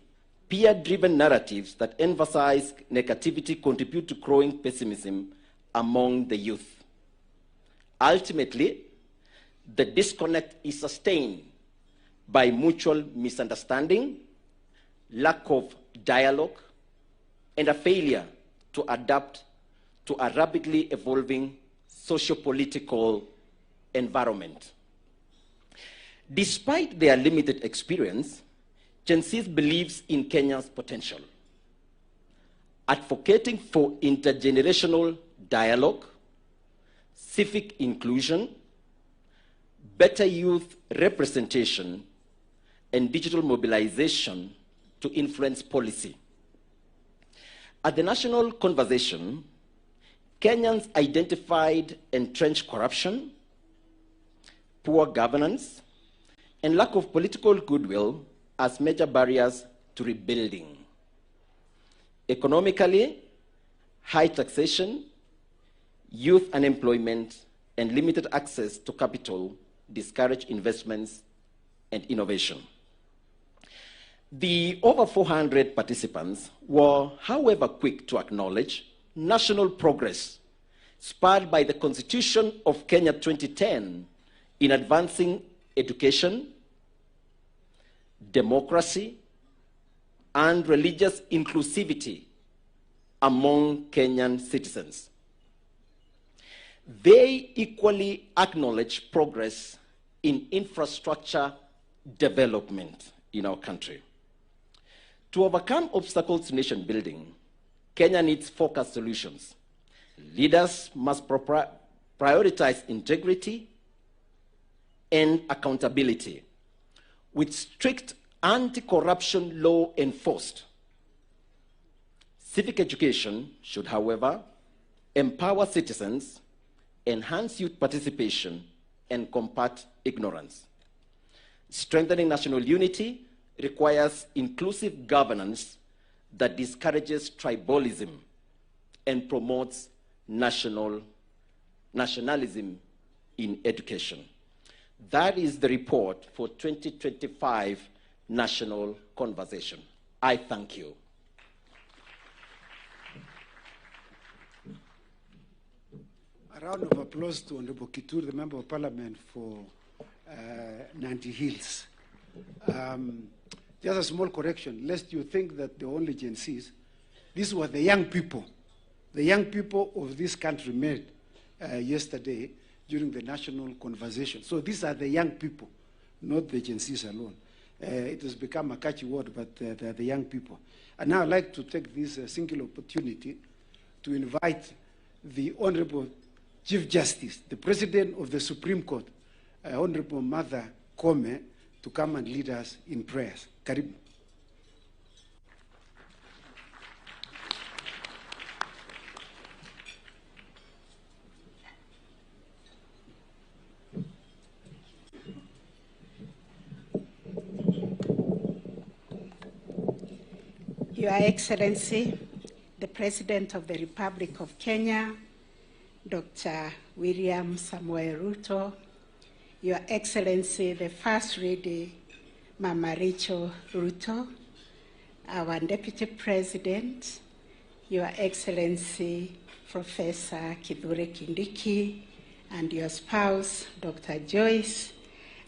peer-driven narratives that emphasize negativity contribute to growing pessimism among the youth. Ultimately, the disconnect is sustained by mutual misunderstanding, lack of dialogue, and a failure to adapt to a rapidly evolving socio-political environment. Despite their limited experience, Gen Z believes in Kenya's potential, advocating for intergenerational dialogue, civic inclusion, better youth representation, and digital mobilization to influence policy. At the national conversation, Kenyans identified entrenched corruption, poor governance, and lack of political goodwill as major barriers to rebuilding. Economically, high taxation, youth unemployment, and limited access to capital discourage investments and innovation. The over 400 participants were, however, quick to acknowledge national progress spurred by the Constitution of Kenya 2010 in advancing education, democracy, and religious inclusivity among Kenyan citizens. They equally acknowledge progress in infrastructure development in our country. To overcome obstacles to nation building, Kenya needs focused solutions. Leaders must prioritize integrity and accountability, with strict anti-corruption law enforced. Civic education should, however, empower citizens, enhance youth participation, and combat ignorance. Strengthening national unity requires inclusive governance that discourages tribalism and promotes nationalism in education. That is the report for 2025 National Conversation. I thank you. A round of applause to Honorable Kitur, the Member of Parliament for Nandi Hills. Just a small correction, lest you think that the only Gen Zs, these were the young people of this country met yesterday during the national conversation. So these are the young people, not the Gen Zs alone. It has become a catchy word, but they're the young people. And now I'd like to take this single opportunity to invite the Honorable Chief Justice, the President of the Supreme Court, Honorable Martha Koome, to come and lead us in prayers. Karibu. Your Excellency, the President of the Republic of Kenya, Dr. William Samoei Ruto, Your Excellency, the First Lady, Mama Rachel Ruto, our Deputy President, Your Excellency, Professor Kithure Kindiki, and your spouse, Dr. Joyce,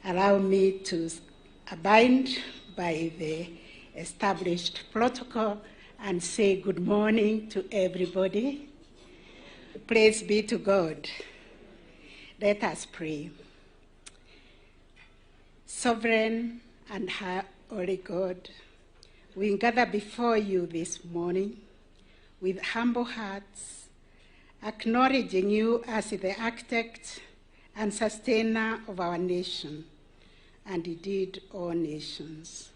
allow me to abide by the established protocol and say good morning to everybody. Praise be to God. Let us pray. Sovereign and holy God, we gather before you this morning with humble hearts, acknowledging you as the architect and sustainer of our nation, and indeed all nations.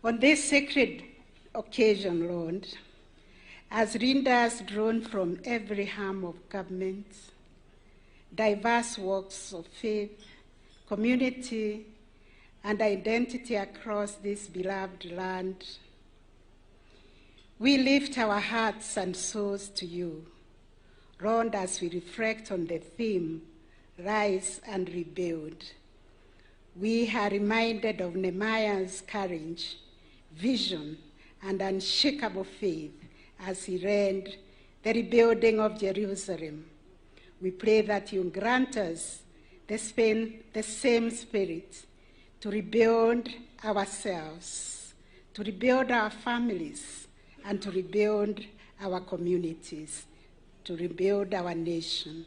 On this sacred occasion, Lord, as leaders drawn from every arm of government, diverse walks of faith, community, and identity across this beloved land, we lift our hearts and souls to you, Lord, as we reflect on the theme, Rise and Rebuild, we are reminded of Nehemiah's courage, vision, and unshakable faith as he ran the rebuilding of Jerusalem. We pray that you grant us the same spirit to rebuild ourselves, to rebuild our families, and to rebuild our communities, to rebuild our nation.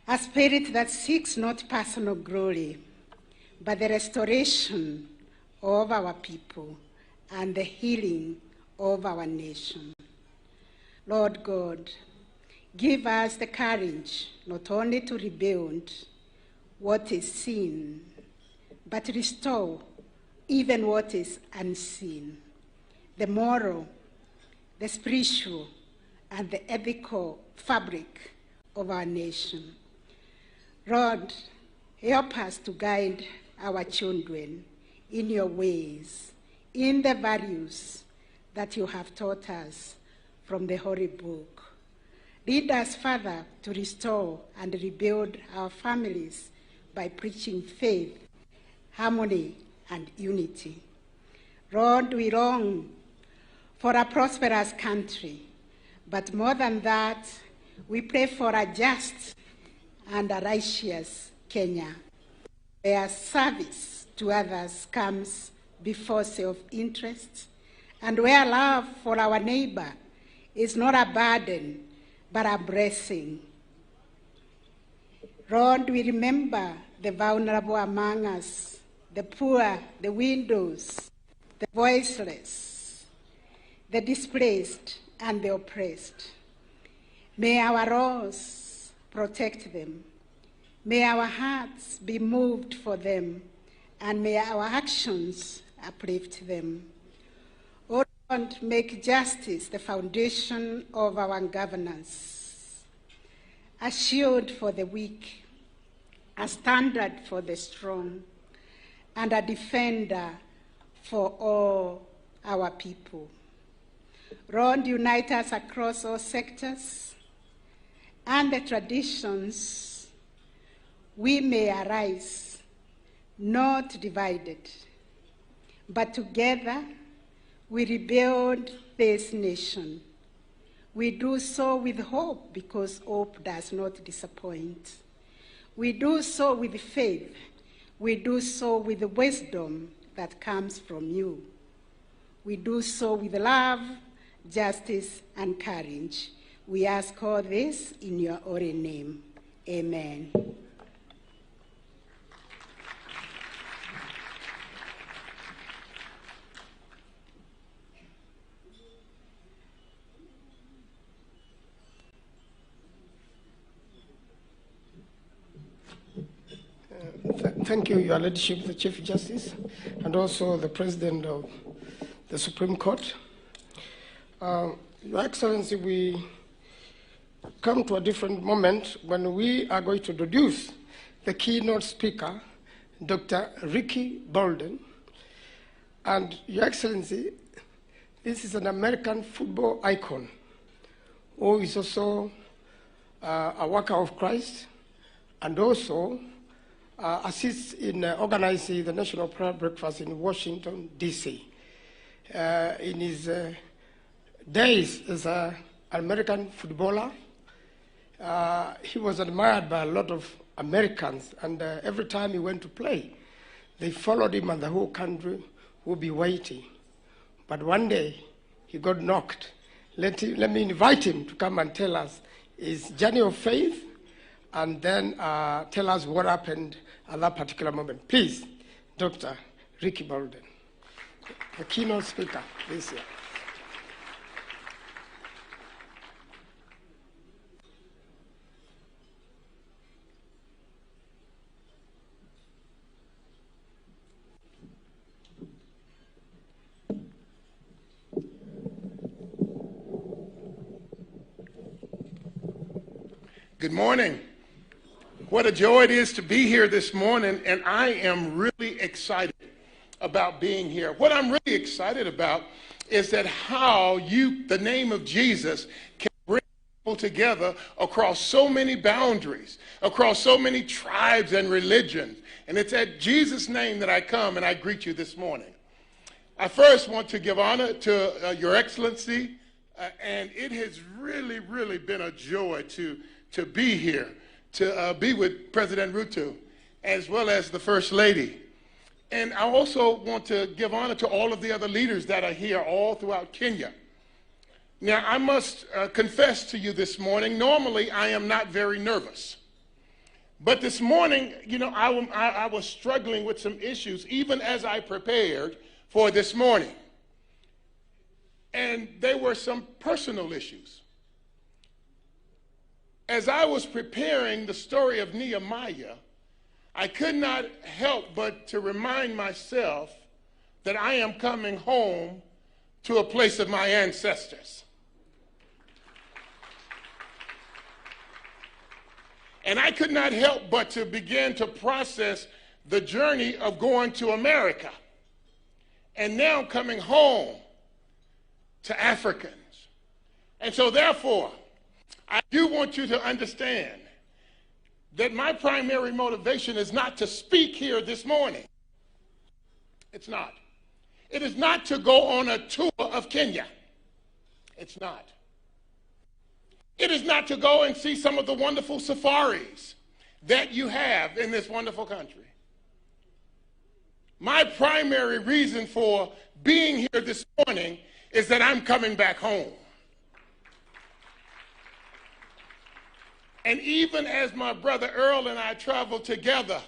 A spirit that seeks not personal glory, but the restoration of our people and the healing of our nation. Lord God, give us the courage not only to rebuild what is seen, but restore even what is unseen, the moral, the spiritual, and the ethical fabric of our nation. Lord, help us to guide our children in your ways, in the values that you have taught us from the Holy Book. Lead us, Father, to restore and rebuild our families by preaching faith, harmony, and unity. Lord, we long for a prosperous country, but more than that, we pray for a just and a righteous Kenya, where service to others comes before self-interest, and where love for our neighbor is not a burden, but a blessing. Lord, we remember the vulnerable among us, the poor, the widows, the voiceless, the displaced, and the oppressed. May our laws protect them. May our hearts be moved for them, and may our actions uplift them. O Lord, make justice the foundation of our governance, a shield for the weak, a standard for the strong, and a defender for all our people. Lord, unite us across all sectors and the traditions, we may arise, not divided, but together we rebuild this nation. We do so with hope, because hope does not disappoint. We do so with faith. We do so with the wisdom that comes from you. We do so with love, justice, and courage. We ask all this in your holy name. Amen. Thank you, Your Ladyship, the Chief Justice, and also the President of the Supreme Court. Your Excellency, we come to a different moment when we are going to introduce the keynote speaker, Dr. Ricky Bolden. And Your Excellency, this is an American football icon who is also a worker of Christ, and also assists in organizing the National Prayer Breakfast in Washington, D.C. In his days as an American footballer, he was admired by a lot of Americans, and every time he went to play, they followed him, and the whole country would be waiting. But one day, he got knocked. Let me invite him to come and tell us his journey of faith, and then tell us what happened at that particular moment. Please, Dr. Ricky Bolden, the keynote speaker this year. Good morning. What a joy it is to be here this morning, and I am really excited about being here. What I'm really excited about is that how the name of Jesus can bring together across so many boundaries, across so many tribes and religions. And it's at Jesus' name that I come and I greet you this morning. I first want to give honor to Your Excellency, and it has really, really been a joy to be here, to be with President Ruto, as well as the First Lady. And I also want to give honor to all of the other leaders that are here all throughout Kenya. Now, I must confess to you this morning, normally I am not very nervous. But this morning, you know, I was struggling with some issues, even as I prepared for this morning. And there were some personal issues. As I was preparing the story of Nehemiah, I could not help but to remind myself that I am coming home to a place of my ancestors. And I could not help but to begin to process the journey of going to America and now coming home to Africans. And so therefore, I do want you to understand that my primary motivation is not to speak here this morning. It's not. It is not to go on a tour of Kenya. It's not. It is not to go and see some of the wonderful safaris that you have in this wonderful country. My primary reason for being here this morning is that I'm coming back home. And even as my brother Earl and I traveled together,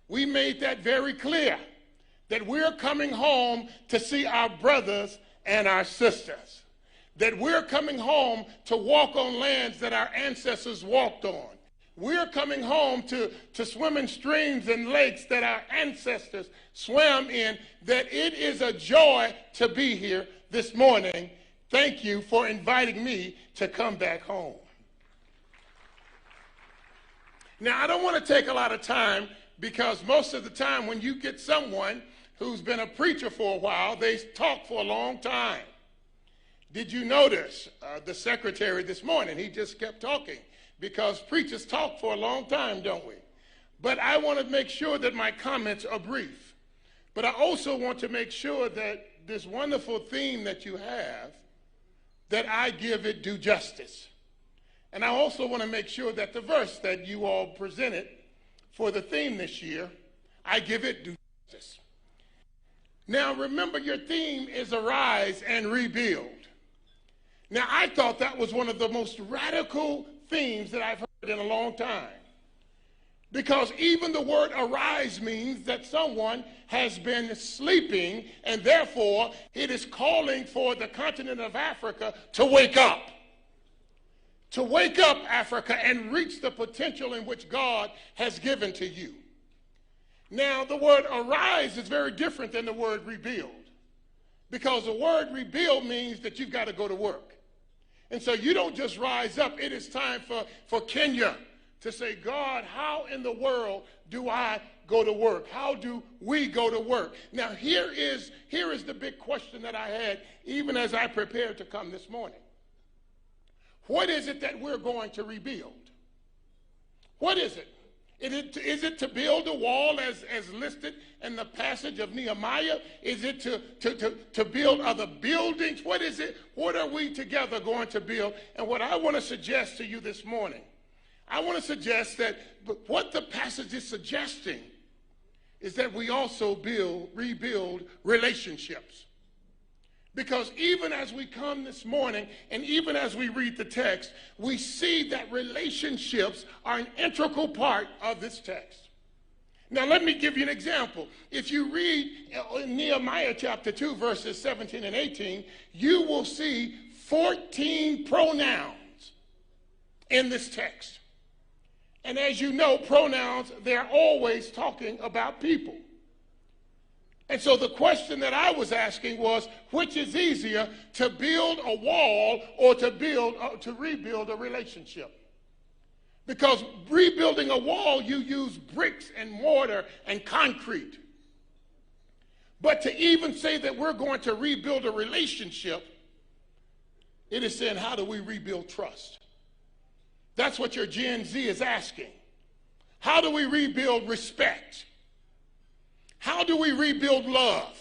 we made that very clear, that we're coming home to see our brothers and our sisters, that we're coming home to walk on lands that our ancestors walked on. We're coming home to swim in streams and lakes that our ancestors swam in, that it is a joy to be here this morning. Thank you for inviting me to come back home. Now, I don't want to take a lot of time, because most of the time when you get someone who's been a preacher for a while, they talk for a long time. Did you notice the secretary this morning? He just kept talking, because preachers talk for a long time, don't we? But I want to make sure that my comments are brief. But I also want to make sure that this wonderful theme that you have, that I give it due justice. And I also want to make sure that the verse that you all presented for the theme this year, I give it due justice. Now, remember, your theme is arise and rebuild. Now, I thought that was one of the most radical themes that I've heard in a long time. Because even the word arise means that someone has been sleeping, and therefore it is calling for the continent of Africa to wake up. To wake up, Africa, and reach the potential in which God has given to you. Now, the word arise is very different than the word rebuild, because the word rebuild means that you've got to go to work. And so you don't just rise up. It is time for Kenya to say, God, how in the world do I go to work? How do we go to work? Now, here is the big question that I had even as I prepared to come this morning. What is it that we're going to rebuild? What is it? Is it to build a wall as listed in the passage of Nehemiah? Is it to build other buildings? What is it? What are we together going to build? And what I want to suggest to you this morning, I want to suggest that what the passage is suggesting is that we also rebuild relationships. Because even as we come this morning, and even as we read the text, we see that relationships are an integral part of this text. Now, let me give you an example. If you read in Nehemiah chapter 2, verses 17 and 18, you will see 14 pronouns in this text. And as you know, pronouns, they're always talking about people. And so the question that I was asking was, which is easier, to build a wall or to rebuild a relationship? Because rebuilding a wall, you use bricks and mortar and concrete. But to even say that we're going to rebuild a relationship, it is saying, how do we rebuild trust? That's what your Gen Z is asking. How do we rebuild respect? How do we rebuild love?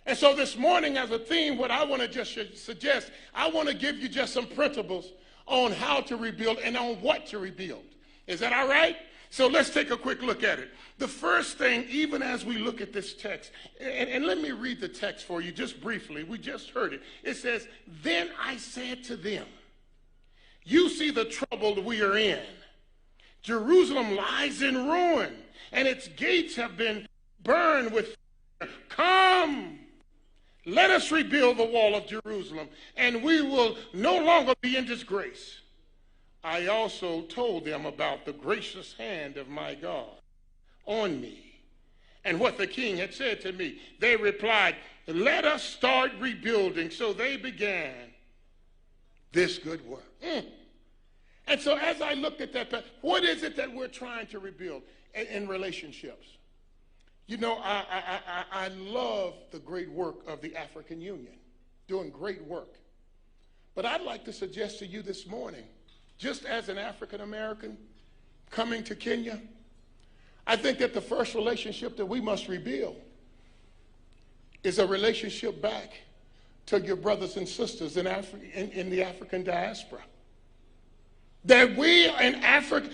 And so this morning as a theme, what I want to just suggest, I want to give you just some principles on how to rebuild and on what to rebuild. Is that all right? So let's take a quick look at it. The first thing, even as we look at this text, and let me read the text for you just briefly. We just heard it. It says, "Then I said to them, you see the trouble we are in. Jerusalem lies in ruin, and its gates have been burned with fire. Come, let us rebuild the wall of Jerusalem, and we will no longer be in disgrace." I also told them about the gracious hand of my God on me and what the king had said to me. They replied, "Let us start rebuilding." So they began this good work. And so as I looked at that, what is it that we're trying to rebuild in relationships? You know, I love the great work of the African Union, doing great work. But I'd like to suggest to you this morning, just as an African American coming to Kenya, I think that the first relationship that we must rebuild is a relationship back to your brothers and sisters in the African diaspora. That we in Africa,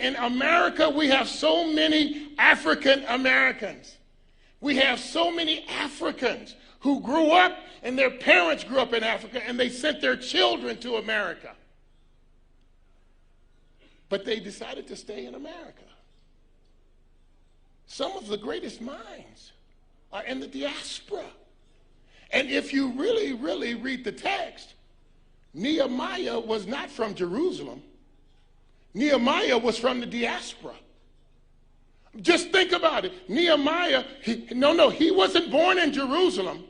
in America, we have so many African Americans. We have so many Africans who grew up and their parents grew up in Africa and they sent their children to America. But they decided to stay in America. Some of the greatest minds are in the diaspora. And if you really, really read the text, Nehemiah was not from Jerusalem. Nehemiah was from the diaspora. Just think about it. Nehemiah, he wasn't born in Jerusalem.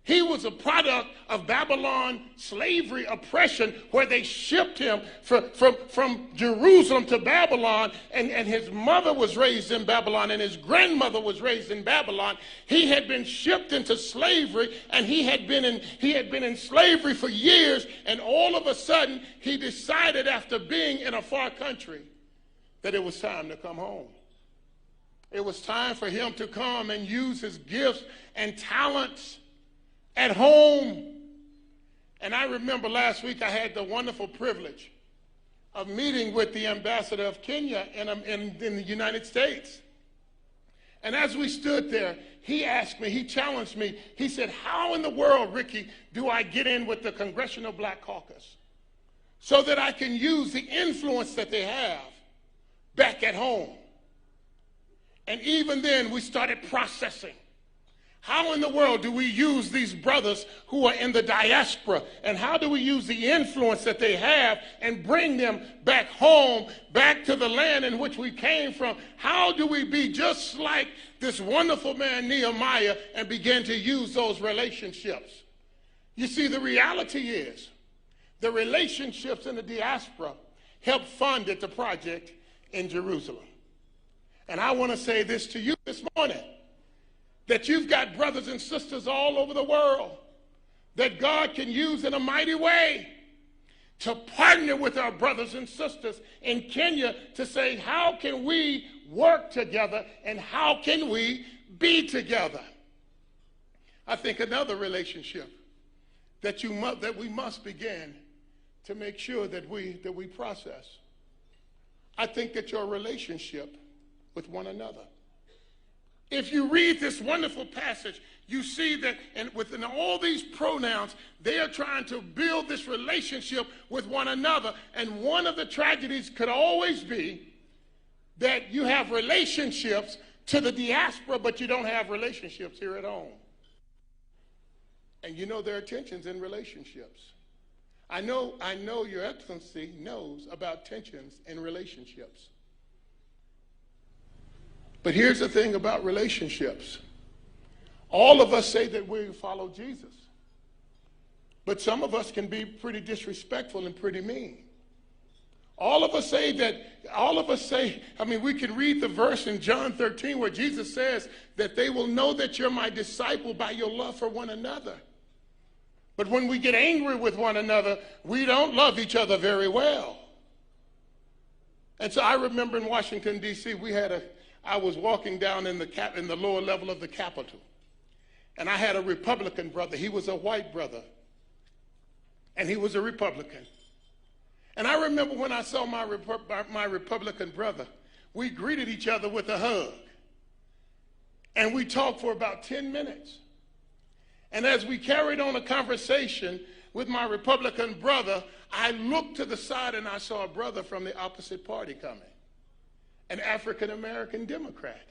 He was a product of Babylon slavery oppression where they shipped him from Jerusalem to Babylon, and his mother was raised in Babylon and his grandmother was raised in Babylon. He had been shipped into slavery and he had been in slavery for years, and all of a sudden he decided after being in a far country that it was time to come home. It was time for him to come and use his gifts and talents at home. And I remember last week I had the wonderful privilege of meeting with the ambassador of Kenya in the United States. And as we stood there, he asked me, he challenged me, he said, "How in the world, Ricky, do I get in with the Congressional Black Caucus so that I can use the influence that they have back at home?" And even then we started processing. How in the world do we use these brothers who are in the diaspora, and how do we use the influence that they have and bring them back home, back to the land in which we came from? How do we be just like this wonderful man Nehemiah and begin to use those relationships? You see, the reality is the relationships in the diaspora helped fund the project in Jerusalem. And I want to say this to you this morning, that you've got brothers and sisters all over the world that God can use in a mighty way to partner with our brothers and sisters in Kenya to say, how can we work together and how can we be together? I think another relationship that we must begin to make sure that we process. I think that your relationship with one another. If you read this wonderful passage, you see that within all these pronouns, they are trying to build this relationship with one another. And one of the tragedies could always be that you have relationships to the diaspora, but you don't have relationships here at home. And you know there are tensions in relationships. I know Your Excellency knows about tensions in relationships. But here's the thing about relationships. All of us say that we follow Jesus. But some of us can be pretty disrespectful and pretty mean. All of us say, we can read the verse in John 13 where Jesus says that they will know that you're my disciple by your love for one another. But when we get angry with one another, we don't love each other very well. And so I remember in Washington, D.C., I was walking down in the lower level of the Capitol, and I had a Republican brother. He was a white brother, and he was a Republican. And I remember when I saw my Republican brother, we greeted each other with a hug, and we talked for about 10 minutes. And as we carried on a conversation with my Republican brother, I looked to the side and I saw a brother from the opposite party coming, an African-American Democrat.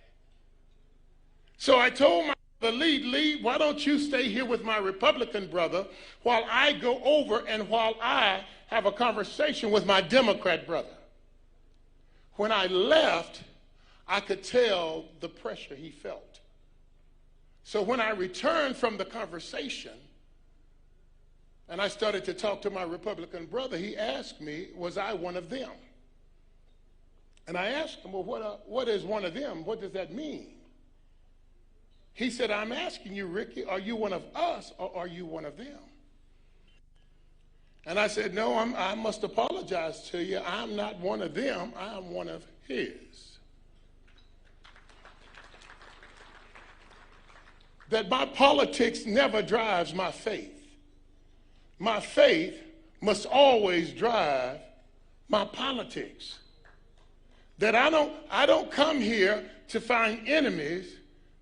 So I told my brother, Lee, why don't you stay here with my Republican brother while I go over and while I have a conversation with my Democrat brother. When I left, I could tell the pressure he felt. So when I returned from the conversation and I started to talk to my Republican brother, he asked me, was I one of them? And I asked him, well, what is one of them? What does that mean? He said, I'm asking you, Ricky, are you one of us or are you one of them? And I said, no, I must apologize to you. I'm not one of them. I'm one of his. That my politics never drives my faith. My faith must always drive my politics. That I don't come here to find enemies,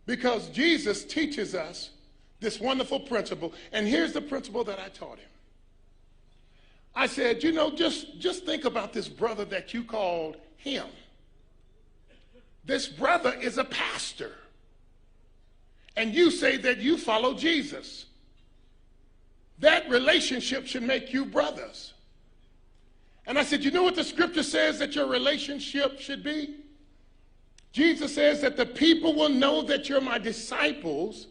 because Jesus teaches us this wonderful principle. And here's the principle that I taught him. I said, you know, just think about this brother that you called him. This brother is a pastor. And you say that you follow Jesus. That relationship should make you brothers. And I said, you know what the scripture says that your relationship should be? Jesus says that the people will know that you're my disciples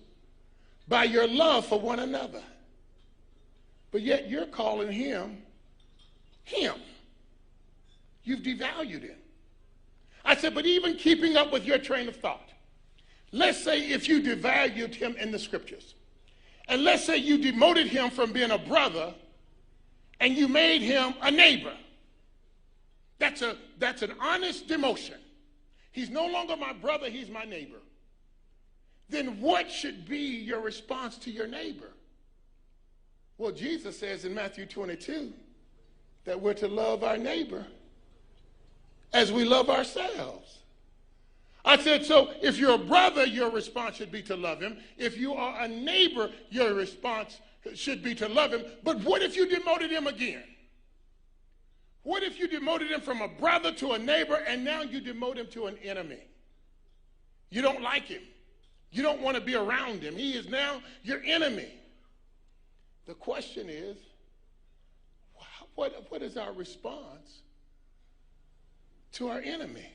by your love for one another. But yet you're calling him. You've devalued him. I said, but even keeping up with your train of thought, let's say if you devalued him in the scriptures, and let's say you demoted him from being a brother and you made him a neighbor. That's an honest demotion. He's no longer my brother, he's my neighbor. Then what should be your response to your neighbor? Well, Jesus says in Matthew 22 that we're to love our neighbor as we love ourselves. I said, so if you're a brother, your response should be to love him. If you are a neighbor, your response should be to love him. But what if you demoted him again? What if you demoted him from a brother to a neighbor and now you demote him to an enemy? You don't like him. You don't want to be around him. He is now your enemy. The question is, what is our response to our enemy?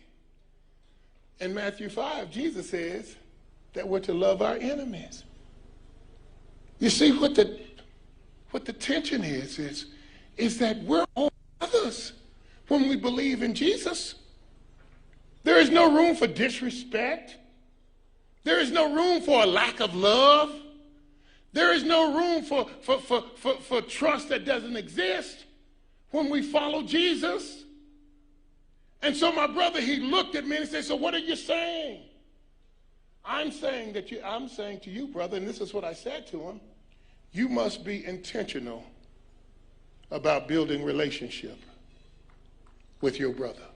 In Matthew 5, Jesus says that we're to love our enemies. You see what the tension is that we're all brothers when we believe in Jesus. There is no room for disrespect. There is no room for a lack of love. There is no room for trust that doesn't exist when we follow Jesus. And so my brother, he looked at me and he said, so what are you saying? I'm saying to you, brother, and this is what I said to him, you must be intentional about building relationship with your brother.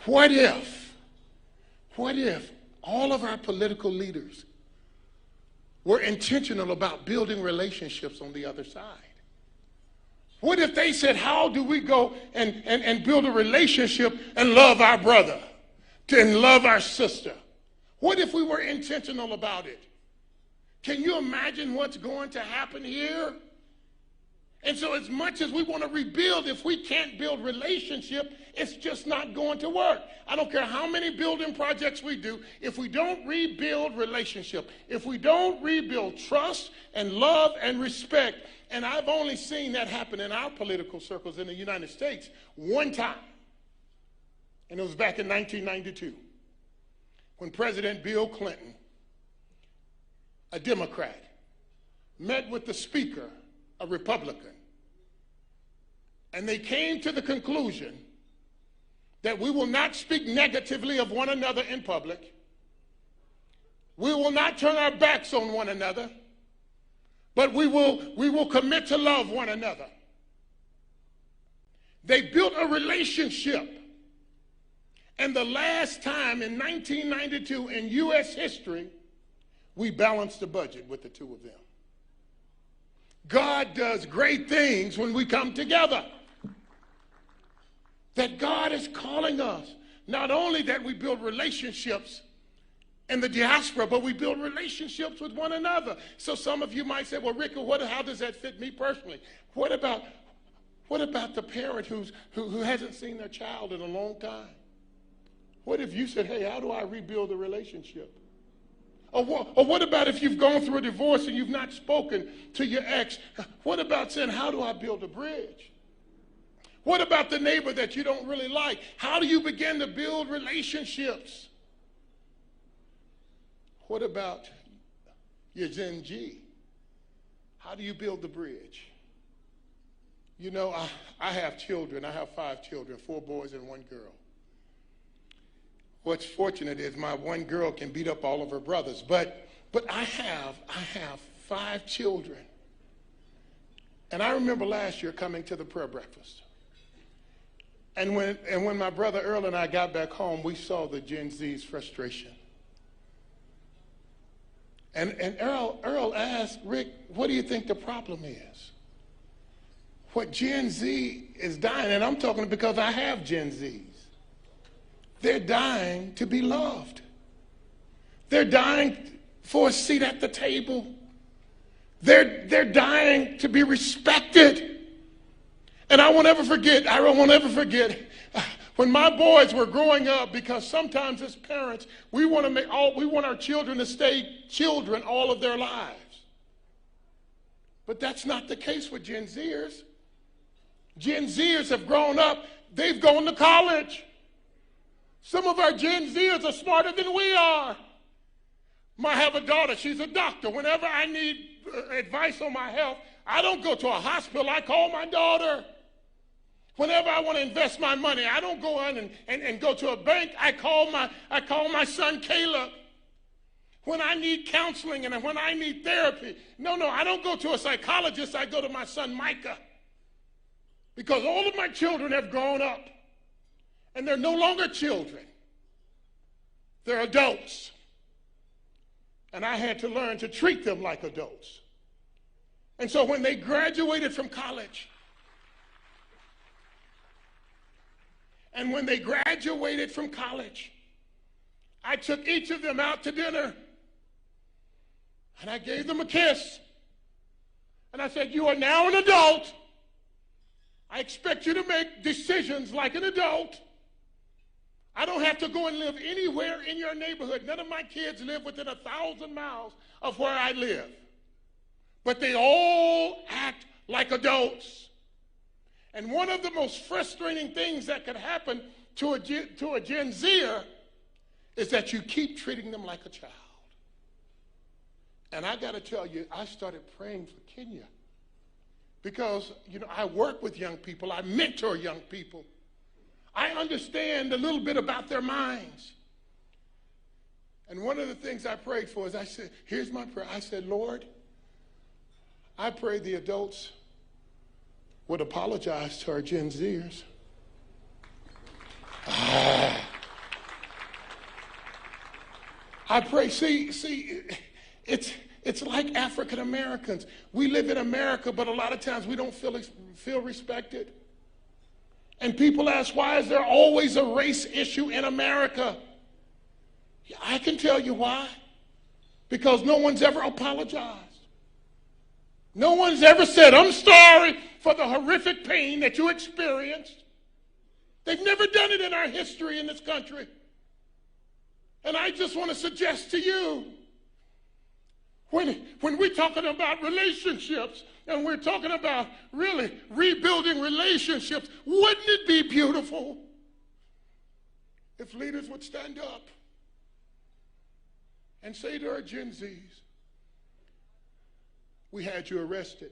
What if all of our political leaders were intentional about building relationships on the other side? What if they said, how do we go and build a relationship and love our brother and love our sister? What if we were intentional about it? Can you imagine what's going to happen here? And so as much as we want to rebuild, if we can't build relationship, it's just not going to work. I don't care how many building projects we do, if we don't rebuild relationship, if we don't rebuild trust and love and respect, and I've only seen that happen in our political circles in the United States one time, and it was back in 1992 when President Bill Clinton, a Democrat, met with the Speaker, a Republican, And they came to the conclusion that we will not speak negatively of one another in public. We will not turn our backs on one another, but we will commit to love one another. They built a relationship. And the last time in 1992 in U.S. history, we balanced the budget with the two of them. God does great things when we come together. That God is calling us, not only that we build relationships in the diaspora, but we build relationships with one another. So some of you might say, well, Rick, how does that fit me personally? What about the parent who hasn't seen their child in a long time? What if you said, hey, how do I rebuild the relationship? Or what about if you've gone through a divorce and you've not spoken to your ex? What about saying, how do I build a bridge? What about the neighbor that you don't really like? How do you begin to build relationships? What about your Gen Z? How do you build the bridge? You know, I have children. I have 5 children, 4 boys and 1 girl. What's fortunate is my 1 girl can beat up all of her brothers, but I have 5 children. And I remember last year coming to the prayer breakfast. And when my brother Earl and I got back home, we saw the Gen Z's frustration. And Earl asked, Rick, what do you think the problem is? What Gen Z is dying, and I'm talking because I have Gen Zs. They're dying to be loved. They're dying for a seat at the table. They're dying to be respected. And I won't ever forget when my boys were growing up, because sometimes as parents, we want our children to stay children all of their lives. But that's not the case with Gen Zers. Gen Zers have grown up. They've gone to college. Some of our Gen Zers are smarter than we are. I have a daughter. She's a doctor. Whenever I need advice on my health, I don't go to a hospital. I call my daughter. Whenever I want to invest my money, I don't go on and go to a bank. I call my son Caleb. When I need counseling and when I need therapy, no, I don't go to a psychologist. I go to my son Micah. Because all of my children have grown up. And they're no longer children. They're adults. And I had to learn to treat them like adults. And so when they graduated from college, I took each of them out to dinner. And I gave them a kiss. And I said, you are now an adult. I expect you to make decisions like an adult. I don't have to go and live anywhere in your neighborhood. None of my kids live within 1,000 miles of where I live. But they all act like adults. And one of the most frustrating things that could happen to a Gen Zer is that you keep treating them like a child. And I got to tell you, I started praying for Kenya. Because, I work with young people. I mentor young people. I understand a little bit about their minds. And one of the things I prayed for is I said, here's my prayer. I said, Lord, I pray the adults would apologize to our Gen Zers. I pray, see, it's like African Americans. We live in America, but a lot of times we don't feel respected. And people ask, why is there always a race issue in America? I can tell you why. Because no one's ever apologized. No one's ever said, I'm sorry for the horrific pain that you experienced. They've never done it in our history in this country. And I just want to suggest to you, when we're talking about relationships and we're talking about really rebuilding relationships, wouldn't it be beautiful if leaders would stand up and say to our Gen Zs, we had you arrested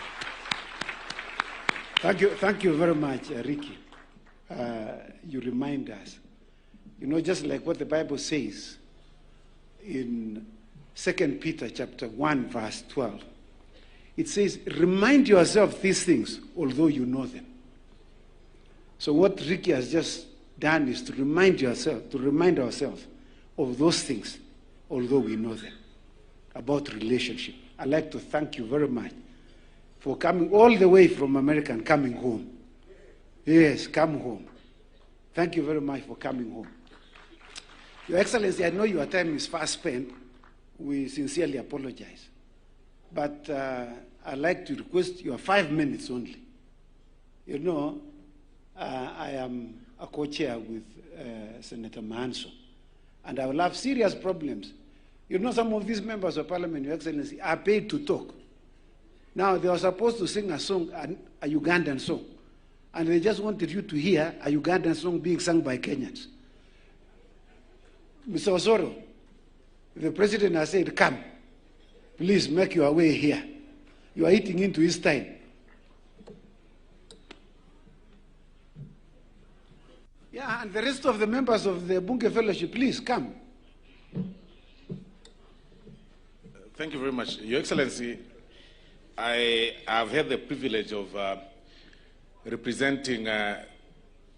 Thank you very much, Ricky. You remind us. You know, just like what the Bible says in 2 Peter chapter 1, verse 12. It says, remind yourself these things, although you know them. So what Ricky has just done is to remind ourselves of those things, although we know them, about relationship. I'd like to thank you very much for coming all the way from America and coming home. Yes, come home. Thank you very much for coming home. Your Excellency, I know your time is fast spent. We sincerely apologize. But I'd like to request your 5 minutes only. You know, I am a co-chair with Senator Manso, and I will have serious problems. You know, some of these members of parliament, Your Excellency, are paid to talk. Now, they were supposed to sing a song, a Ugandan song, and they just wanted you to hear a Ugandan song being sung by Kenyans. Mr. Osoro, the president has said, come, please make your way here. You are eating into his time. Yeah, and the rest of the members of the Bunge Fellowship, please come. Thank you very much. Your Excellency, I have had the privilege of representing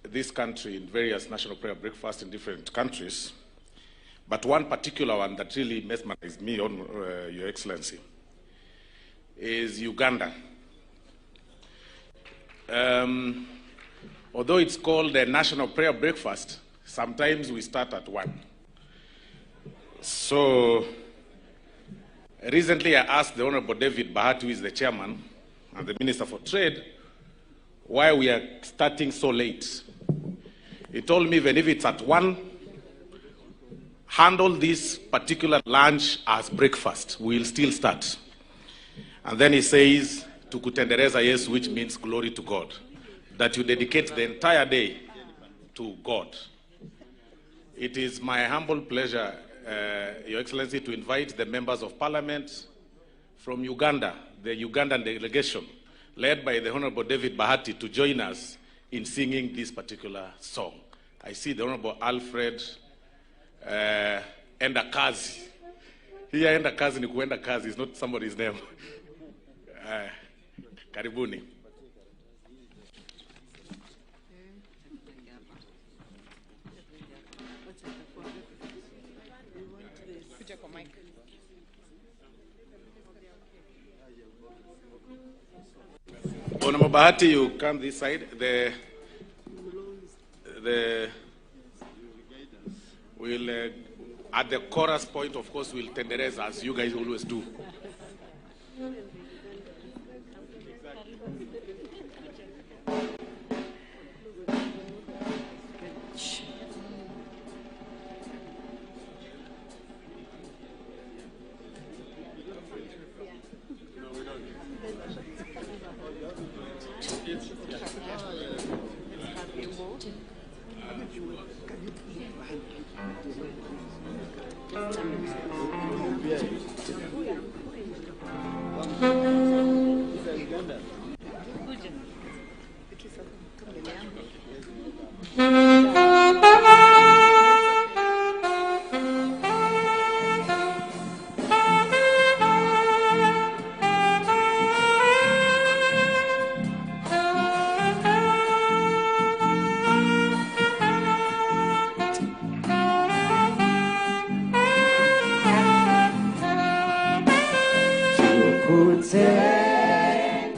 this country in various national prayer breakfasts in different countries. But one particular one that really mesmerized me, Your Excellency, is Uganda. Although it's called a national prayer breakfast, sometimes we start at 1. So recently I asked the Honorable David Bahati, who is the chairman, and the Minister for Trade, why we are starting so late. He told me even if it's at 1, handle this particular lunch as breakfast. We'll still start. And then he says, Tukutendereza Yesu, which means glory to God, that you dedicate the entire day to God. It is my humble pleasure, Your Excellency, to invite the members of parliament from Uganda, the Ugandan delegation, led by the Honorable David Bahati, to join us in singing this particular song. I see the Honorable Alfred Enda Kazi. Here Enda Kazi ni kuenda kazi, it's not somebody's name. Karibuni. Honorable Bahati, you come this side. We'll, at the chorus point, of course, we'll tendereze, as you guys always do.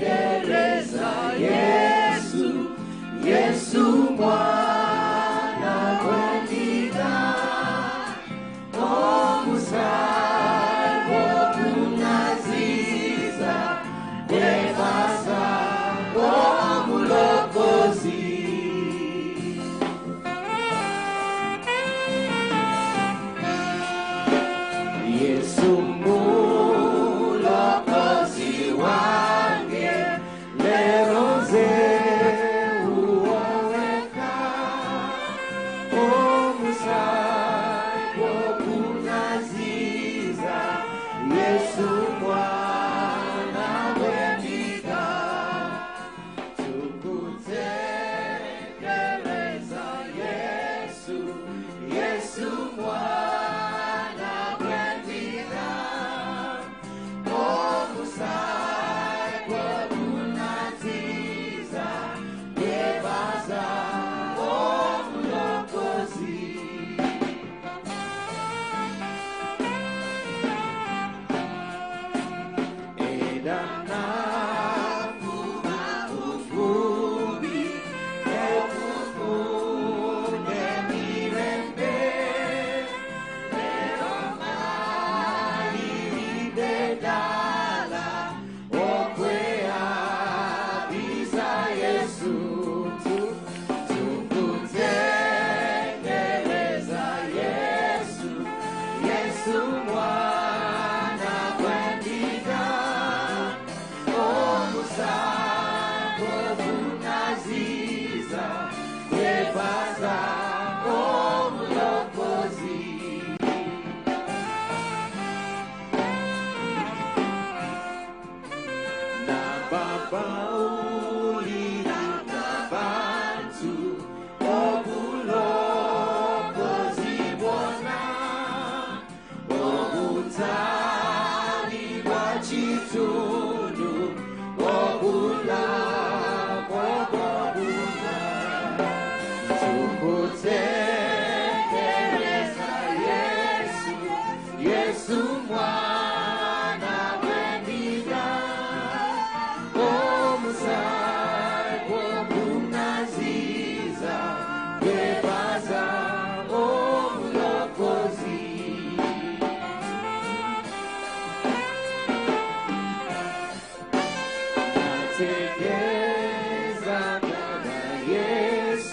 Kutendereza Yesu, Yesu mwana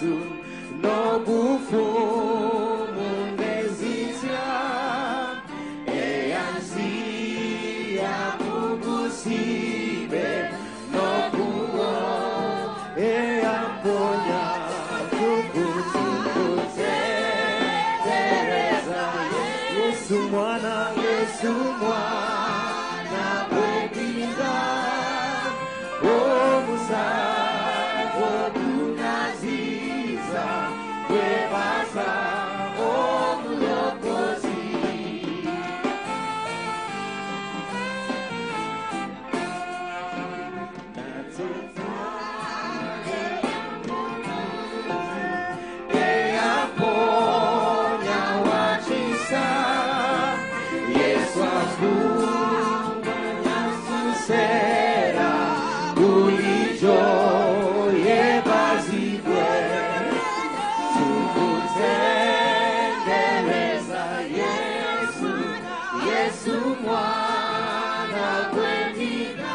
Yesu nobufumu ngezizya eyansiya kukusibe nokuwo eyamponya tukutukuze Teresa Yesu mwana kwedinga omusago gunaziza kwebasa omulokozi eyaponya wachisa Yesu afumanya susera bulijo yebazibwe tukutendeleza Yesu Yesu mwana kwendina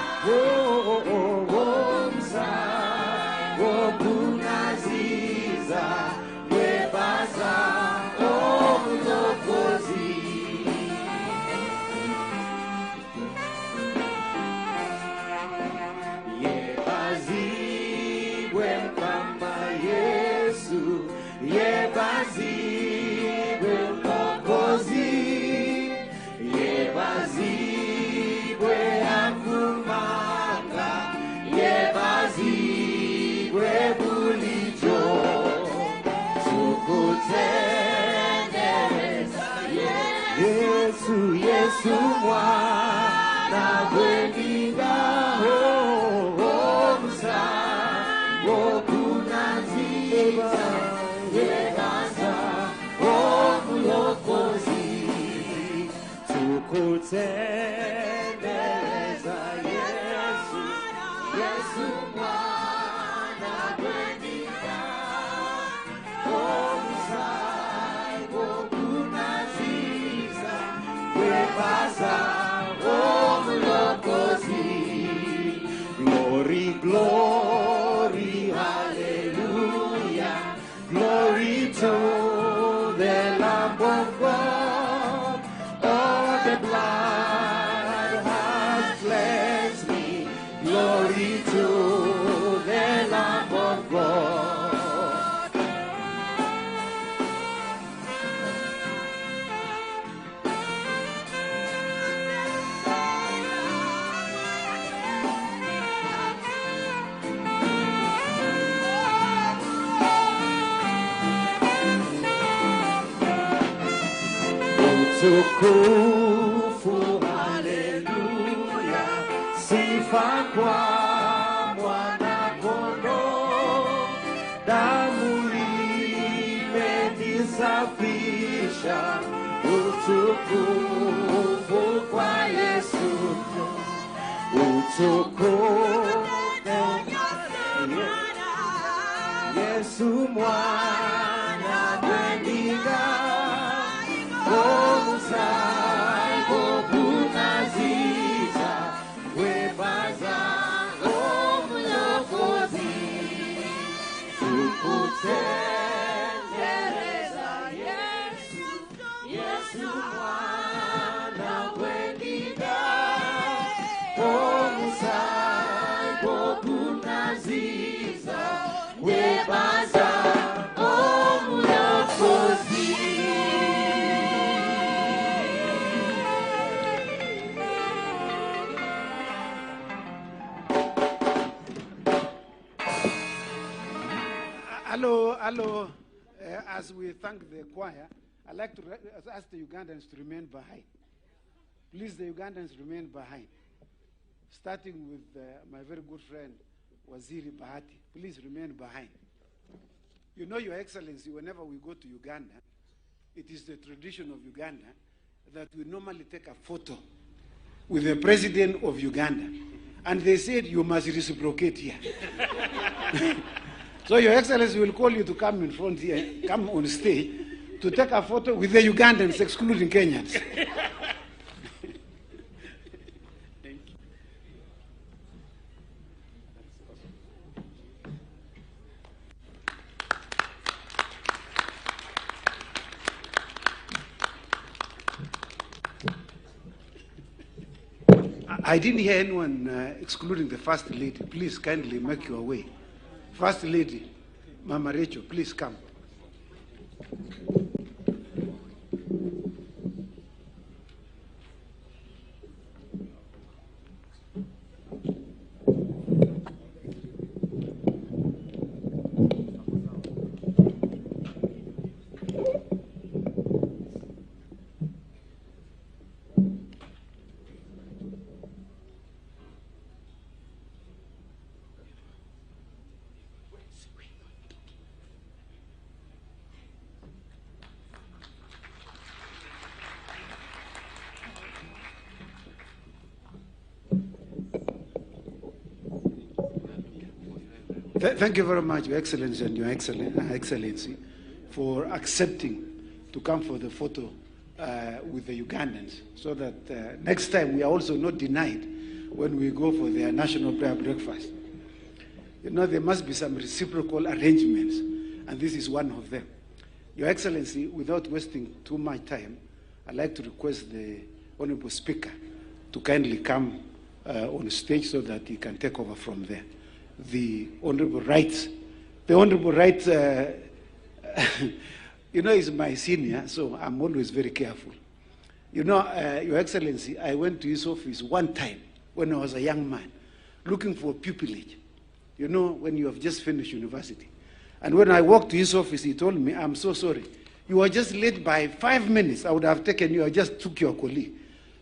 omsa wokunaziza webaza omulokozi yebazibwe mkama Yesu yebazibwe mlokozi yebazibwe akumanga yebazibwe bulijo tukutendeleza Yesu Yesu mwana kwendinga omsa wokunaziza yebaza omulokozi tukutendeleza Yesu Yesu mwana kwendinga omsa wokunaziza yebaza omulokozi Glory, glory, hallelujah. Glory to the Lamb of God. Oh, the blood has cleansed me. Glory to the Lamb of God. Utukufu, haleluya, sifa kwa mwana-kondoo, damu imenisafisha. Utukufu kwa Yesu, utukufu Yesu mwana kwendinga omusago gunaziza webaza omulokozi tukutendeleza Yesu Yesu mwana kwendinga omusago gunaziza webaza omulokozi. Hello. As we thank the choir, I'd like to ask the Ugandans to remain behind. Please, the Ugandans remain behind. Starting with my very good friend, Waziri Bahati. Please remain behind. You know, Your Excellency, whenever we go to Uganda, it is the tradition of Uganda that we normally take a photo with the president of Uganda. And they said, you must reciprocate here. So Your Excellency will call you to come in front here, come on stage, to take a photo with the Ugandans, excluding Kenyans. Thank you. I didn't hear anyone excluding the First Lady. Please kindly make your way. First Lady, Mama Rachel, please come. Thank you very much, Your Excellency and Your Excellency, for accepting to come for the photo with the Ugandans, so that next time we are also not denied when we go for their national prayer breakfast. You know, there must be some reciprocal arrangements, and this is one of them. Your Excellency, without wasting too much time, I'd like to request the Honorable Speaker to kindly come on stage so that he can take over from there. The Honorable Wright, you know, he's my senior, so I'm always very careful. You know, Your Excellency, I went to his office one time when I was a young man, looking for pupillage, you know, when you have just finished university. And when I walked to his office, he told me, I'm so sorry. You were just late by 5 minutes. I would have taken you. I just took your colleague.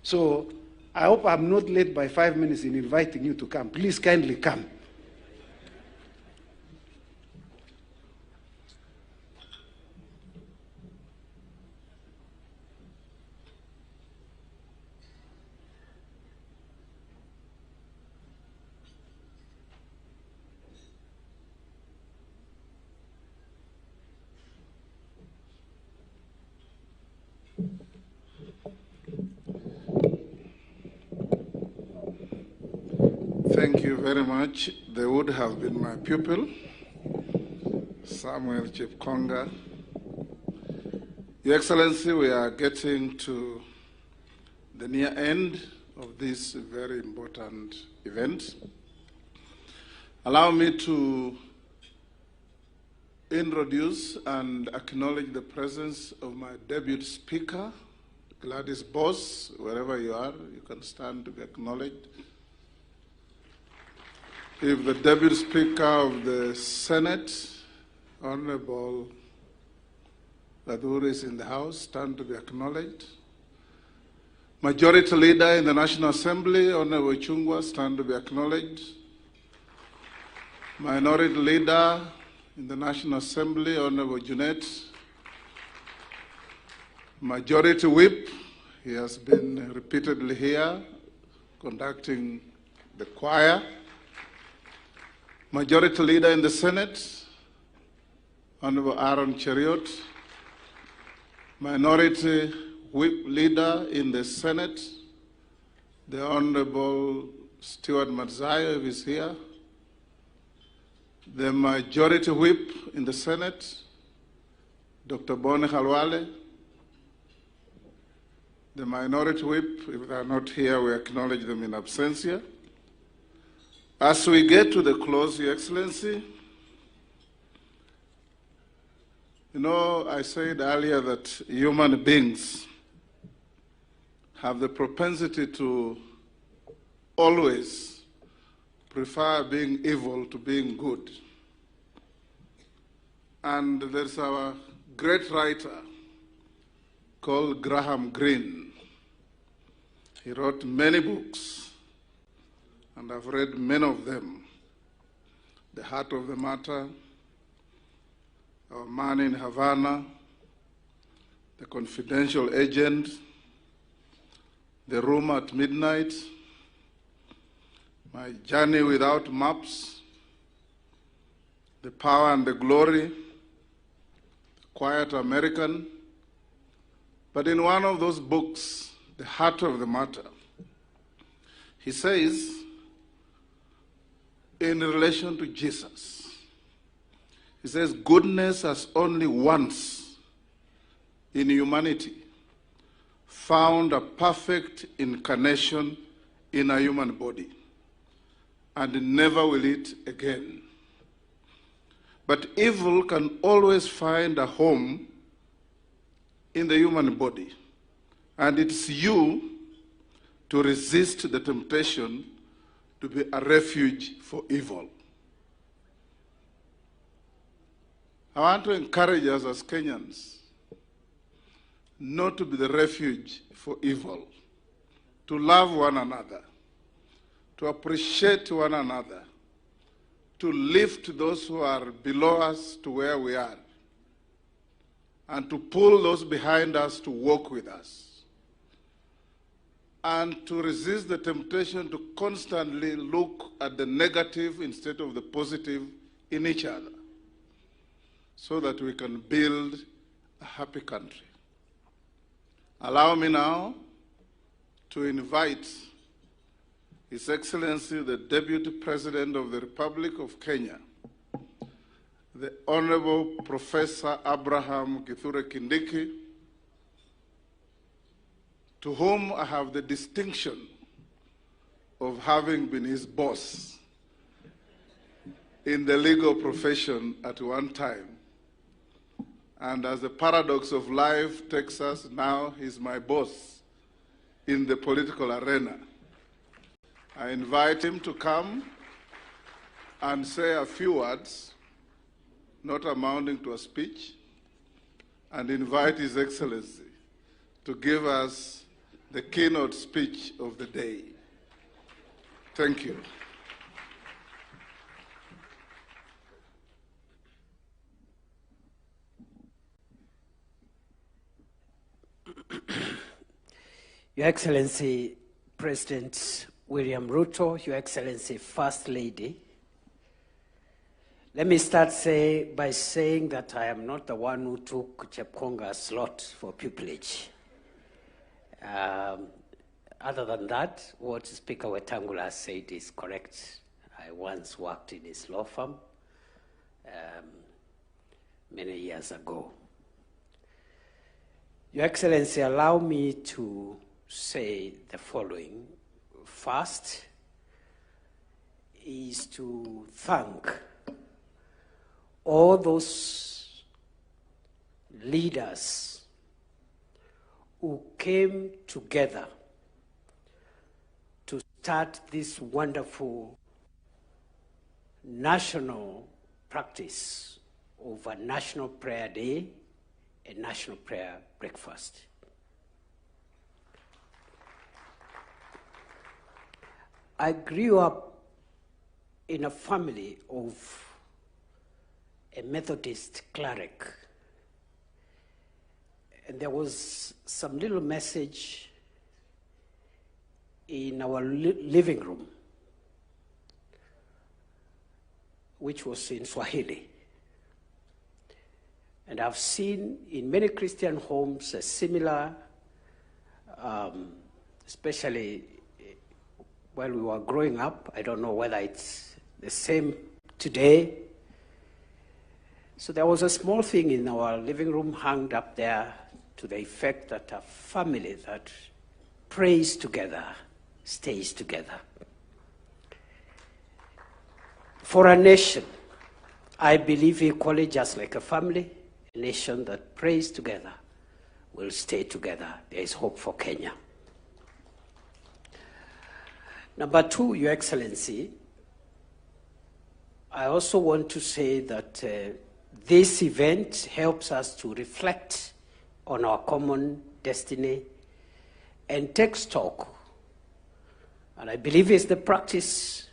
So I hope I'm not late by 5 minutes in inviting you to come. Please kindly come. Thank you very much. They would have been my pupil, Samuel Chepkonga. Your Excellency, we are getting to the near end of this very important event. Allow me to introduce and acknowledge the presence of my Deputy Speaker, Gladys Boss. Wherever you are, you can stand to be acknowledged. If the Deputy Speaker of the Senate, Honorable Laduri, is in the House, stand to be acknowledged. Majority Leader in the National Assembly, Honorable Chungwa, stand to be acknowledged. Minority Leader in the National Assembly, Honorable Junet. Majority Whip, he has been repeatedly here conducting the choir. Majority Leader in the Senate, Honorable Aaron Cheriot. Minority Whip Leader in the Senate, the Honorable Stuart Matzayo is here. The Majority Whip in the Senate, Dr. Bone Khalwale. The Minority Whip, if they are not here, we acknowledge them in absentia. As we get to the close, Your Excellency, you know, I said earlier that human beings have the propensity to always prefer being evil to being good. And there's our great writer called Graham Greene. He wrote many books, and I've read many of them. The Heart of the Matter, Our Man in Havana, The Confidential Agent, The Room at Midnight, My Journey Without Maps, The Power and the Glory, Quiet American. But in one of those books, The Heart of the Matter, he says, in relation to Jesus, he says, goodness has only once in humanity found a perfect incarnation in a human body, and never will it again. But evil can always find a home in the human body, and it's you to resist the temptation to be a refuge for evil. I want to encourage us as Kenyans not to be the refuge for evil, to love one another, to appreciate one another, to lift those who are below us to where we are, and to pull those behind us to walk with us, and to resist the temptation to constantly look at the negative instead of the positive in each other, so that we can build a happy country. Allow me now to invite His Excellency, the Deputy President of the Republic of Kenya, the Honorable Professor Abraham Kithure Kindiki, to whom I have the distinction of having been his boss in the legal profession at one time. And as the paradox of life takes us, now he's my boss in the political arena. I invite him to come and say a few words, not amounting to a speech, and invite His Excellency to give us the keynote speech of the day. Thank you. Your Excellency, President William Ruto, Your Excellency, First Lady, let me start by saying that I am not the one who took Chepkonga's slot for pupillage. Other than that, what Speaker Wetangula said is correct. I once worked in his law firm many years ago. Your Excellency, allow me to say the following. First is to thank all those leaders who came together to start this wonderful national practice of a National Prayer Day and National Prayer Breakfast. I grew up in a family of a Methodist cleric, and there was some little message in our living room, which was in Swahili. And I've seen in many Christian homes a similar, especially while we were growing up. I don't know whether it's the same today. So there was a small thing in our living room hung up there to the effect that a family that prays together stays together. For a nation, I believe equally, just like a family, a nation that prays together will stay together. There is hope for Kenya. Number two, Your Excellency, I also want to say that this event helps us to reflect on our common destiny and take stock. And I believe it's the practice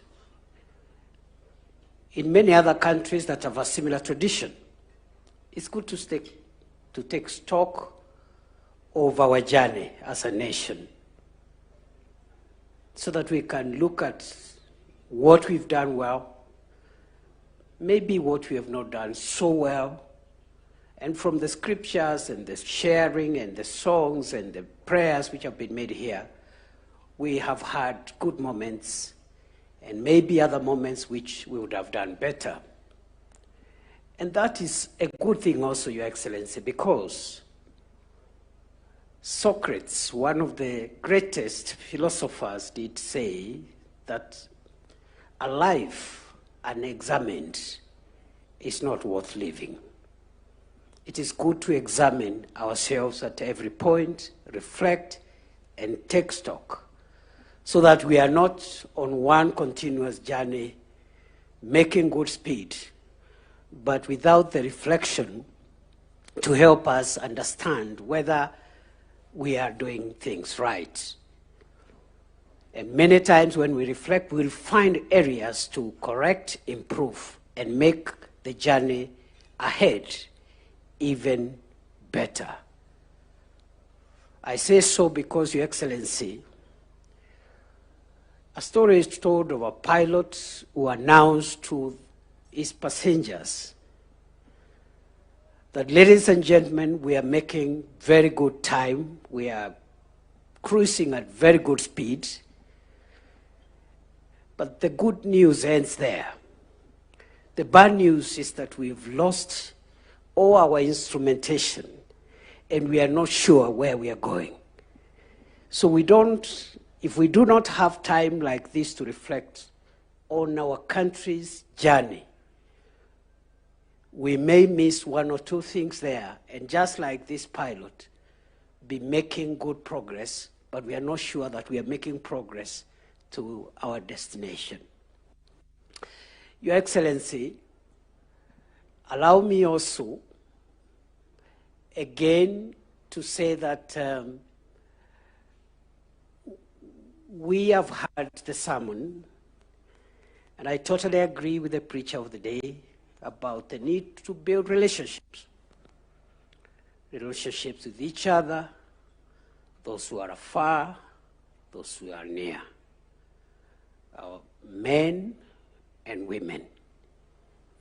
in many other countries that have a similar tradition. It's good to take stock of our journey as a nation, so that we can look at what we've done well, maybe what we have not done so well, and from the scriptures and the sharing and the songs and the prayers which have been made here, we have had good moments and maybe other moments which we would have done better. And that is a good thing also, Your Excellency, because Socrates, one of the greatest philosophers, did say that a life unexamined is not worth living. It is good to examine ourselves at every point, reflect, and take stock, so that we are not on one continuous journey making good speed, but without the reflection to help us understand whether we are doing things right. And many times when we reflect, we'll find areas to correct, improve, and make the journey ahead even better. I say so because, Your Excellency, a story is told of a pilot who announced to his passengers that, ladies and gentlemen, we are making very good time. We are cruising at very good speed. But the good news ends there. The bad news is that we've lost all our instrumentation and we are not sure where we are going. So if we do not have time like this to reflect on our country's journey, we may miss one or two things there, and just like this pilot, be making good progress, but we are not sure that we are making progress to our destination. Your Excellency, allow me also again to say that we have heard the sermon, and I totally agree with the preacher of the day about the need to build relationships with each other, those who are afar, those who are near, our men and women,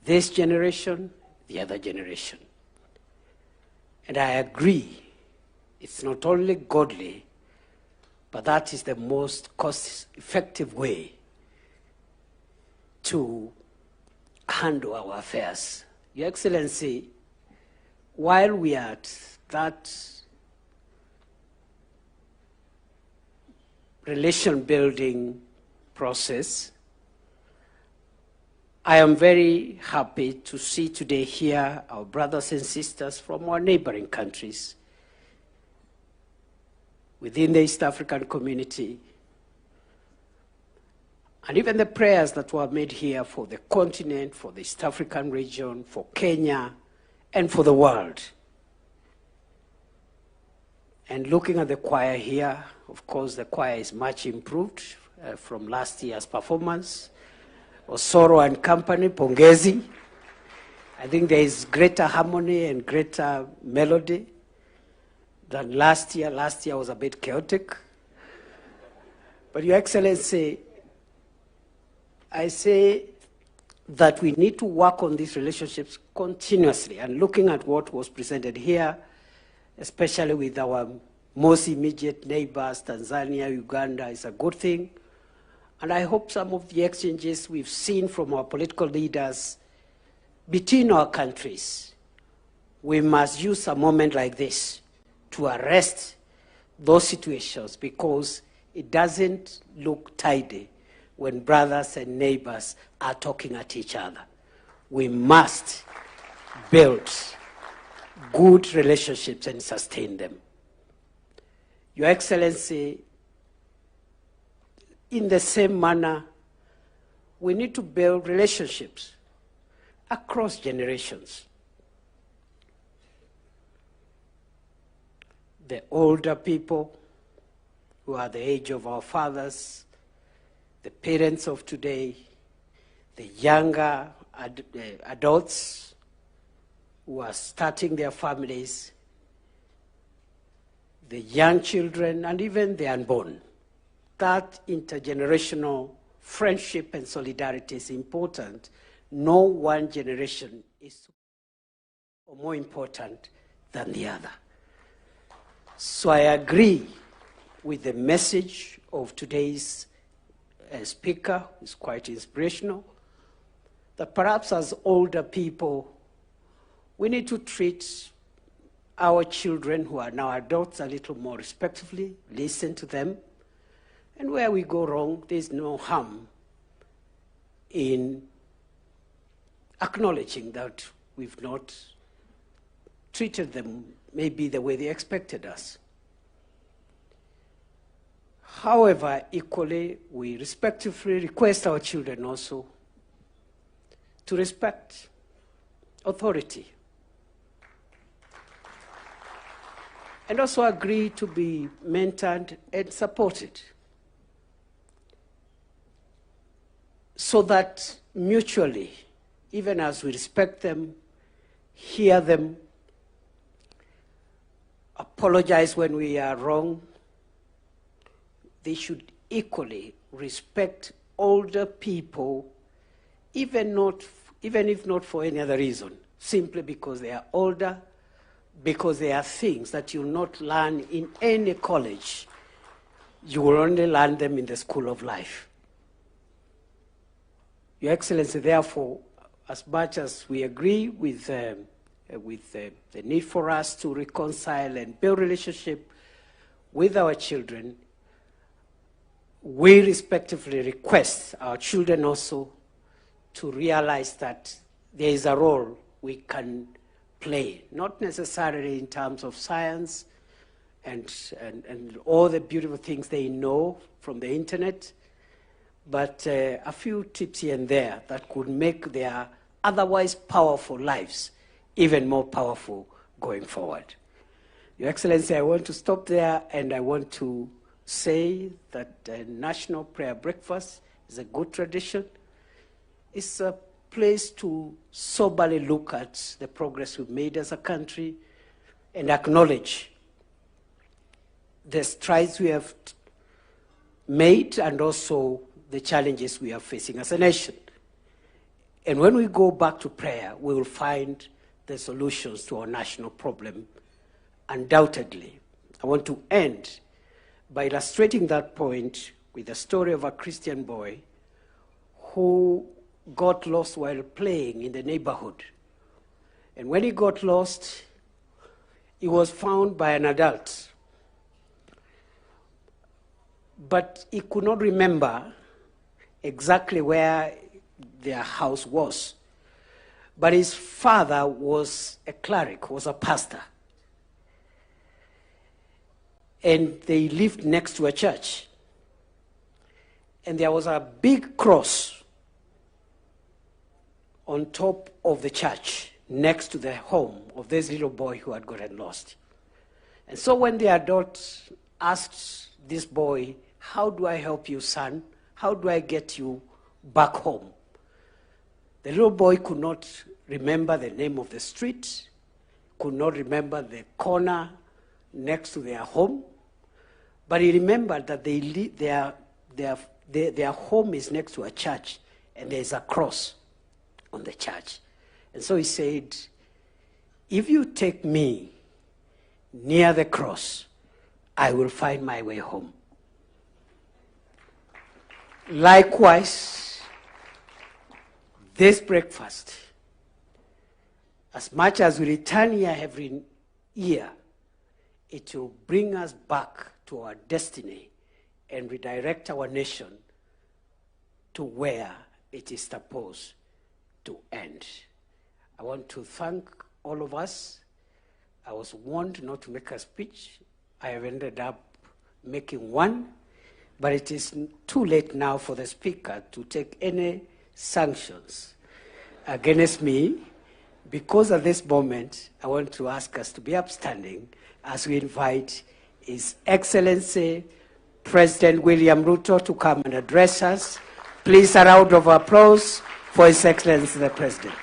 this generation, the other generation. And I agree, it's not only godly, but that is the most cost-effective way to handle our affairs. Your Excellency, while we are at that relation-building process, I am very happy to see today here our brothers and sisters from our neighboring countries within the East African community, and even the prayers that were made here for the continent, for the East African region, for Kenya, and for the world. And looking at the choir here, of course, the choir is much improved from last year's performance. Osoro and company, pongezi. I think there is greater harmony and greater melody than last year. Last year was a bit chaotic. But Your Excellency, I say that we need to work on these relationships continuously, and looking at what was presented here, especially with our most immediate neighbors, Tanzania, Uganda, is a good thing. And I hope some of the exchanges we've seen from our political leaders between our countries, we must use a moment like this to arrest those situations, because it doesn't look tidy when brothers and neighbors are talking at each other. We must build good relationships and sustain them. Your Excellency, in the same manner, we need to build relationships across generations. The older people who are the age of our fathers, the parents of today, the younger adults who are starting their families, the young children, and even the unborn. That intergenerational friendship and solidarity is important. No one generation is more important than the other. So I agree with the message of today's speaker, who's quite inspirational, that perhaps as older people, we need to treat our children who are now adults a little more respectfully, listen to them, and where we go wrong, there's no harm in acknowledging that we've not treated them maybe the way they expected us. However, equally, we respectfully request our children also to respect authority and also agree to be mentored and supported so that mutually, even as we respect them, hear them, apologize when we are wrong, they should equally respect older people, even if not for any other reason, simply because they are older, because there are things that you will not learn in any college. You will only learn them in the school of life. Your Excellency, therefore, as much as we agree with the need for us to reconcile and build relationship with our children, we respectively request our children also to realize that there is a role we can play, not necessarily in terms of science and all the beautiful things they know from the internet, but a few tips here and there that could make their otherwise powerful lives even more powerful going forward. Your Excellency, I want to stop there, and I want to say that the National Prayer Breakfast is a good tradition. It's a place to soberly look at the progress we've made as a country and acknowledge the strides we have made and also the challenges we are facing as a nation. And when we go back to prayer, we will find the solutions to our national problem, undoubtedly. I want to end by illustrating that point with the story of a Christian boy who got lost while playing in the neighborhood. And when he got lost, he was found by an adult. But he could not remember exactly where their house was. But his father was a cleric, was a pastor. And they lived next to a church. And there was a big cross on top of the church next to the home of this little boy who had gotten lost. And so when the adult asked this boy, "How do I help you, son? How do I get you back home?" The little boy could not remember the name of the street, could not remember the corner next to their home, but he remembered that their home is next to a church, and there's a cross on the church. And so he said, "If you take me near the cross, I will find my way home." Likewise, this breakfast, as much as we return here every year, it will bring us back to our destiny and redirect our nation to where it is supposed to end. I want to thank all of us. I was warned not to make a speech. I have ended up making one, but it is too late now for the speaker to take any sanctions against me, because at this moment I want to ask us to be upstanding as we invite His Excellency President William Ruto to come and address us. Please, a round of applause for His Excellency the President.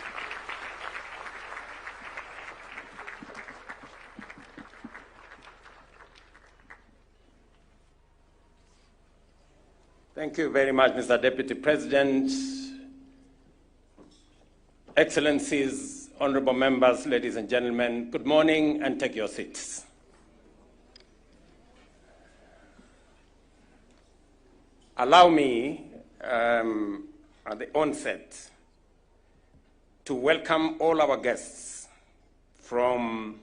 Thank you very much, Mr. Deputy President. Excellencies, honorable members, ladies and gentlemen, good morning and take your seats. Allow me, at the onset, to welcome all our guests from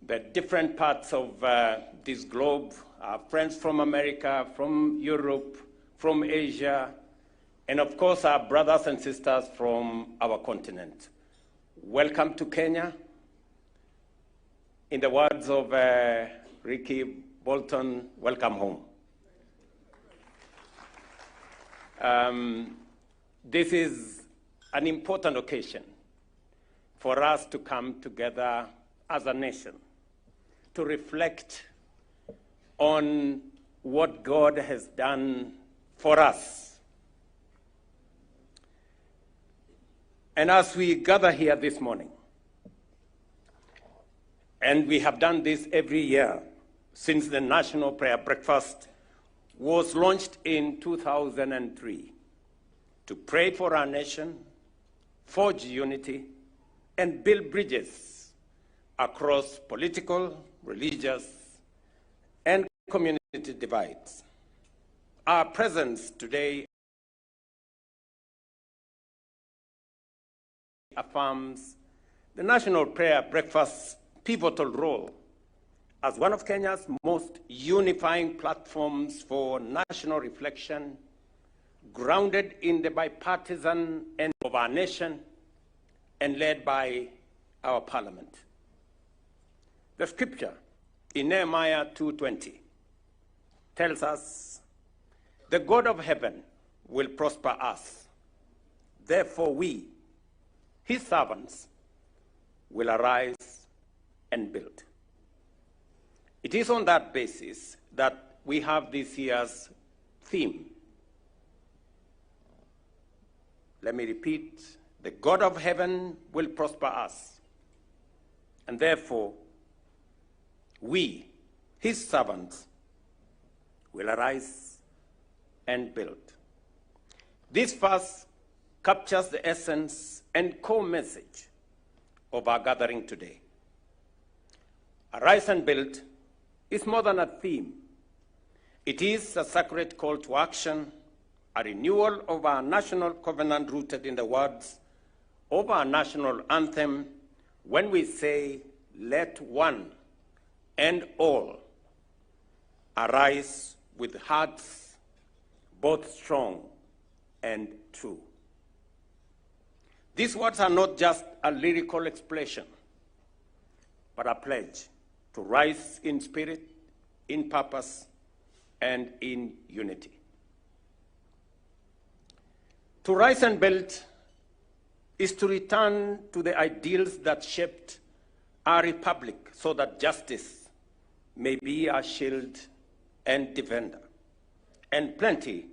the different parts of this globe, our friends from America, from Europe, from Asia, and of course our brothers and sisters from our continent. Welcome to Kenya. In the words of Ricky Bolton, welcome home. This is an important occasion for us to come together as a nation to reflect on what God has done for us. And as we gather here this morning, and we have done this every year since the National Prayer Breakfast was launched in 2003, to pray for our nation, forge unity, and build bridges across political, religious, and community divides. Our presence today affirms the National Prayer Breakfast's pivotal role as one of Kenya's most unifying platforms for national reflection, grounded in the bipartisan end of our nation and led by our parliament. The scripture in Nehemiah 2:20 tells us, "The God of heaven will prosper us. Therefore we, his servants, will arise and build." It is on that basis that we have this year's theme. Let me repeat, the God of heaven will prosper us, and therefore we, his servants, will arise and build. This verse captures the essence and core message of our gathering today. Arise and build is more than a theme. It is a sacred call to action, a renewal of our national covenant rooted in the words of our national anthem when we say, "Let one and all arise with hearts both strong and true." These words are not just a lyrical expression, but a pledge to rise in spirit, in purpose, and in unity. To rise and build is to return to the ideals that shaped our republic so that justice may be our shield and defender, and plenty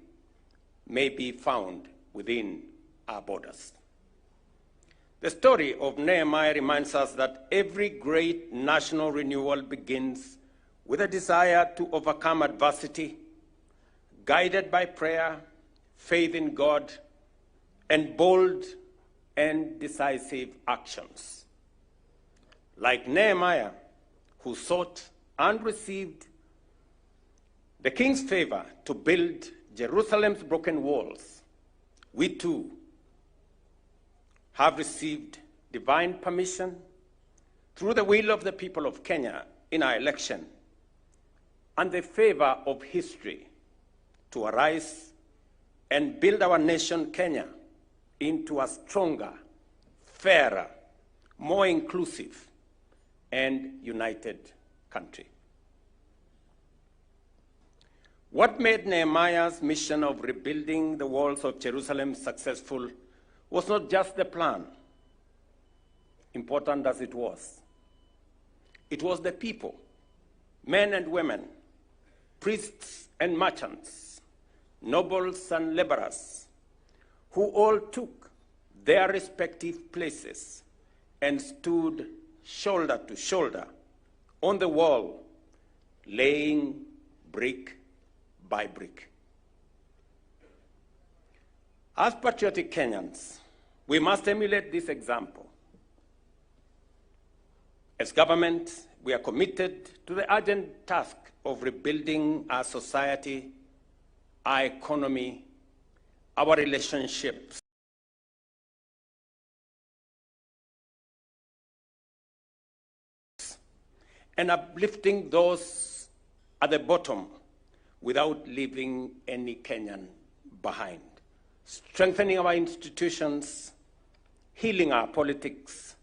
may be found within our borders. The story of Nehemiah reminds us that every great national renewal begins with a desire to overcome adversity, guided by prayer, faith in God, and bold and decisive actions. Like Nehemiah, who sought and received the king's favor to build Jerusalem's broken walls, we too have received divine permission through the will of the people of Kenya in our election and the favor of history to arise and build our nation, Kenya, into a stronger, fairer, more inclusive, and united country. What made Nehemiah's mission of rebuilding the walls of Jerusalem successful was not just the plan, important as it was. It was the people, men and women, priests and merchants, nobles and laborers, who all took their respective places and stood shoulder to shoulder on the wall, laying brick by brick. As patriotic Kenyans, we must emulate this example. As government, we are committed to the urgent task of rebuilding our society, our economy, our relationships, and uplifting those at the bottom without leaving any Kenyan behind, strengthening our institutions, healing our politics,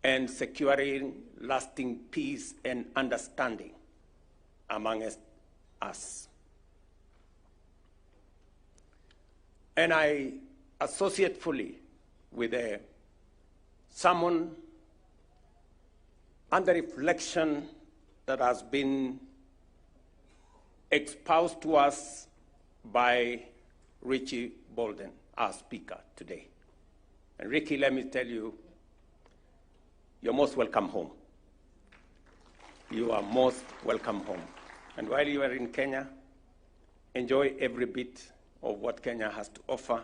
and securing lasting peace and understanding among us. And I associate fully with a sermon and the reflection that has been exposed to us by Richie Bolden, our speaker today. And Ricky, let me tell you, you're most welcome home. You are most welcome home. And while you are in Kenya, enjoy every bit of what Kenya has to offer.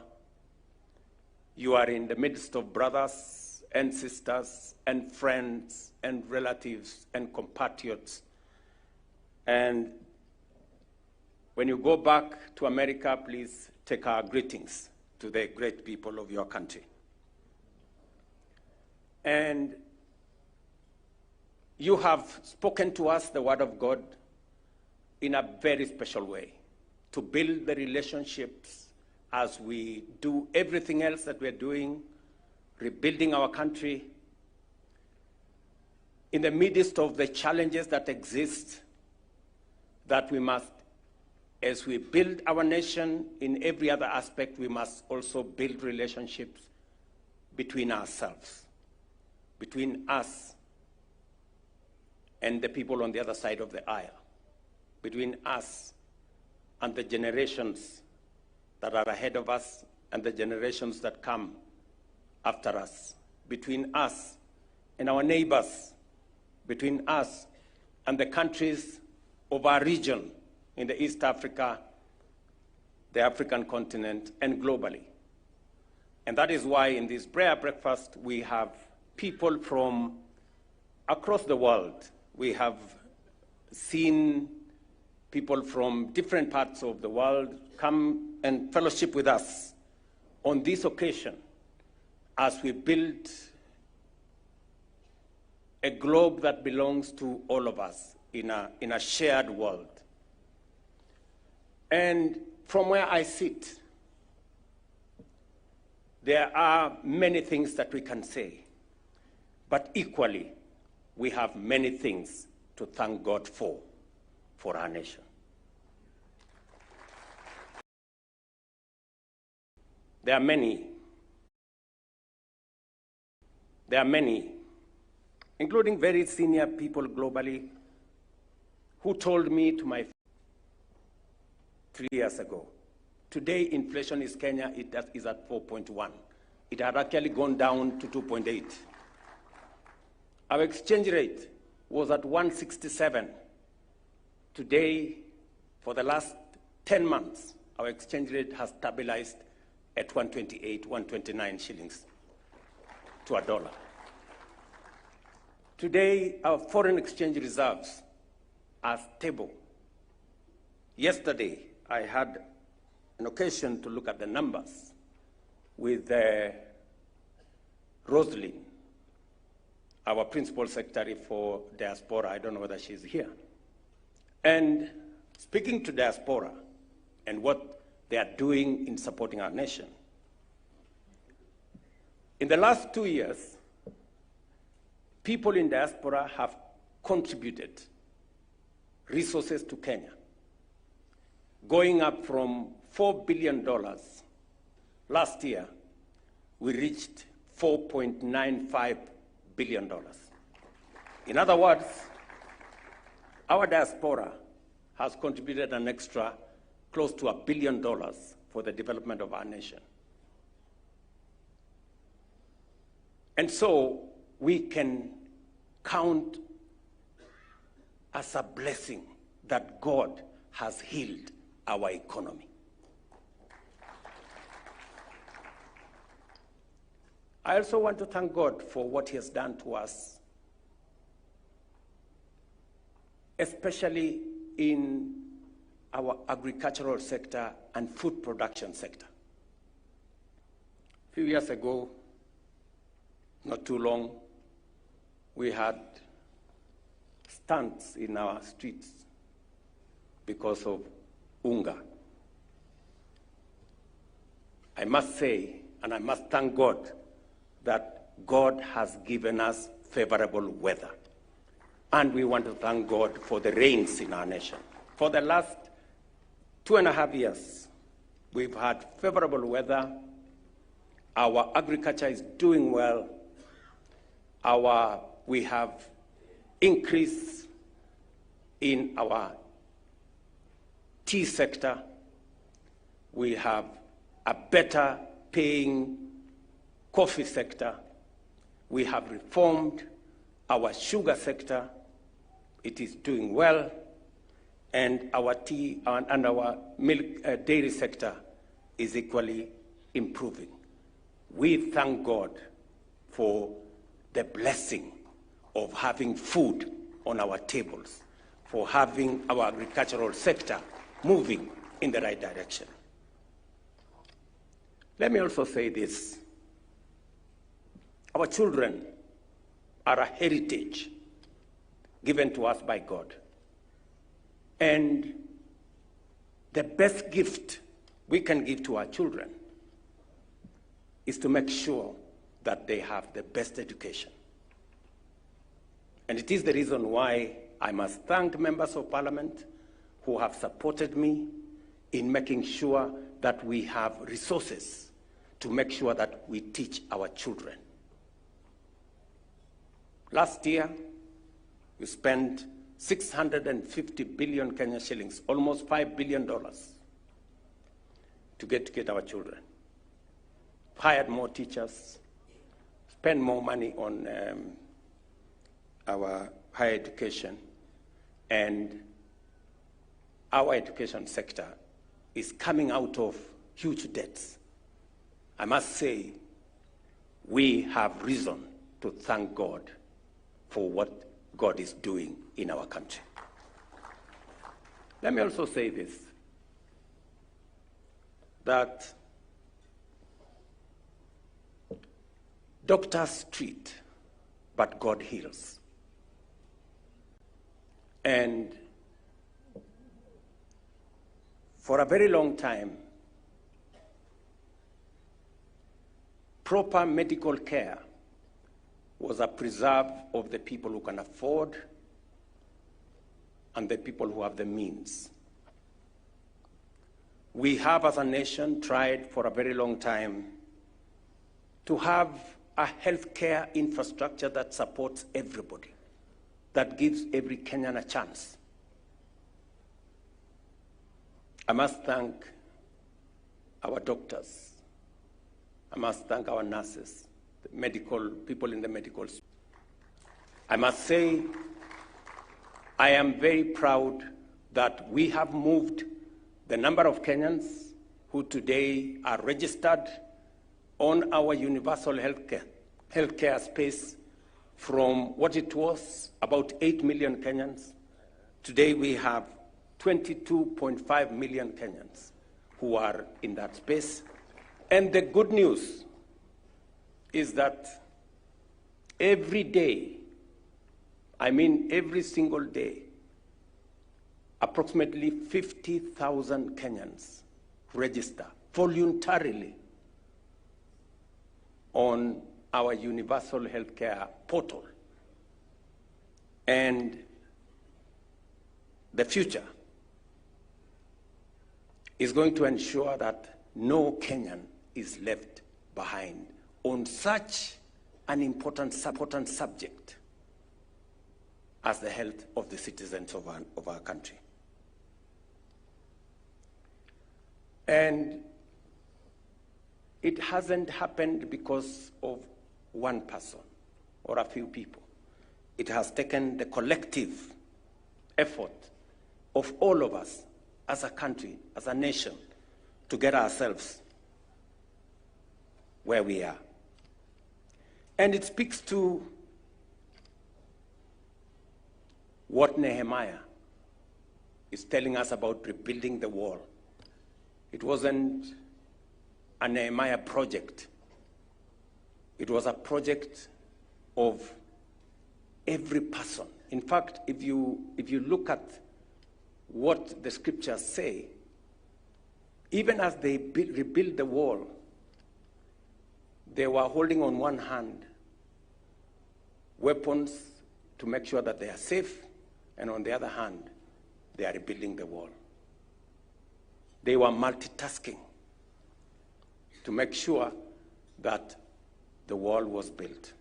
You are in the midst of brothers and sisters and friends and relatives and compatriots. And when you go back to America, please take our greetings to the great people of your country. And you have spoken to us the word of God in a very special way to build the relationships as we do everything else that we're doing, rebuilding our country, in the midst of the challenges that exist, that we must, as we build our nation in every other aspect, we must also build relationships between ourselves, between us and the people on the other side of the aisle, between us and the generations that are ahead of us and the generations that come after us, between us and our neighbors, between us and the countries of our region in the East Africa, the African continent, and globally. And that is why in this prayer breakfast, we have people from across the world. We have seen people from different parts of the world come and fellowship with us on this occasion as we build a globe that belongs to all of us in a shared world. And from where I sit, there are many things that we can say, but equally, we have many things to thank God for our nation. There are many, including very senior people globally, who told me to my 3 years ago, today inflation in Kenya is at 4.1. It had actually gone down to 2.8. Our exchange rate was at 167. Today, for the last 10 months, our exchange rate has stabilized at 128, 129 shillings to a dollar. Today, our foreign exchange reserves are stable. Yesterday, I had an occasion to look at the numbers with Rosalyn, our principal secretary for diaspora. I don't know whether she's here. And speaking to diaspora and what they are doing in supporting our nation. In the last 2 years, people in diaspora have contributed resources to Kenya, going up from $4 billion. Last year, we reached $4.95 billion. In other words, our diaspora has contributed an extra close to $1 billion for the development of our nation. And so we can count as a blessing that God has healed our economy. I also want to thank God for what he has done to us, especially in our agricultural sector and food production sector. A few years ago, not too long, we had stunts in our streets because of hunger. I must say, and I must thank God, that God has given us favorable weather. And we want to thank God for the rains in our nation. For the last 2.5 years, we've had favorable weather. Our agriculture is doing well. We have increase in our tea sector. We have a better paying coffee sector. We have reformed our sugar sector. It is doing well. And our tea and our milk dairy sector is equally improving. We thank God for the blessing of having food on our tables, for having our agricultural sector moving in the right direction. Let me also say this. Our children are a heritage given to us by God. And the best gift we can give to our children is to make sure that they have the best education. And it is the reason why I must thank members of parliament who have supported me in making sure that we have resources to make sure that we teach our children. Last year, we spent 650 billion Kenya shillings, almost $5 billion, to get our children. Hired more teachers, spent more money on our higher education, and our education sector is coming out of huge debts. I must say, we have reason to thank God for what God is doing in our country. Let me also say this, that doctors treat, but God heals. And for a very long time, proper medical care was a preserve of the people who can afford and the people who have the means. We have, as a nation, tried for a very long time to have a healthcare infrastructure that supports everybody, that gives every Kenyan a chance. I must thank our doctors. I must thank our nurses, the medical people in the medical. I must say, I am very proud that we have moved the number of Kenyans who today are registered on our universal healthcare space from what it was, about 8 million Kenyans. Today we have 22.5 million Kenyans who are in that space. And the good news is that every day, I mean every single day, approximately 50,000 Kenyans register voluntarily on our universal healthcare portal. And the future is going to ensure that no Kenyan is left behind on such an important subject as the health of the citizens of our country. And it hasn't happened because of one person or a few people. It has taken the collective effort of all of us as a country, as a nation, to get ourselves where we are. And it speaks to what Nehemiah is telling us about rebuilding the wall. It wasn't a Nehemiah project. It was a project of every person In fact, if you look at what the scriptures say, even as they rebuilt the wall, they were holding on one hand weapons to make sure that they are safe, and on the other hand, they are rebuilding the wall. They were multitasking to make sure that the wall was built.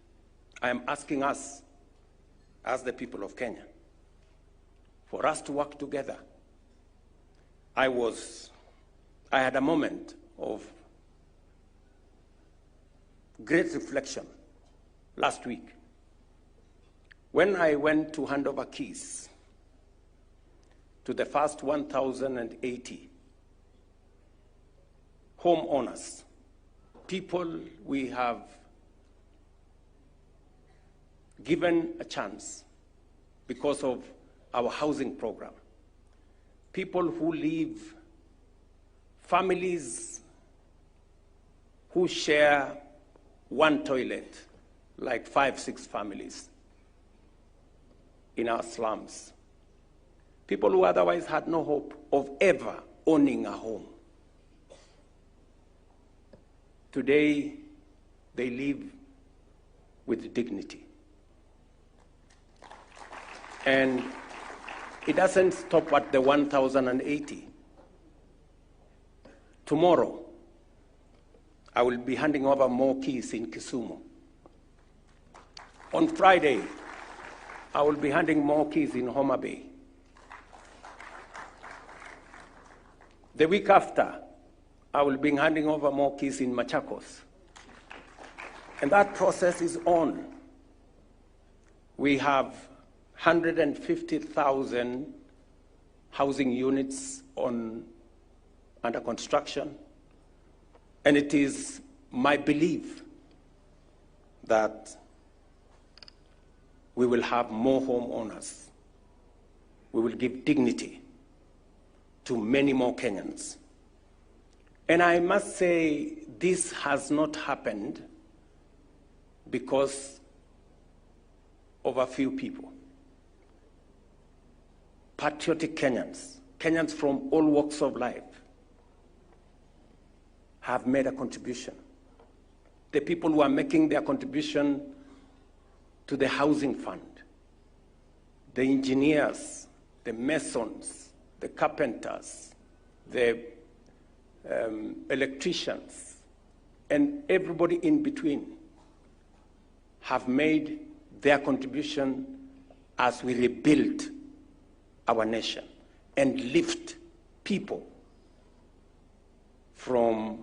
I am asking us, as the people of Kenya, for us to work together. I had a moment of great reflection last week when I went to hand over keys to the first 1,080 homeowners, people we have given a chance because of our housing program. People who live, families who share one toilet, like 5, 6 families in our slums. People who otherwise had no hope of ever owning a home. Today, they live with dignity. And it doesn't stop at the 1,080. Tomorrow, I will be handing over more keys in Kisumu. On Friday, I will be handing more keys in Homa Bay. The week after, I will be handing over more keys in Machakos. And that process is on. We have 150,000 housing units under construction. And it is my belief that we will have more homeowners. We will give dignity to many more Kenyans. And I must say, this has not happened because of a few people. Patriotic Kenyans, Kenyans from all walks of life, have made a contribution. The people who are making their contribution to the housing fund, the engineers, the masons, the carpenters, the electricians, and everybody in between have made their contribution as we rebuild our nation and lift people from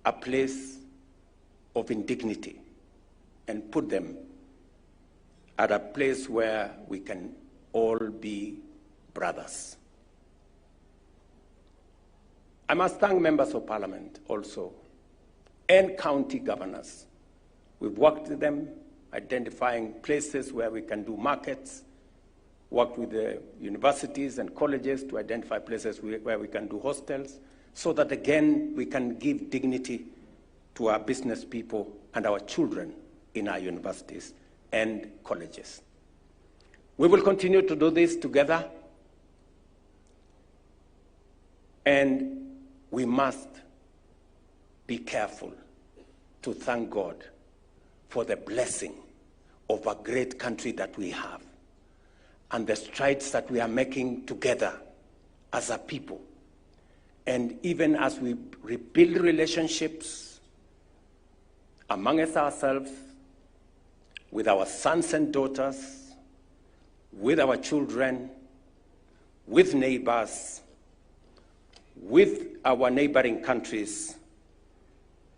a place of indignity and put them at a place where we can all be brothers. I must thank members of parliament also and county governors. We've worked with them, identifying places where we can do markets, worked with the universities and colleges to identify places where we can do hostels, so that again we can give dignity to our business people and our children in our universities and colleges. We will continue to do this together, and we must be careful to thank God for the blessing of a great country that we have and the strides that we are making together as a people. And even as we rebuild relationships amongst ourselves, with our sons and daughters, with our children, with neighbors, with our neighboring countries,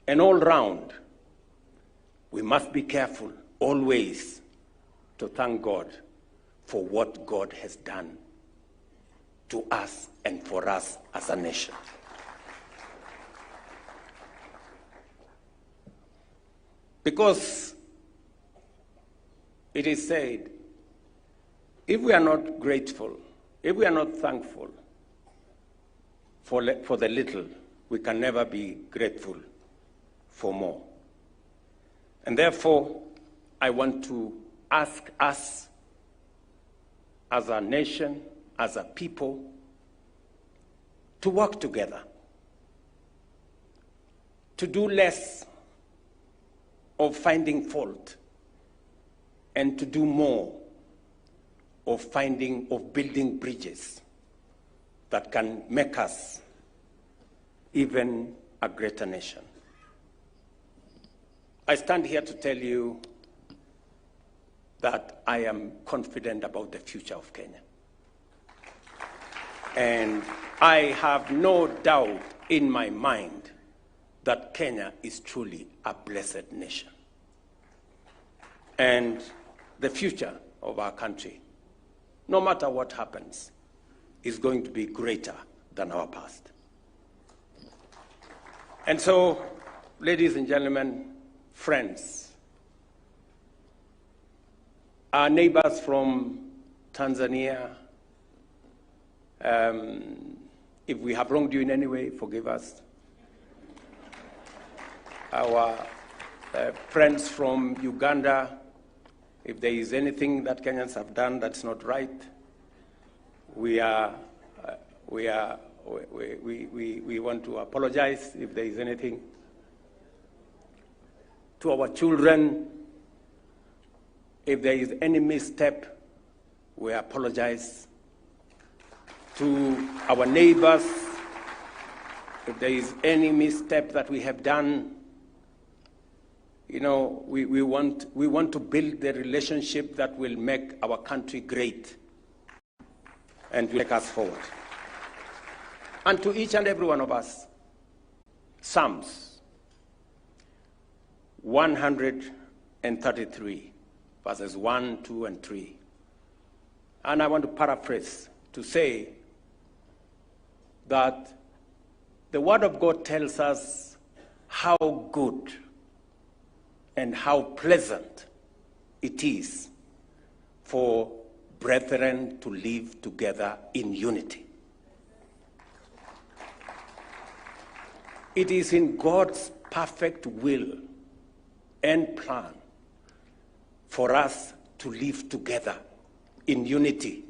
and all round, we must be careful always to thank God for what God has done to us and for us as a nation. Because it is said, if we are not grateful, if we are not thankful for the little, we can never be grateful for more. And therefore, I want to ask us as a nation, as a people, to work together, to do less of finding fault and to do more of building bridges that can make us even a greater nation. I stand here to tell you that I am confident about the future of Kenya. And I have no doubt in my mind that Kenya is truly a blessed nation. And the future of our country, no matter what happens, is going to be greater than our past. And so, ladies and gentlemen, friends, our neighbors from Tanzania, if we have wronged you in any way, forgive us. Our friends from Uganda, if there is anything that Kenyans have done that's not right, we want to apologize if there is anything. To our children, if there is any misstep, we apologize. To our neighbors, if there is any misstep that we have done, you know, we want to build the relationship that will make our country great and will take us forward. And to each and every one of us, Psalms 133, verses 1, 2, and 3. And I want to paraphrase to say that the Word of God tells us how good and how pleasant it is for brethren to live together in unity. It is in God's perfect will and plan for us to live together in unity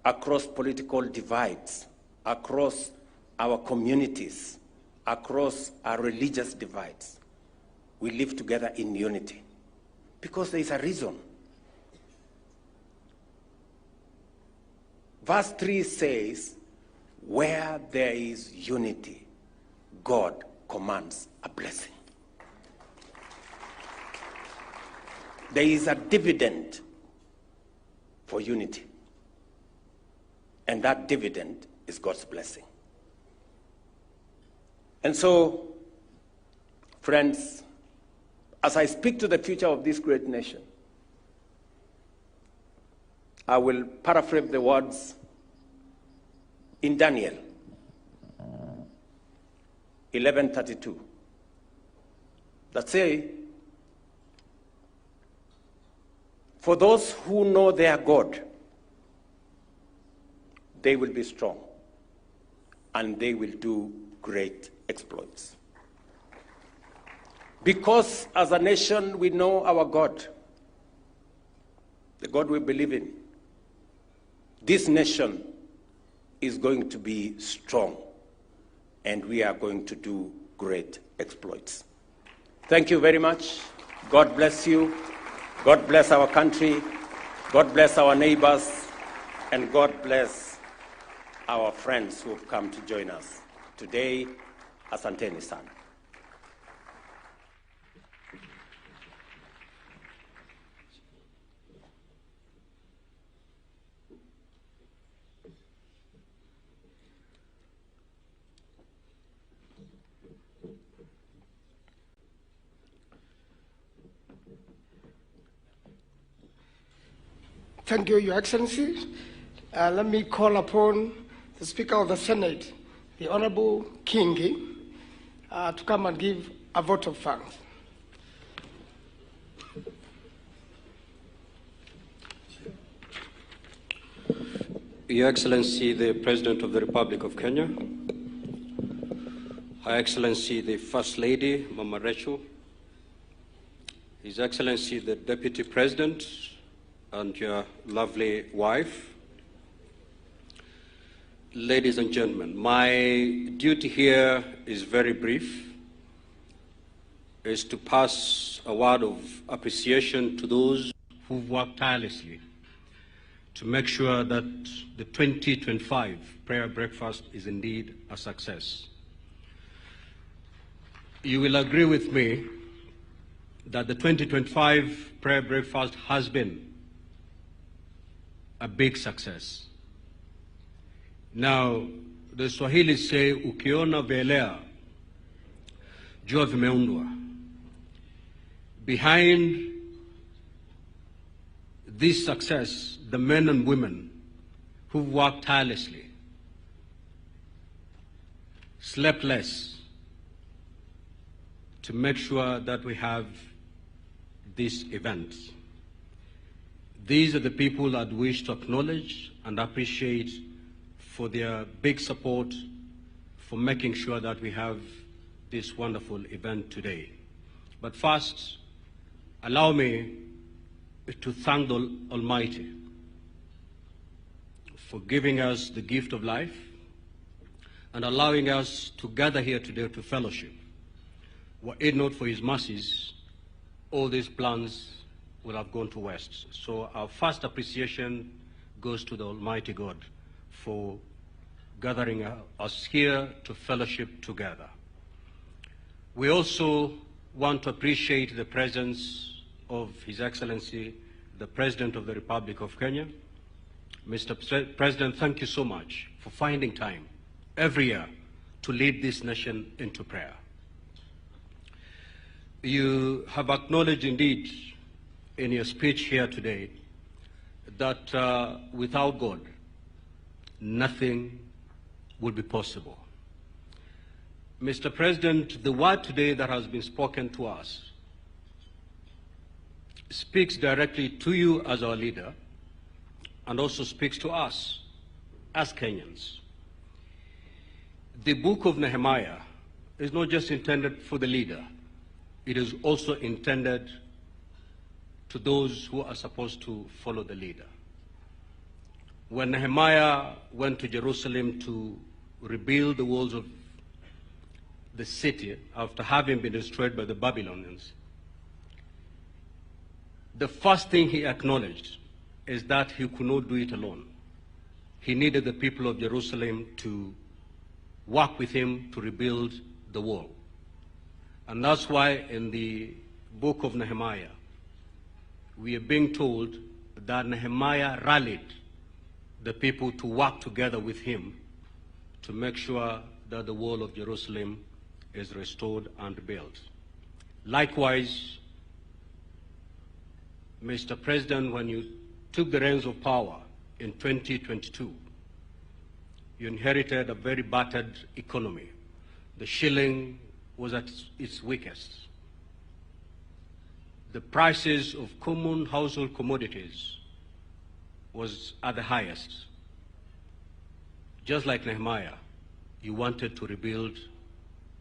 across political divides, across our communities, across our religious divides. We live together in unity because there is a reason. Verse 3 says, where there is unity, God commands a blessing. There is a dividend for unity, and that dividend is God's blessing. And so, friends, as I speak to the future of this great nation, I will paraphrase the words in Daniel 11:32 that say, for those who know their God, they will be strong and they will do great exploits. Because as a nation we know our God, the God we believe in, this nation is going to be strong and we are going to do great exploits. Thank you very much. God bless you. God bless our country. God bless our neighbors. And God bless our friends who have come to join us today. Asanteni sana. Thank you, Your Excellency. Let me call upon the Speaker of the Senate, the Honorable Kingi, to come and give a vote of thanks. Your Excellency, the President of the Republic of Kenya, Her Excellency, the First Lady, Mama Rachel, His Excellency, the Deputy President, and your lovely wife. Ladies and gentlemen, my duty here is very brief, is to pass a word of appreciation to those who've worked tirelessly to make sure that the 2025 prayer breakfast is indeed a success. You will agree with me that the 2025 prayer breakfast has been a big success. Now, the Swahili say, ukiona velea, jua vimeundwa. Behind this success, the men and women who've worked tirelessly, slept less, to make sure that we have this event. These are the people I'd wish to acknowledge and appreciate for their big support for making sure that we have this wonderful event today. But first, allow me to thank the Almighty for giving us the gift of life and allowing us to gather here today to fellowship. Were it not for His mercies, all these plans will have gone to waste. So our first appreciation goes to the Almighty God for gathering us here to fellowship together. We also want to appreciate the presence of His Excellency, the President of the Republic of Kenya. Mr. President, thank you so much for finding time every year to lead this nation into prayer. You have acknowledged indeed in your speech here today that without God, nothing would be possible. Mr. President, the word today that has been spoken to us speaks directly to you as our leader and also speaks to us as Kenyans. The book of Nehemiah is not just intended for the leader, it is also intended to those who are supposed to follow the leader. When Nehemiah went to Jerusalem to rebuild the walls of the city after having been destroyed by the Babylonians, the first thing he acknowledged is that he could not do it alone. He needed the people of Jerusalem to work with him to rebuild the wall. And that's why in the book of Nehemiah, we are being told that Nehemiah rallied the people to work together with him to make sure that the wall of Jerusalem is restored and rebuilt. Likewise, Mr. President, when you took the reins of power in 2022, you inherited a very battered economy. The shilling was at its weakest. The prices of common household commodities was at the highest. Just like Nehemiah, you wanted to rebuild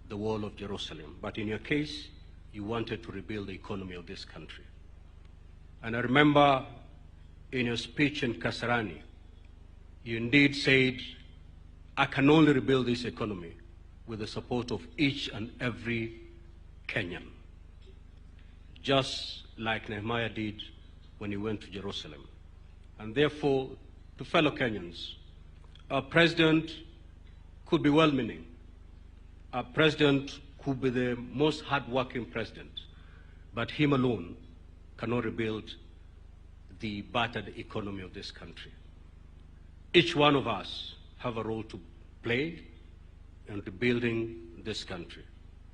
the wall of Jerusalem. But in your case, you wanted to rebuild the economy of this country. And I remember in your speech in Kasarani, you indeed said, I can only rebuild this economy with the support of each and every Kenyan. Just like Nehemiah did when he went to Jerusalem. And therefore, to fellow Kenyans, our president could be well-meaning. Our president could be the most hard-working president, but him alone cannot rebuild the battered economy of this country. Each one of us have a role to play in rebuilding this country.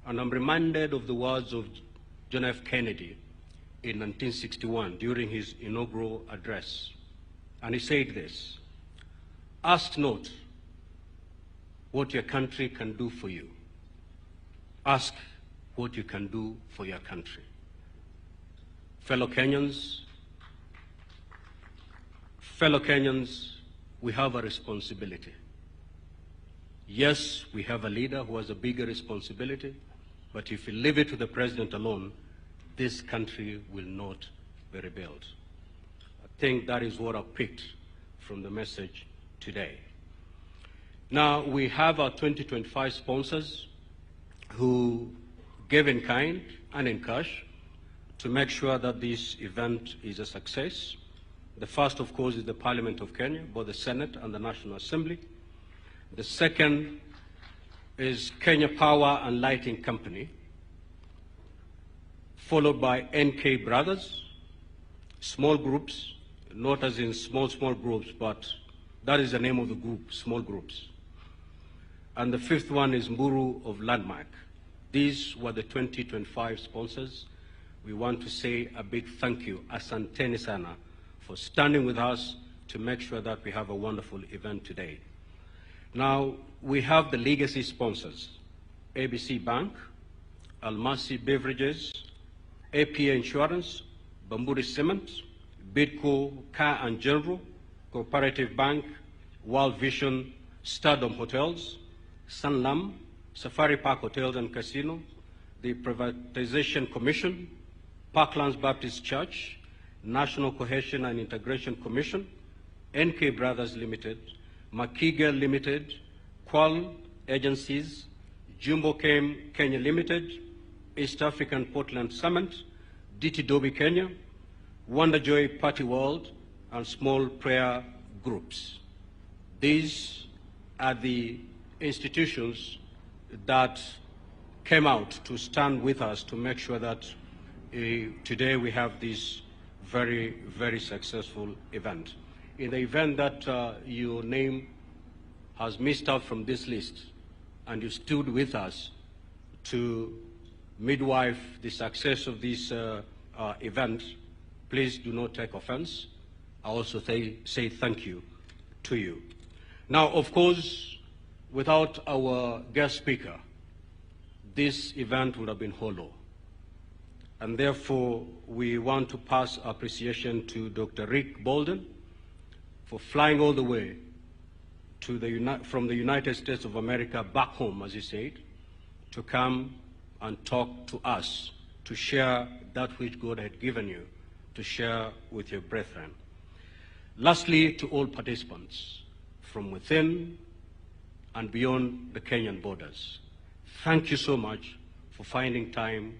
And I'm reminded of the words of John F. Kennedy in 1961 during his inaugural address. And he said this, ask not what your country can do for you. Ask what you can do for your country. Fellow Kenyans, we have a responsibility. Yes, we have a leader who has a bigger responsibility, but if we leave it to the president alone, this country will not be rebuilt. think that is what I picked from the message today. Now, we have our 2025 sponsors who gave in kind and in cash to make sure that this event is a success. The first, of course, is the Parliament of Kenya, both the Senate and the National Assembly. The second is Kenya Power and Lighting Company, followed by NK Brothers, small groups, not as in small groups, but that is the name of the group, small groups. And the fifth one is Mburu of Landmark. These were the 2025 sponsors. We want to say a big thank you, asanteni sana, for standing with us to make sure that we have a wonderful event today. Now, we have the legacy sponsors, ABC Bank, Almasi Beverages, APA Insurance, Bamburi Cement, Bidco Car and General, Cooperative Bank, World Vision, Stardom Hotels, Sanlam, Safari Park Hotels and Casino, the Privatization Commission, Parklands Baptist Church, National Cohesion and Integration Commission, NK Brothers Limited, Makiga Limited, Qual Agencies, Jumbo Chem Kenya Limited, East African Portland Summit, DT Dobi Kenya, Wonder Joy Party World, and small prayer groups. These are the institutions that came out to stand with us to make sure that today we have this very, very successful event. In the event that your name has missed out from this list and you stood with us to midwife the success of this event, please do not take offense. I also say thank you to you. Now, of course, without our guest speaker, this event would have been hollow. And therefore, we want to pass appreciation to Dr. Rick Bolden for flying all the way to from the United States of America back home, as he said, to come and talk to us, to share that which God had given you, to share with your brethren. Lastly, to all participants from within and beyond the Kenyan borders, thank you so much for finding time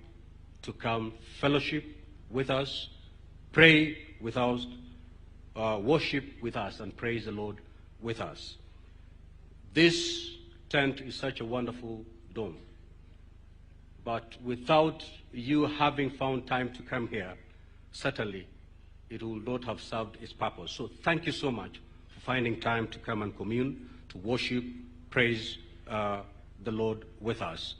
to come fellowship with us, pray with us, worship with us, and praise the Lord with us. This tent is such a wonderful dome, but without you having found time to come here, certainly it would not have served its purpose. So thank you so much for finding time to come and commune, to worship, praise the Lord with us.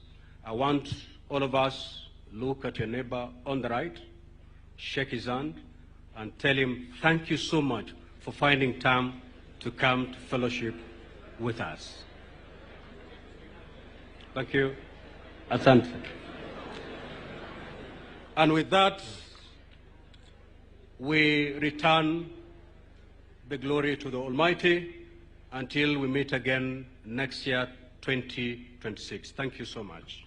I want all of us, look at your neighbor on the right, shake his hand, and tell him thank you so much for finding time to come to fellowship with us. Thank you. Asante. And with that, we return the glory to the Almighty until we meet again next year, 2026. Thank you so much.